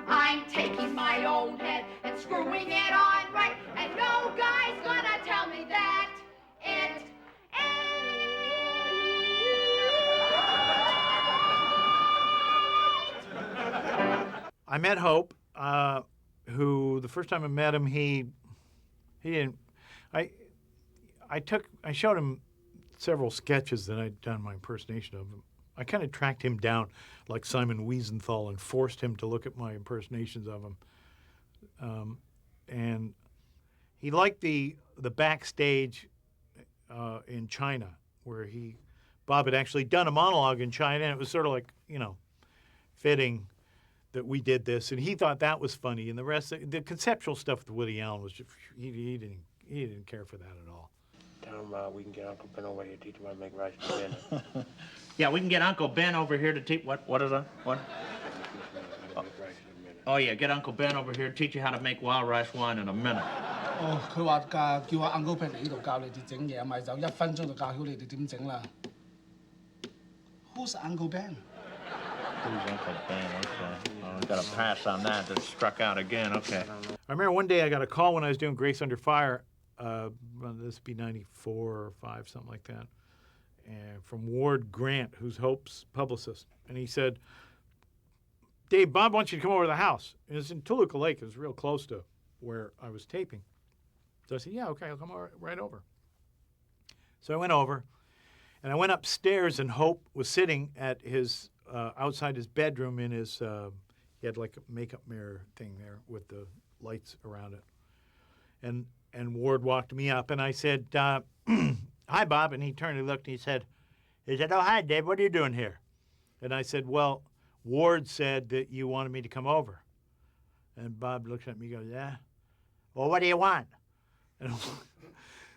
I'm taking my own head and screwing it on right, and no guy's gonna tell me that it I met Hope, who the first time I met him, he didn't. I showed him several sketches that I'd done my impersonation of him. I kind of tracked him down like Simon Wiesenthal and forced him to look at my impersonations of him. And he liked the backstage in China, where Bob had actually done a monologue in China, and it was sort of like, fitting that we did this, and he thought that was funny, and the rest, the conceptual stuff with Woody Allen was just, he didn't care for that at all. Tell him we can get Uncle Ben over here to teach him how to make rice and dinner. Yeah, we can get Uncle Ben over here to teach... What is that? What? Oh, yeah, get Uncle Ben over here to teach you how to make wild rice wine in a minute. 哦，佢話叫阿 Uncle Ben 嚟呢度教你哋整嘢，咪就1分鐘就教曉你哋點整啦。Who's Uncle Ben? Who's Uncle Ben? Okay. Oh, got a pass on that. That struck out again. Okay. I remember one day I got a call when I was doing Grace Under Fire, this would be 94 or 5, something like that, and from Ward Grant, who's Hope's publicist. And he said, Dave, Bob wants you to come over to the house. And it was in Toluca Lake. It was real close to where I was taping. So I said, yeah, okay, I'll come right over. So I went over, and I went upstairs, and Hope was sitting at his outside his bedroom in his He had like a makeup mirror thing there with the lights around it. And Ward walked me up, and I said, "Hi, Bob." And he turned and looked, and he said, "Oh, hi, Dave. What are you doing here?" And I said, "Well, Ward said that you wanted me to come over." And Bob looks at me and goes, "Yeah? Well, what do you want?" And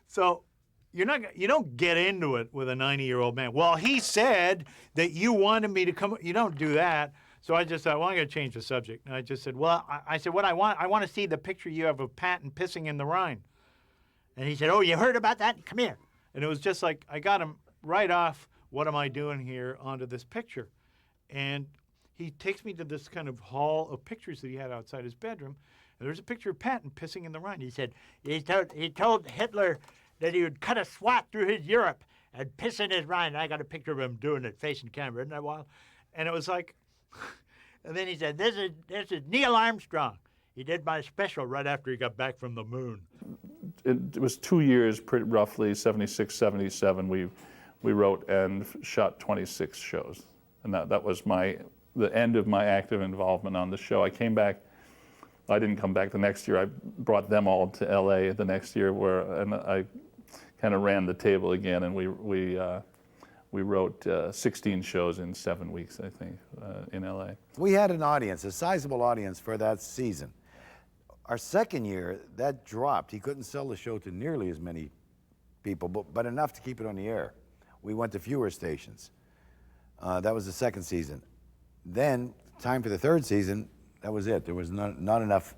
so you don't get into it with a 90-year-old man. Well, he said that you wanted me to come. You don't do that. So I just thought, well, I'm going to change the subject. And I just said, well, I said, what I want to see the picture you have of Patton pissing in the Rhine. And he said, oh, you heard about that? Come here. And it was just like, I got him right off, what am I doing here, onto this picture. And he takes me to this kind of hall of pictures that he had outside his bedroom. And there's a picture of Patton pissing in the Rhine. He said, he told Hitler that he would cut a swath through his Europe and piss in his Rhine. And I got a picture of him doing it, facing camera. Isn't that wild? And it was like, and then he said, this is Neil Armstrong. He did my special right after he got back from the moon. It was 2 years, pretty roughly, 76, 77, we wrote and shot 26 shows. And that was the end of my active involvement on the show. I came back, I didn't come back the next year. I brought them all to LA the next year, and I kind of ran the table again, and we wrote 16 shows in 7 weeks, I think, in LA. We had an audience, a sizable audience for that season. Our second year, that dropped. He couldn't sell the show to nearly as many people, but enough to keep it on the air. We went to fewer stations. That was the second season. Then, time for the third season, that was it. There was not enough,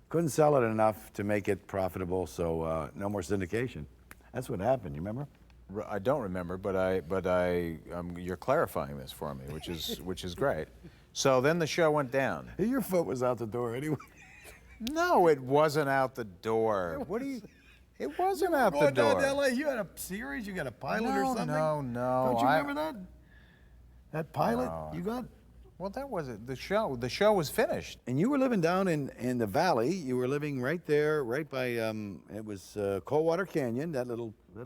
couldn't sell it enough to make it profitable, so no more syndication. That's what happened, you remember? I don't remember, but you're clarifying this for me, which is great. So then the show went down. Your foot was out the door anyway. No, it wasn't out the door. What do you? It wasn't out the door. Going down to LA, you had a series, you got a pilot or something? No. Don't you remember that? That pilot you got? Well, that wasn't the show. The show was finished. And you were living down in the valley. You were living right there, right by it was Coldwater Canyon, that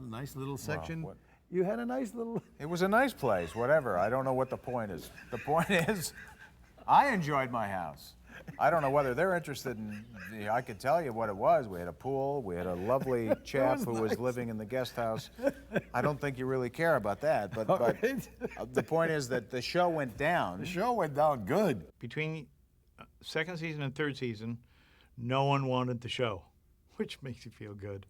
nice little section. Well, you had a nice little. It was a nice place. Whatever. I don't know what the point is. The point is, I enjoyed my house. I don't know whether they're interested in. I could tell you what it was. We had a pool. We had a lovely chap who was living in the guest house. I don't think you really care about that, but the point is that the show went down. The show went down good. Between second season and third season, no one wanted the show, which makes you feel good.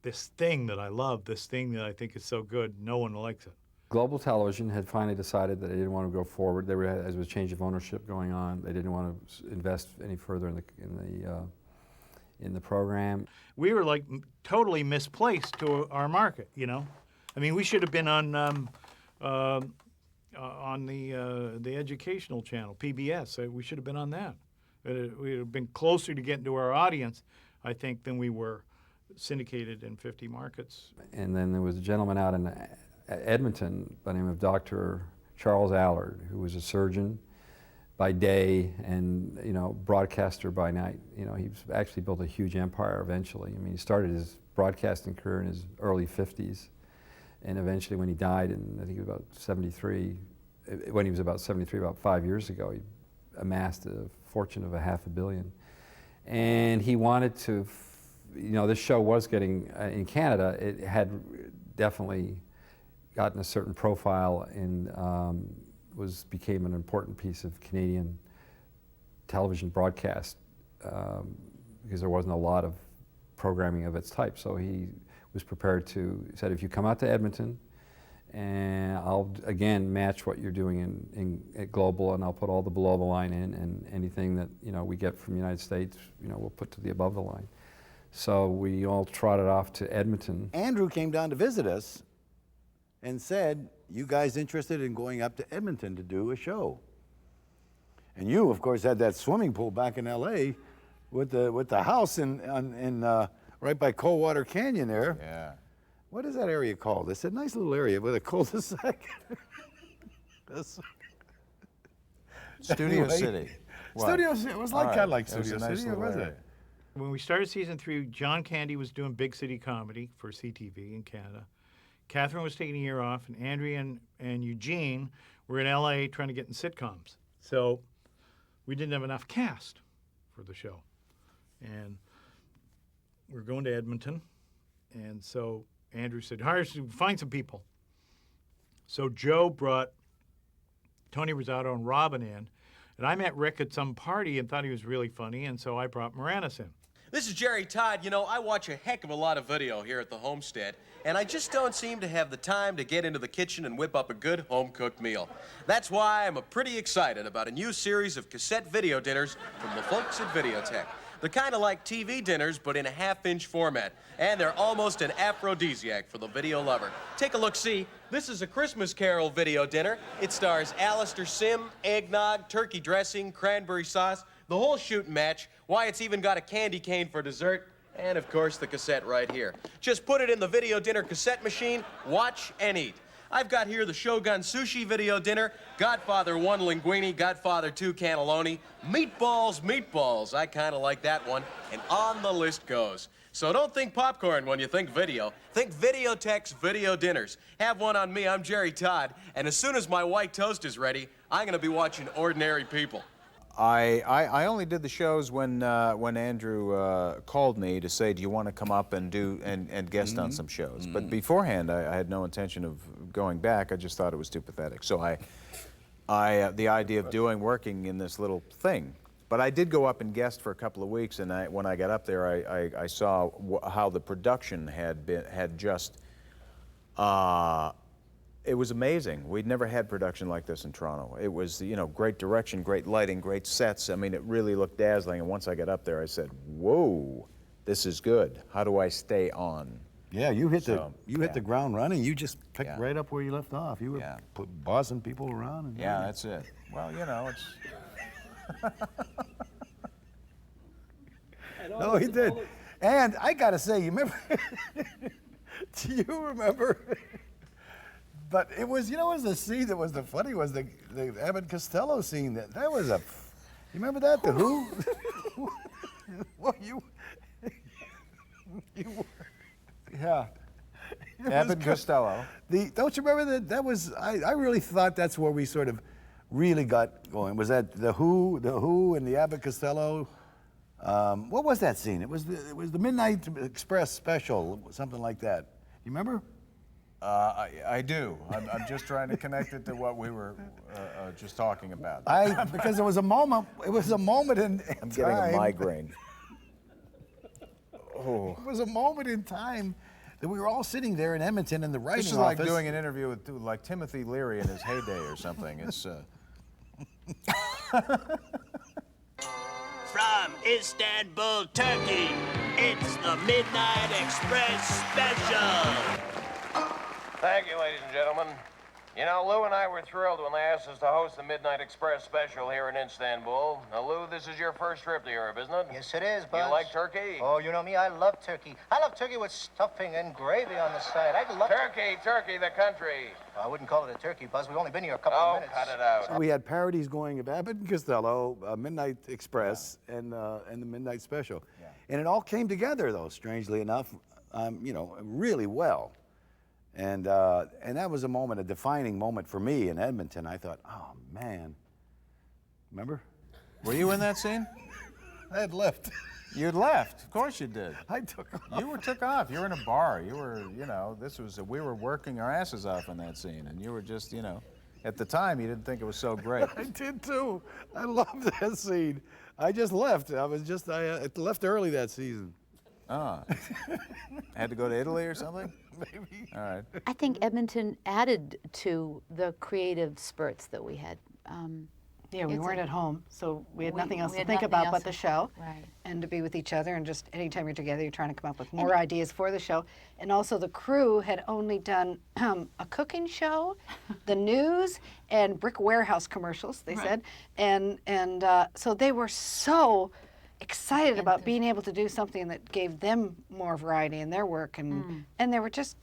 This thing that I love, this thing that I think is so good, no one likes it. Global Television had finally decided that they didn't want to go forward. There was a change of ownership going on. They didn't want to invest any further in the program. We were like totally misplaced to our market, you know. I mean, we should have been on the educational channel, PBS. We should have been on that. We would have been closer to getting to our audience, I think, than we were syndicated in 50 markets. And then there was a gentleman out in Edmonton by the name of Dr. Charles Allard, who was a surgeon by day and broadcaster by night. He's actually built a huge empire eventually. I mean, he started his broadcasting career in his early 50s, and eventually when he died in, I think he was about 73, when he was about 73, about 5 years ago, he amassed a fortune of $500 million. And he wanted to, this show was getting, in Canada, it had definitely gotten a certain profile and became an important piece of Canadian television broadcast because there wasn't a lot of programming of its type. So he was prepared to, he said, if you come out to Edmonton, and I'll again match what you're doing at Global, and I'll put all the below the line in, and anything that we get from the United States, we'll put to the above the line. So we all trotted off to Edmonton. Andrew came down to visit us and said, you guys interested in going up to Edmonton to do a show? And you, of course, had that swimming pool back in LA with the house in right by Coldwater Canyon there. Yeah. What is that area called? It's a nice little area with a cul-de-sac. Studio City. What? Studio City. It was like kind of like Studio nice City, was area. it? When we started season 3, John Candy was doing big city comedy for CTV in Canada. Catherine was taking a year off, and Andrea and Eugene were in LA trying to get in sitcoms. So we didn't have enough cast for the show. And we're going to Edmonton. And so Andrew said, find some people. So Joe brought Tony Rosato and Robin in. And I met Rick at some party and thought he was really funny, and so I brought Moranis in. This is Jerry Todd. You know, I watch a heck of a lot of video here at the homestead, and I just don't seem to have the time to get into the kitchen and whip up a good home-cooked meal. That's why I'm pretty excited about a new series of cassette video dinners from the folks at Videotech. They're kind of like TV dinners, but in a half-inch format, and they're almost an aphrodisiac for the video lover. Take a look-see. This is a Christmas Carol video dinner. It stars Alistair Sim, eggnog, turkey dressing, cranberry sauce, the whole shooting match. Why, it's even got a candy cane for dessert, and of course the cassette right here. Just put it in the video dinner cassette machine, watch and eat. I've got here the Shogun Sushi video dinner, Godfather 1 linguine, Godfather 2 cannelloni, meatballs, I kind of like that one, and on the list goes. So don't think popcorn when you think video. Think Videotech's video dinners. Have one on me, I'm Jerry Todd, and as soon as my white toast is ready, I'm gonna be watching Ordinary People. I only did the shows when Andrew called me to say, do you want to come up and guest on some shows? But beforehand, I had no intention of going back. I just thought it was too pathetic. So the idea of working in this little thing. But I did go up and guest for a couple of weeks, and when I got up there, I saw how the production had just. It was amazing. We'd never had production like this in Toronto. It was, great direction, great lighting, great sets. I mean, it really looked dazzling. And once I got up there, I said, "Whoa, this is good. How do I stay on?" Yeah, you hit the ground running. You just picked right up where you left off. You were bossing people around. And that's it. Well, it's. No, he did. And I got to say, you remember? Do you remember? But it was, it was the scene that was the funny was the Abbott Costello scene. That was you remember that? The Who? Well, you were, yeah. Abbott Costello. Don't you remember that? That was, I really thought that's where we sort of really got going. Was that the Who and the Abbott Costello? What was that scene? It was the Midnight Express special, something like that. You remember? I do. I'm just trying to connect it to what we were just talking about. Because it was a moment. It was a moment in time. I'm getting a migraine. Oh. It was a moment in time that we were all sitting there in Edmonton in the writing office. This is like doing an interview with like Timothy Leary in his heyday or something. It's. From Istanbul, Turkey, it's the Midnight Express Special. Thank you, ladies and gentlemen. You know, Lou and I were thrilled when they asked us to host the Midnight Express special here in Istanbul. Now, Lou, this is your first trip to Europe, isn't it? Yes, it is, Buzz. You like turkey? Oh, you know me, I love turkey. I love turkey with stuffing and gravy on the side. I love Turkey, the country. I wouldn't call it a turkey, Buzz. We've only been here a couple of minutes. Oh, cut it out. So we had parodies going of Abbott and Costello, Midnight Express, and the Midnight Special. Yeah. And it all came together, though, strangely enough, really well. And that was a defining moment for me in Edmonton. I thought, oh, man. Remember? Were you in that scene? I had left. You'd left. Of course you did. I took off. You took off. You were in a bar. You were, we were working our asses off in that scene. And you were just, at the time, you didn't think it was so great. I did, too. I loved that scene. I just left. I left early that season. Ah. Had to go to Italy or something? Maybe. All right. I think Edmonton added to the creative spurts that we had. Yeah, we weren't at home, so we had nothing else to think about but the show. Right. And to be with each other, and just anytime you're together, you're trying to come up with more ideas for the show. And also the crew had only done a cooking show, the news, and brick warehouse commercials, they said. And so they were so excited about being able to do something that gave them more variety in their work. And they were just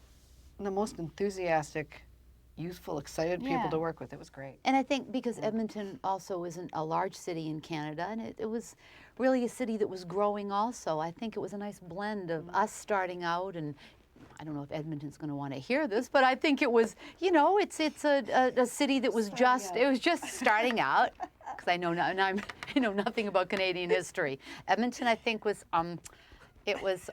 the most enthusiastic, youthful, excited people to work with. It was great. And I think because Edmonton also isn't a large city in Canada, and it was really a city that was growing also, I think it was a nice blend of us starting out and I don't know if Edmonton's going to want to hear this, but I think it was, you know, it's a city that was it was just starting out, because I know I know nothing about Canadian history. Edmonton, I think, was it was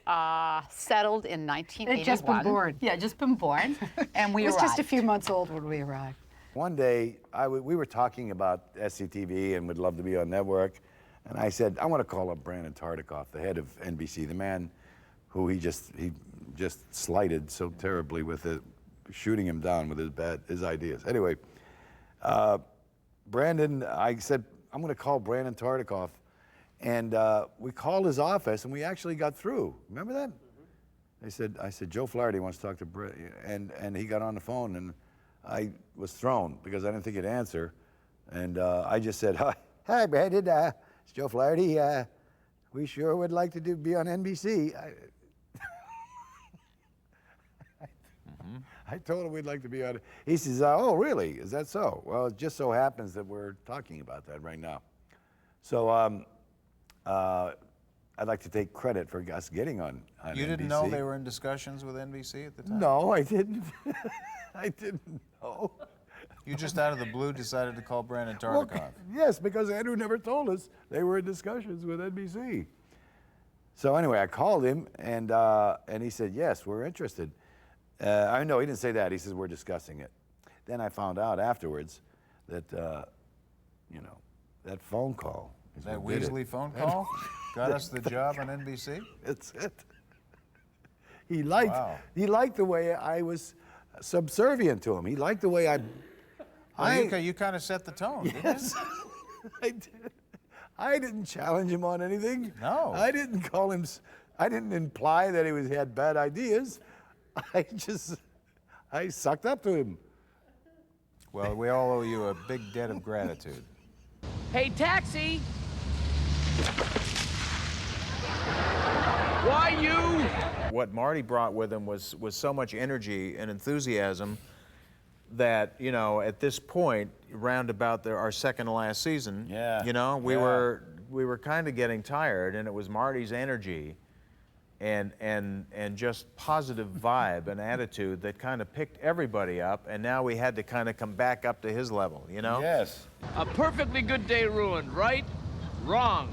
settled in 1981. It had just been born. Yeah, just been born, and we It was arrived. just a few months old when we arrived. One day, we were talking about SCTV and would love to be on network, and I said, I want to call up Brandon Tartikoff, the head of NBC, the man who he just slighted so terribly with it, shooting him down with his ideas. Anyway, Brandon, I said, I'm going to call Brandon Tartikoff, and we called his office, and we actually got through. Remember that? I said, Joe Flaherty wants to talk to Brandon, and he got on the phone, and I was thrown because I didn't think he'd answer, and I just said, hi, Brandon, it's Joe Flaherty. We sure would like to be on NBC. I told him we'd like to be on it. He says, oh, really? Is that so? Well, it just so happens that we're talking about that right now. So I'd like to take credit for us getting on You NBC. didn't know they were in discussions with NBC at the time? No, I didn't. I didn't know. You just out of the blue decided to call Brandon Well, Tartikoff. yes, because Andrew never told us they were in discussions with NBC. So anyway, I called him, and he said, yes, we're interested. I know he didn't say that. He says, we're discussing it. Then I found out afterwards that, you know, that phone call. Is That what did it. Weasley phone call got us the job on NBC? That's it. He liked the way I was subservient to him. He liked the way You kind of set the tone, didn't yes, I did. I didn't challenge him on anything. No. I didn't call him. I didn't imply that he had bad ideas. I sucked up to him. Well, we all owe you a big debt of gratitude. Hey, taxi! Why you? What Marty brought with him was so much energy and enthusiasm that, you know, at this point, round about our second to last season, you know, we were kind of getting tired, and it was Marty's energy and just positive vibe and attitude that kind of picked everybody up, and now we had to kind of come back up to his level, you know? Yes. A perfectly good day ruined, right? Wrong.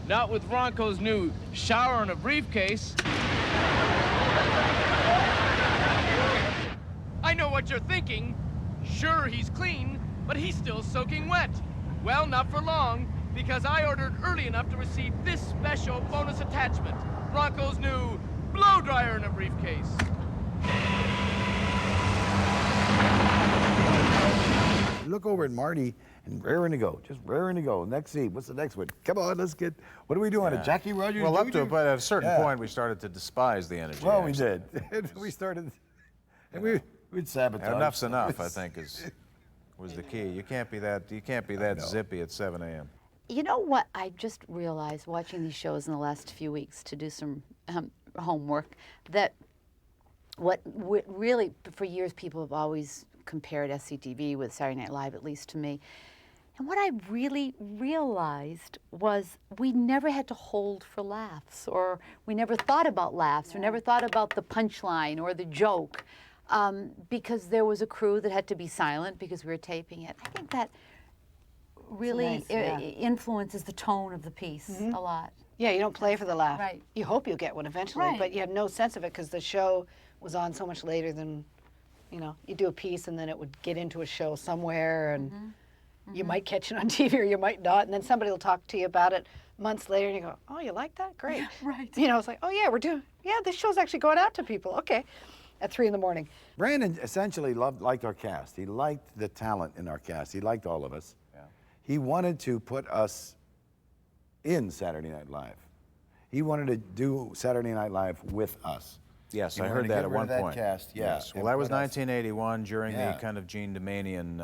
Not with Ronco's new shower in a briefcase. I know what you're thinking. Sure, he's clean, but he's still soaking wet. Well, not for long, because I ordered early enough to receive this special bonus attachment. Ronco's new blow dryer in a briefcase. Look over at Marty and raring to go, just raring to go. Next scene, what's the next one? Come on, let's get. What are we doing? A Jackie Rogers? Well, Jr.? but at a certain point, we started to despise the energy. Well, we actually. did. We started, and we'd sabotage. Enough's enough, I think, was the key. You can't be that zippy at 7 a.m. You know what I just realized watching these shows in the last few weeks to do some homework, that what really, for years, people have always compared SCTV with Saturday Night Live, at least to me. And what I really realized was we never had to hold for laughs, or we never thought about laughs, or never thought about the punchline or the joke, because there was a crew that had to be silent because we were taping it. I think that really influences the tone of the piece a lot. Yeah, you don't play for the laugh. Right. You hope you'll get one eventually, Right. but you have no sense of it because the show was on so much later than, you know, you do a piece and then it would get into a show somewhere, and you might catch it on TV or you might not, and then somebody will talk to you about it months later and you go, oh, you like that? Great. Right. You know, it's like, oh yeah, this show's actually going out to people. Okay. At 3 in the morning. Brandon essentially liked our cast. He liked the talent in our cast. He liked all of us. Yeah. He wanted to put us in Saturday Night Live. He wanted to do Saturday Night Live with us. Yes, He I wanted heard to that get at rid one of that point. cast, yeah, Yes. Well, and that was put us- 1981 during Yeah. the kind of Gene Domanian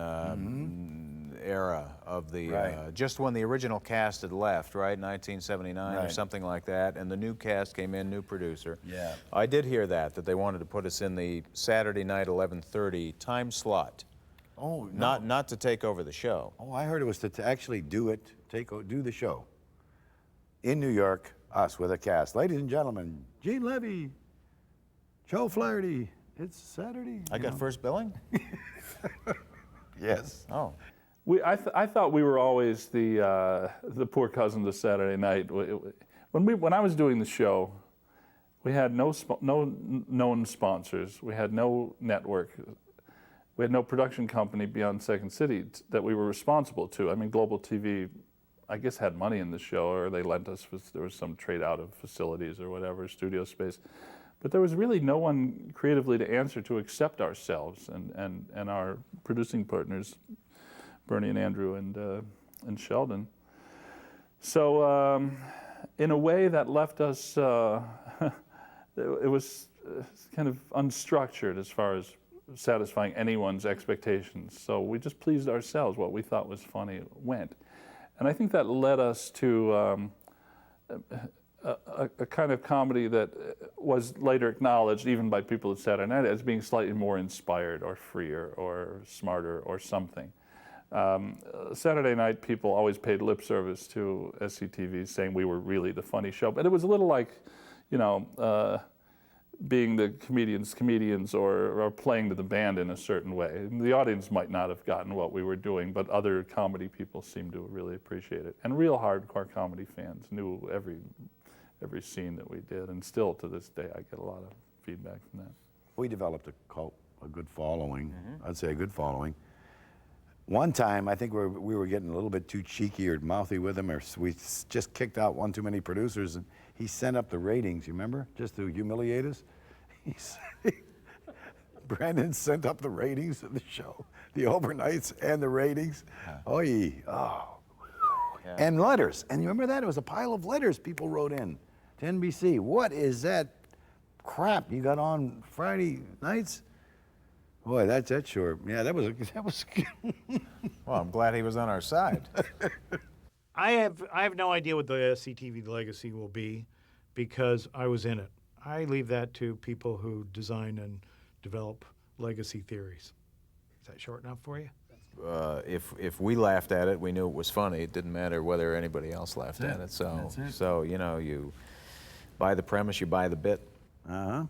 era of the, Right. just when the original cast had left, right? 1979 or Right. something like that, and the new cast came in, new producer. Yeah. I did hear that they wanted to put us in the Saturday night 11:30 time slot. Oh, no. Not to take over the show. Oh, I heard it was to actually do the show in New York, us with a cast. Ladies and gentlemen, Gene Levy. Joe Flaherty, it's Saturday. I got first billing? Yes. Oh. I thought we were always the poor cousin to Saturday Night. When I was doing the show, we had no known sponsors. We had no network. We had no production company beyond Second City that we were responsible to. I mean, Global TV, I guess, had money in the show, or they lent us. There was some trade out of facilities or whatever, studio space. But there was really no one creatively to answer to except ourselves and our producing partners, Bernie and Andrew and Sheldon. So in a way that left us, it was kind of unstructured as far as satisfying anyone's expectations. So we just pleased ourselves. What we thought was funny went. And I think that led us to a kind of comedy that was later acknowledged, even by people at Saturday Night, as being slightly more inspired or freer or smarter or something. Saturday Night people always paid lip service to SCTV, saying we were really the funny show. But it was a little like, you know, being the comedians or playing to the band in a certain way. The audience might not have gotten what we were doing, but other comedy people seemed to really appreciate it. And real hardcore comedy fans knew every scene that we did, and still to this day I get a lot of feedback from that. We developed a good following. I'd say a good following. One time, I think we were getting a little bit too cheeky or mouthy with him, or we just kicked out one too many producers, and he sent up the ratings, you remember? Just to humiliate us. Brandon sent up the ratings of the show, the overnights and the ratings. Yeah. Yeah. And letters. And you remember that? It was a pile of letters people wrote in to NBC. What is that crap you got on Friday nights? Boy, that's sure. Yeah, that was. Well, I'm glad he was on our side. I have no idea what the SCTV legacy will be because I was in it. I leave that to people who design and develop legacy theories. Is that short enough for you? If we laughed at it, we knew it was funny. It didn't matter whether anybody else laughed at it. So you know, you buy the premise, you buy the bit. Uh-huh.